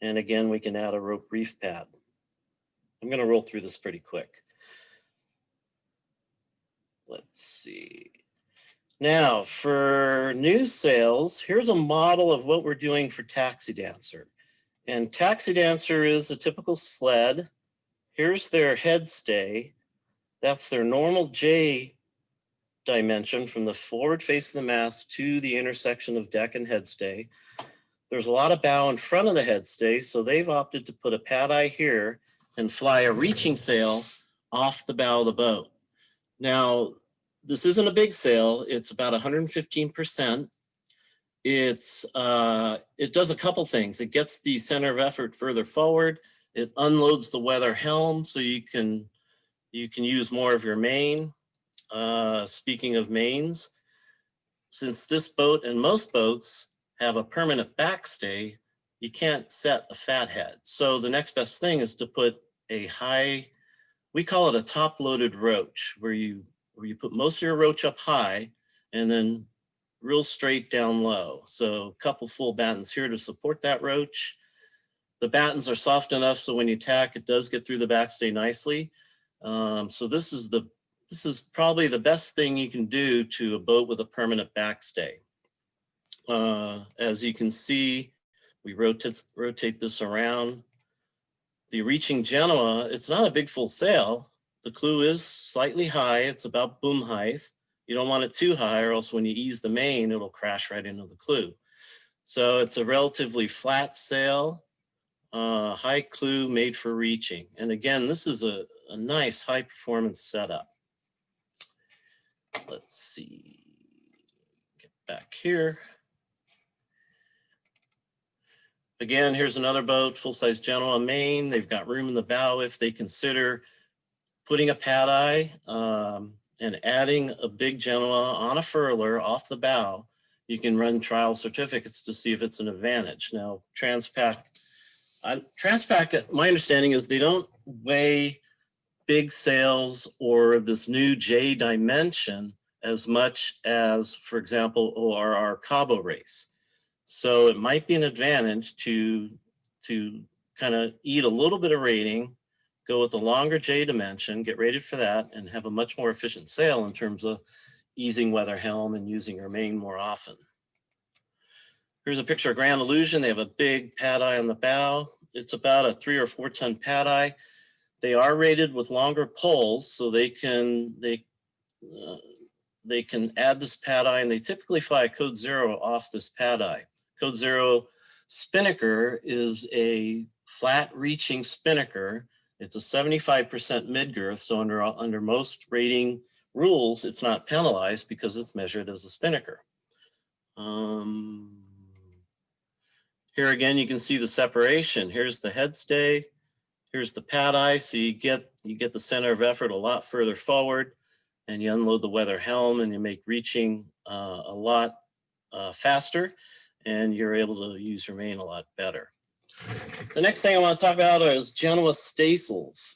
And again, we can add a rope reef pad. I'm going to roll through this pretty quick. Let's see. Now, for new sails, here's a model of what we're doing for Taxi Dancer. And Taxi Dancer is a typical sled. Here's their head stay. That's their normal J dimension from the forward face of the mast to the intersection of deck and head stay. There's a lot of bow in front of the head stay, so they've opted to put a pad eye here and fly a reaching sail off the bow of the boat. Now, this isn't a big sail. It's about 115%. It does a couple things. It gets the center of effort further forward. It unloads the weather helm, so you can use more of your main. Speaking of mains, since this boat and most boats have a permanent backstay, you can't set a fathead. So the next best thing is to put a high, we call it a top-loaded roach, where you put most of your roach up high and then real straight down low. So a couple full battens here to support that roach. The battens are soft enough so when you tack, it does get through the backstay nicely. So this is probably the best thing you can do to a boat with a permanent backstay. As you can see, we rotate this around. The reaching Genoa, it's not a big full sail. The clew is slightly high. It's about boom height. You don't want it too high, or else when you ease the main, it'll crash right into the clew. So it's a relatively flat sail, high clew made for reaching. And again, this is a nice high performance setup. Let's see, get back here. Again, here's another boat, full-size Genoa main. They've got room in the bow if they consider putting a pad eye and adding a big Genoa on a furler off the bow. You can run trial certificates to see if it's an advantage. Now, Transpac, my understanding is they don't weigh big sails or this new J dimension as much as, for example, our Cabo race. So it might be an advantage to kind of eat a little bit of rating, go with the longer J dimension, get rated for that, and have a much more efficient sail in terms of easing weather helm and using your main more often. Here's a picture of Grand Illusion. They have a big pad eye on the bow. It's about a 3 or 4 ton pad eye. They are rated with longer poles, so they can add this pad eye, and they typically fly a code 0 off this pad eye. Code 0 spinnaker is a flat reaching spinnaker. It's a 75% mid-girth, so under most rating rules, it's not penalized because it's measured as a spinnaker. Here again, you can see the separation. Here's the head stay. Here's the pad eye, so you get the center of effort a lot further forward. and you unload the weather helm and you make reaching a lot faster, and you're able to use your main a lot better. The next thing I want to talk about is Genoa staysails.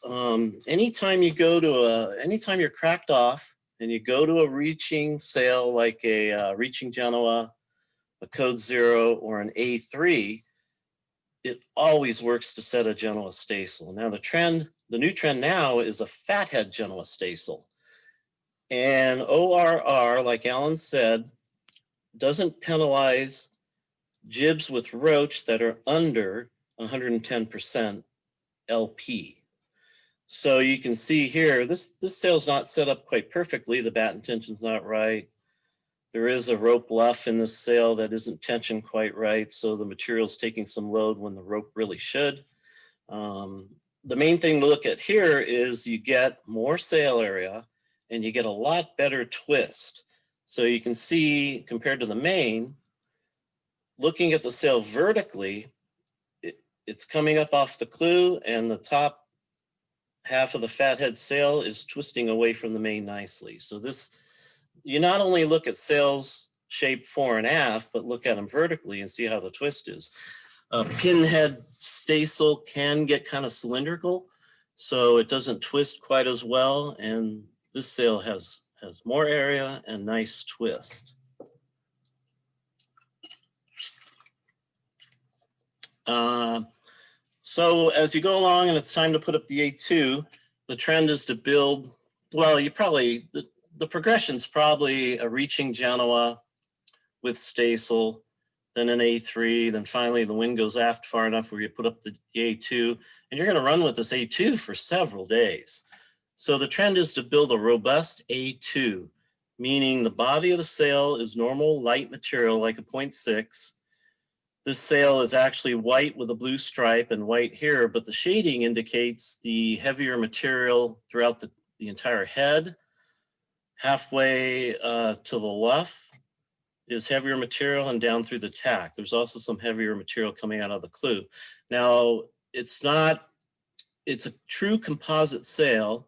Anytime you're cracked off and you go to a reaching sail like a reaching Genoa, a Code 0, or an A3, it always works to set a Genoa staysail. Now the new trend now is a fathead Genoa staysail. And ORR, like Alan said, doesn't penalize jibs with roach that are under 110% LP. So you can see here, this sail's not set up quite perfectly. The batten tension's not right. There is a rope luff in this sail that isn't tensioned quite right, so the material's taking some load when the rope really should. The main thing to look at here is you get more sail area and you get a lot better twist. So you can see, compared to the main, looking at the sail vertically, it's coming up off the clew, and the top half of the fathead sail is twisting away from the main nicely. So you not only look at sails shaped fore and aft, but look at them vertically and see how the twist is. A pinhead staysail can get kind of cylindrical, so it doesn't twist quite as well, and this sail has more area and nice twist. So as you go along and it's time to put up the A2, the trend is to build, well, the progression's probably a reaching Genoa with staysail, then an A3, then finally the wind goes aft far enough where you put up the A2, and you're gonna run with this A2 for several days. So the trend is to build a robust A2, meaning the body of the sail is normal light material like a 0.6. This sail is actually white with a blue stripe and white here, but the shading indicates the heavier material throughout the entire head. Halfway to the luff is heavier material, and down through the tack. There's also some heavier material coming out of the clew. Now, it's a true composite sail.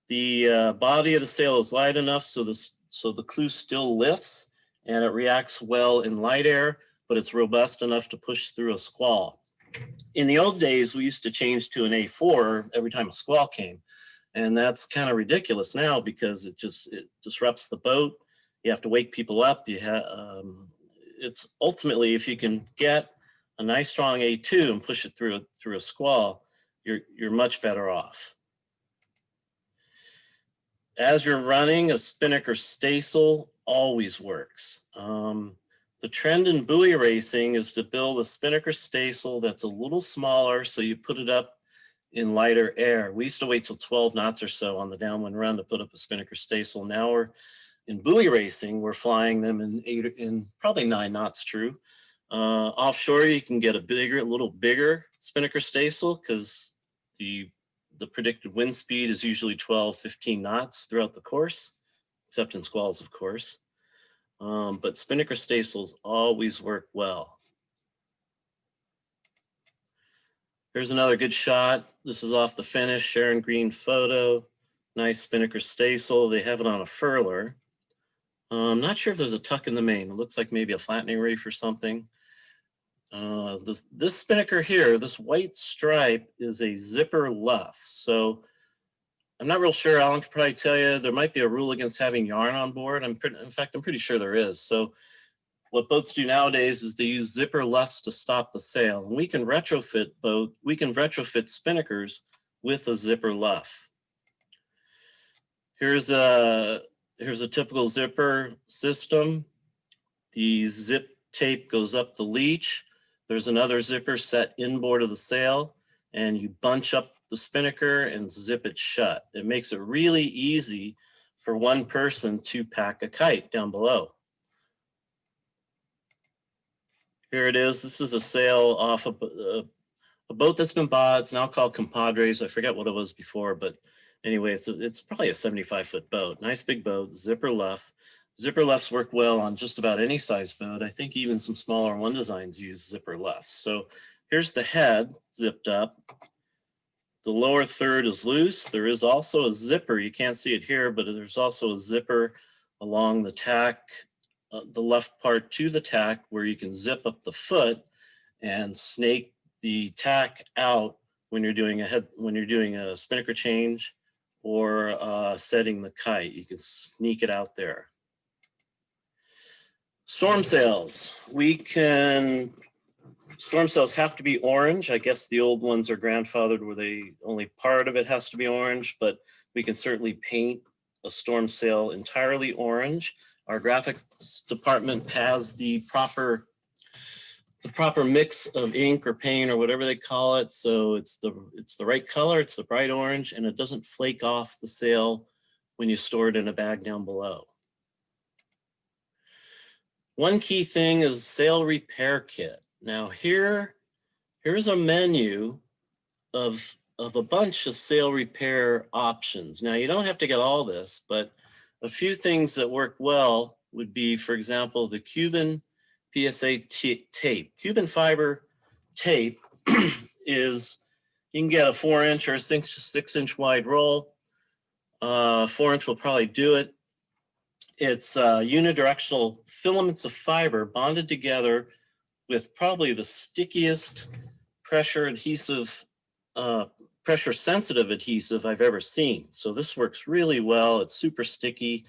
The body of the sail is light enough so the clew still lifts and it reacts well in light air, but it's robust enough to push through a squall. In the old days, we used to change to an A4 every time a squall came. And that's kind of ridiculous now because it disrupts the boat. You have to wake people up. It's ultimately, if you can get a nice strong A2 and push it through a squall, you're much better off. As you're running, a spinnaker staysail always works. The trend in buoy racing is to build a spinnaker staysail that's a little smaller, so you put it up in lighter air. We used to wait till 12 knots or so on the downwind run to put up a spinnaker staysail. Now we're in buoy racing, we're flying them in probably 9 knots true. Offshore, you can get a little bigger spinnaker staysail because the predicted wind speed is usually 12, 15 knots throughout the course, except in squalls, of course. But spinnaker staysails always work well. Here's another good shot. This is off the finish, Sharon Green photo. Nice spinnaker staysail. They have it on a furler. I'm not sure if there's a tuck in the main. It looks like maybe a flattening reef or something. This spinnaker here, this white stripe, is a zipper luff. So I'm not real sure. Alan could probably tell you there might be a rule against having yarn on board. In fact, I'm pretty sure there is. So what boats do nowadays is they use zipper luffs to stop the sail. And we can retrofit spinnakers with a zipper luff. Here's a typical zipper system. The zip tape goes up the leech. There's another zipper set inboard of the sail, and you bunch up the spinnaker and zip it shut. It makes it really easy for one person to pack a kite down below. Here it is. This is a sail off of a boat that's been bought. It's now called Compadres. I forget what it was before, but anyway, it's probably a 75-foot boat. Nice big boat, zipper luff. Zipper luffs work well on just about any size boat. I think even some smaller one designs use zipper luffs. So here's the head zipped up. The lower third is loose. There is also a zipper. You can't see it here, but there's also a zipper along the tack, the left part to the tack, where you can zip up the foot and snake the tack out when you're doing a spinnaker change or setting the kite. You can sneak it out there. Storm sails. Storm sails have to be orange. I guess the old ones are grandfathered where only part of it has to be orange, but we can certainly paint a storm sail entirely orange. Our graphics department has the proper mix of ink or paint or whatever they call it. So it's the right color, it's the bright orange, and it doesn't flake off the sail when you store it in a bag down below. One key thing is sail repair kit. Now here's a menu of a bunch of sail repair options. Now you don't have to get all this, but a few things that work well would be, for example, the Cuban PSA tape. Cuban fiber tape is, you can get a 4-inch or a 6-inch wide roll. 4-inch will probably do it. It's unidirectional filaments of fiber bonded together with probably the stickiest pressure sensitive adhesive I've ever seen. So this works really well. It's super sticky.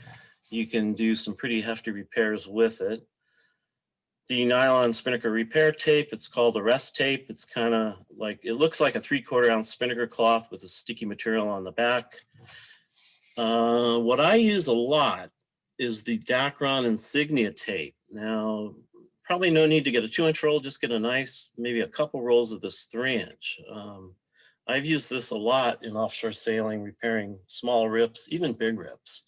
You can do some pretty hefty repairs with it. The nylon spinnaker repair tape, it's called the rest tape. It's kind of like, it looks like a 3/4 ounce spinnaker cloth with a sticky material on the back. What I use a lot is the Dacron Insignia tape. Now, probably no need to get a 2-inch roll, just get a nice, maybe a couple rolls of this 3-inch. I've used this a lot in offshore sailing, repairing small rips, even big rips.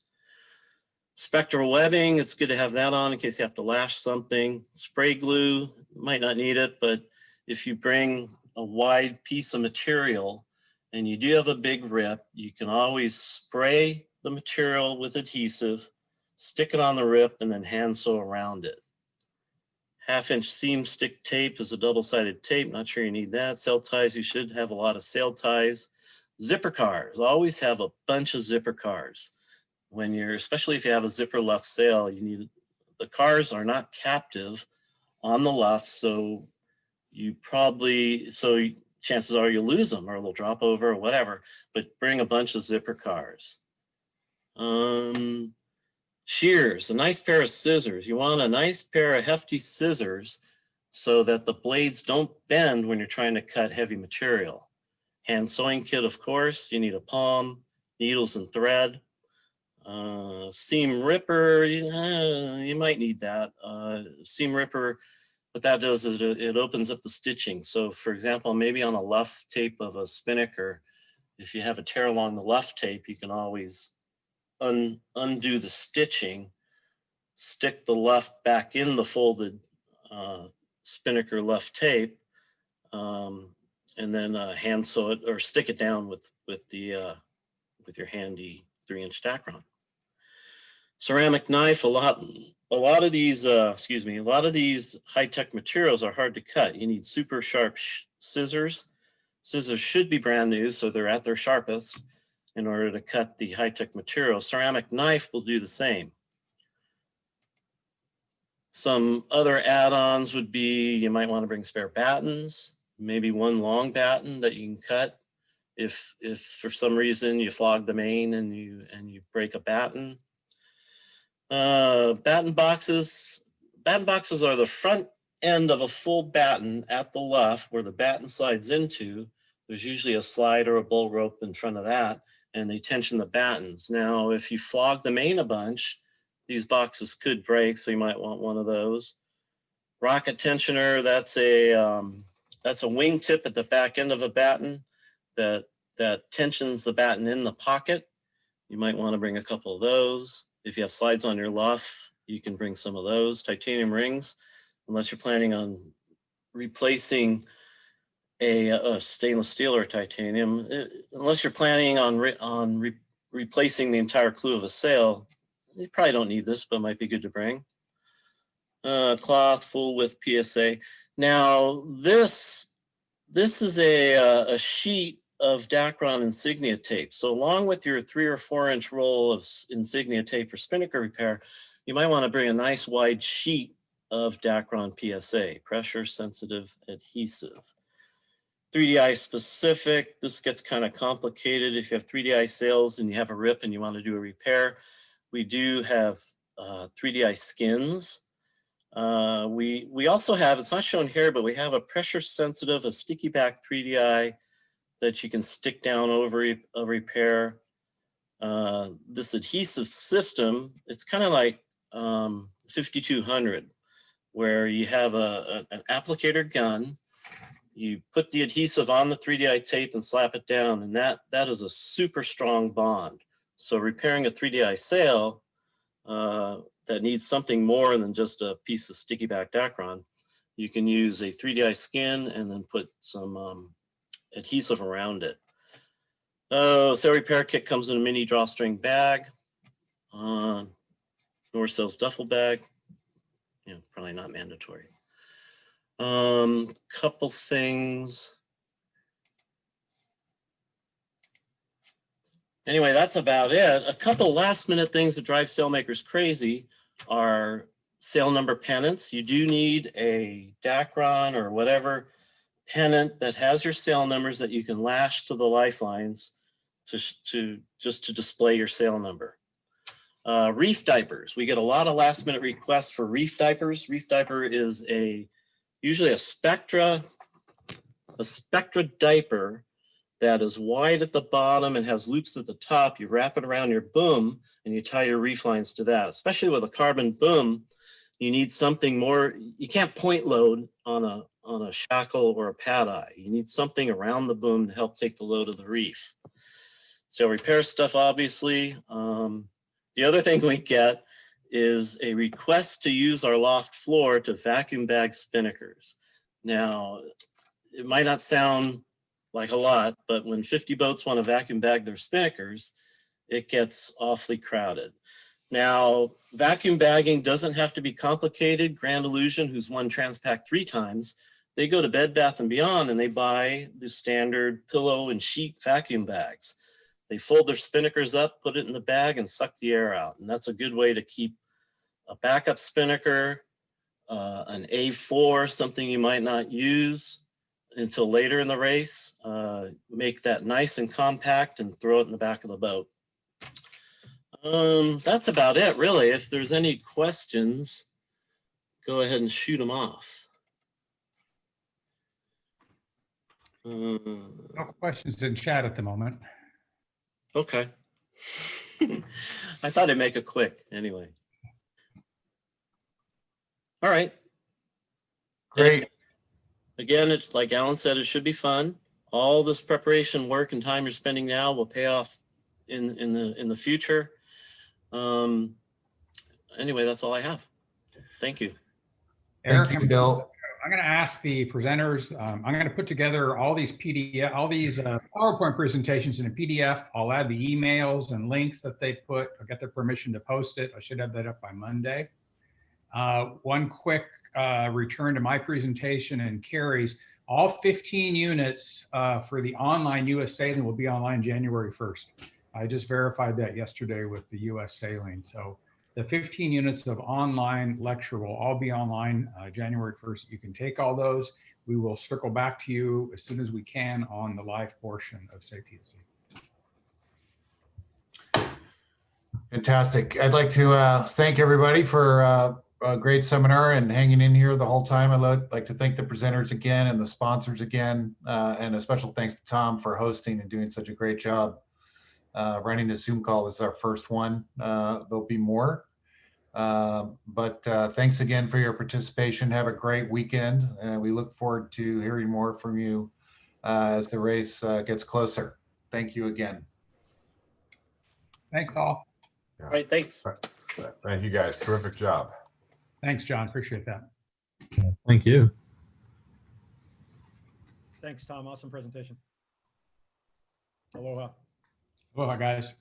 Spectral webbing, it's good to have that on in case you have to lash something. Spray glue, might not need it, but if you bring a wide piece of material and you do have a big rip, you can always spray the material with adhesive, stick it on the rip, and then hand sew around it. 1/2-inch seam stick tape is a double-sided tape. Not sure you need that. Sail ties, you should have a lot of sail ties. Zipper cars, always have a bunch of zipper cars. When especially if you have a zipper left sail, the cars are not captive on the left, so chances are you'll lose them or they'll drop over or whatever, but bring a bunch of zipper cars. Shears, a nice pair of scissors. You want a nice pair of hefty scissors so that the blades don't bend when you're trying to cut heavy material. Hand sewing kit, of course, you need a palm, needles and thread. Seam ripper, you might need that. Seam ripper, what that does is it opens up the stitching. So for example, maybe on a left tape of a spinnaker, if you have a tear along the left tape, you can always undo the stitching, stick the left back in the folded spinnaker left tape, and then hand sew it or stick it down with your handy 3-inch Dacron. Ceramic knife, a lot of these high-tech materials are hard to cut. You need super sharp scissors. Scissors should be brand new, so they're at their sharpest in order to cut the high-tech material. Ceramic knife will do the same. Some other add-ons would be, you might want to bring spare battens, maybe one long batten that you can cut if for some reason you flog the main and you break a batten. Batten boxes are the front end of a full batten at the left where the batten slides into. There's usually a slide or a bull rope in front of that, and they tension the battens. Now, if you flog the main a bunch, these boxes could break, so you might want one of those. Rocket tensioner, that's a wing tip at the back end of a batten that tensions the batten in the pocket. You might want to bring a couple of those. If you have slides on your luff, you can bring some of those. Titanium rings, unless you're planning on replacing a stainless steel or titanium, unless you're planning on replacing the entire clew of a sail, you probably don't need this, but might be good to bring. Cloth full width PSA. Now this is a sheet of Dacron insignia tape. So along with your 3 or 4 inch roll of insignia tape for spinnaker repair, you might want to bring a nice wide sheet of Dacron PSA, pressure sensitive adhesive. 3DI specific, this gets kind of complicated. If you have 3DI sales and you have a rip and you want to do a repair, we do have 3DI skins. We also have, it's not shown here, but we have a pressure sensitive, a sticky back 3DI that you can stick down over a repair. This adhesive system, it's kind of like 5200, where you have an applicator gun. You put the adhesive on the 3DI tape and slap it down, and that is a super strong bond. So repairing a 3DI sail that needs something more than just a piece of sticky back Dacron, you can use a 3DI skin and then put some adhesive around it. Sail repair kit comes in a mini drawstring bag, North Sails duffel bag. You know, probably not mandatory. Couple things. Anyway, that's about it. A couple last minute things that drive sailmakers crazy are sail number pennants. You do need a Dacron or whatever pennant that has your sail numbers that you can lash to the lifelines to display your sail number. Reef diapers. We get a lot of last minute requests for reef diapers. Reef diaper is usually a Spectra diaper that is wide at the bottom and has loops at the top. You wrap it around your boom and you tie your reef lines to that. Especially with a carbon boom, you need something more. You can't point load on a shackle or a pad eye. You need something around the boom to help take the load of the reef. So repair stuff, obviously. The other thing we get is a request to use our loft floor to vacuum bag spinnakers. Now, it might not sound like a lot, but when 50 boats want to vacuum bag their spinnakers, it gets awfully crowded. Now, vacuum bagging doesn't have to be complicated. Grand Illusion, who's won Transpac 3 times, they go to Bed Bath & Beyond and they buy the standard pillow and sheet vacuum bags. They fold their spinnakers up, put it in the bag, and suck the air out. And that's a good way to keep a backup spinnaker, an A4, something you might not use until later in the race. Make that nice and compact and throw it in the back of the boat. That's about it, really. If there's any questions, go ahead and shoot them off. No questions in chat at the moment. Okay. I thought I'd make it quick anyway. All right. Great. And again, it's like Alan said, it should be fun. All this preparation work and time you're spending now will pay off in the future. Anyway, that's all I have. Thank you. Thank you, Bill. I'm going to ask the presenters. I'm going to put together all these PowerPoint presentations in a PDF. I'll add the emails and links that they put. I'll get their permission to post it. I should have that up by Monday. One quick return to my presentation and Carrie's. All 15 units for the online US sailing will be online January 1st. I just verified that yesterday with the US sailing. So the 15 units of online lecture will all be online January 1st. You can take all those. We will circle back to you as soon as we can on the live portion of Safety at Sea. Fantastic. I'd like to thank everybody for a great seminar and hanging in here the whole time. I'd like to thank the presenters again and the sponsors again, and a special thanks to Tom for hosting and doing such a great job running the Zoom call. This is our first one. There'll be more. But thanks again for your participation. Have a great weekend. We look forward to hearing more from you as the race gets closer. Thank you again. Thanks all. All right, thanks. Thank you guys. Terrific job. Thanks, John. Appreciate that. Thank you. Thanks, Tom. Awesome presentation. Aloha. Aloha, guys.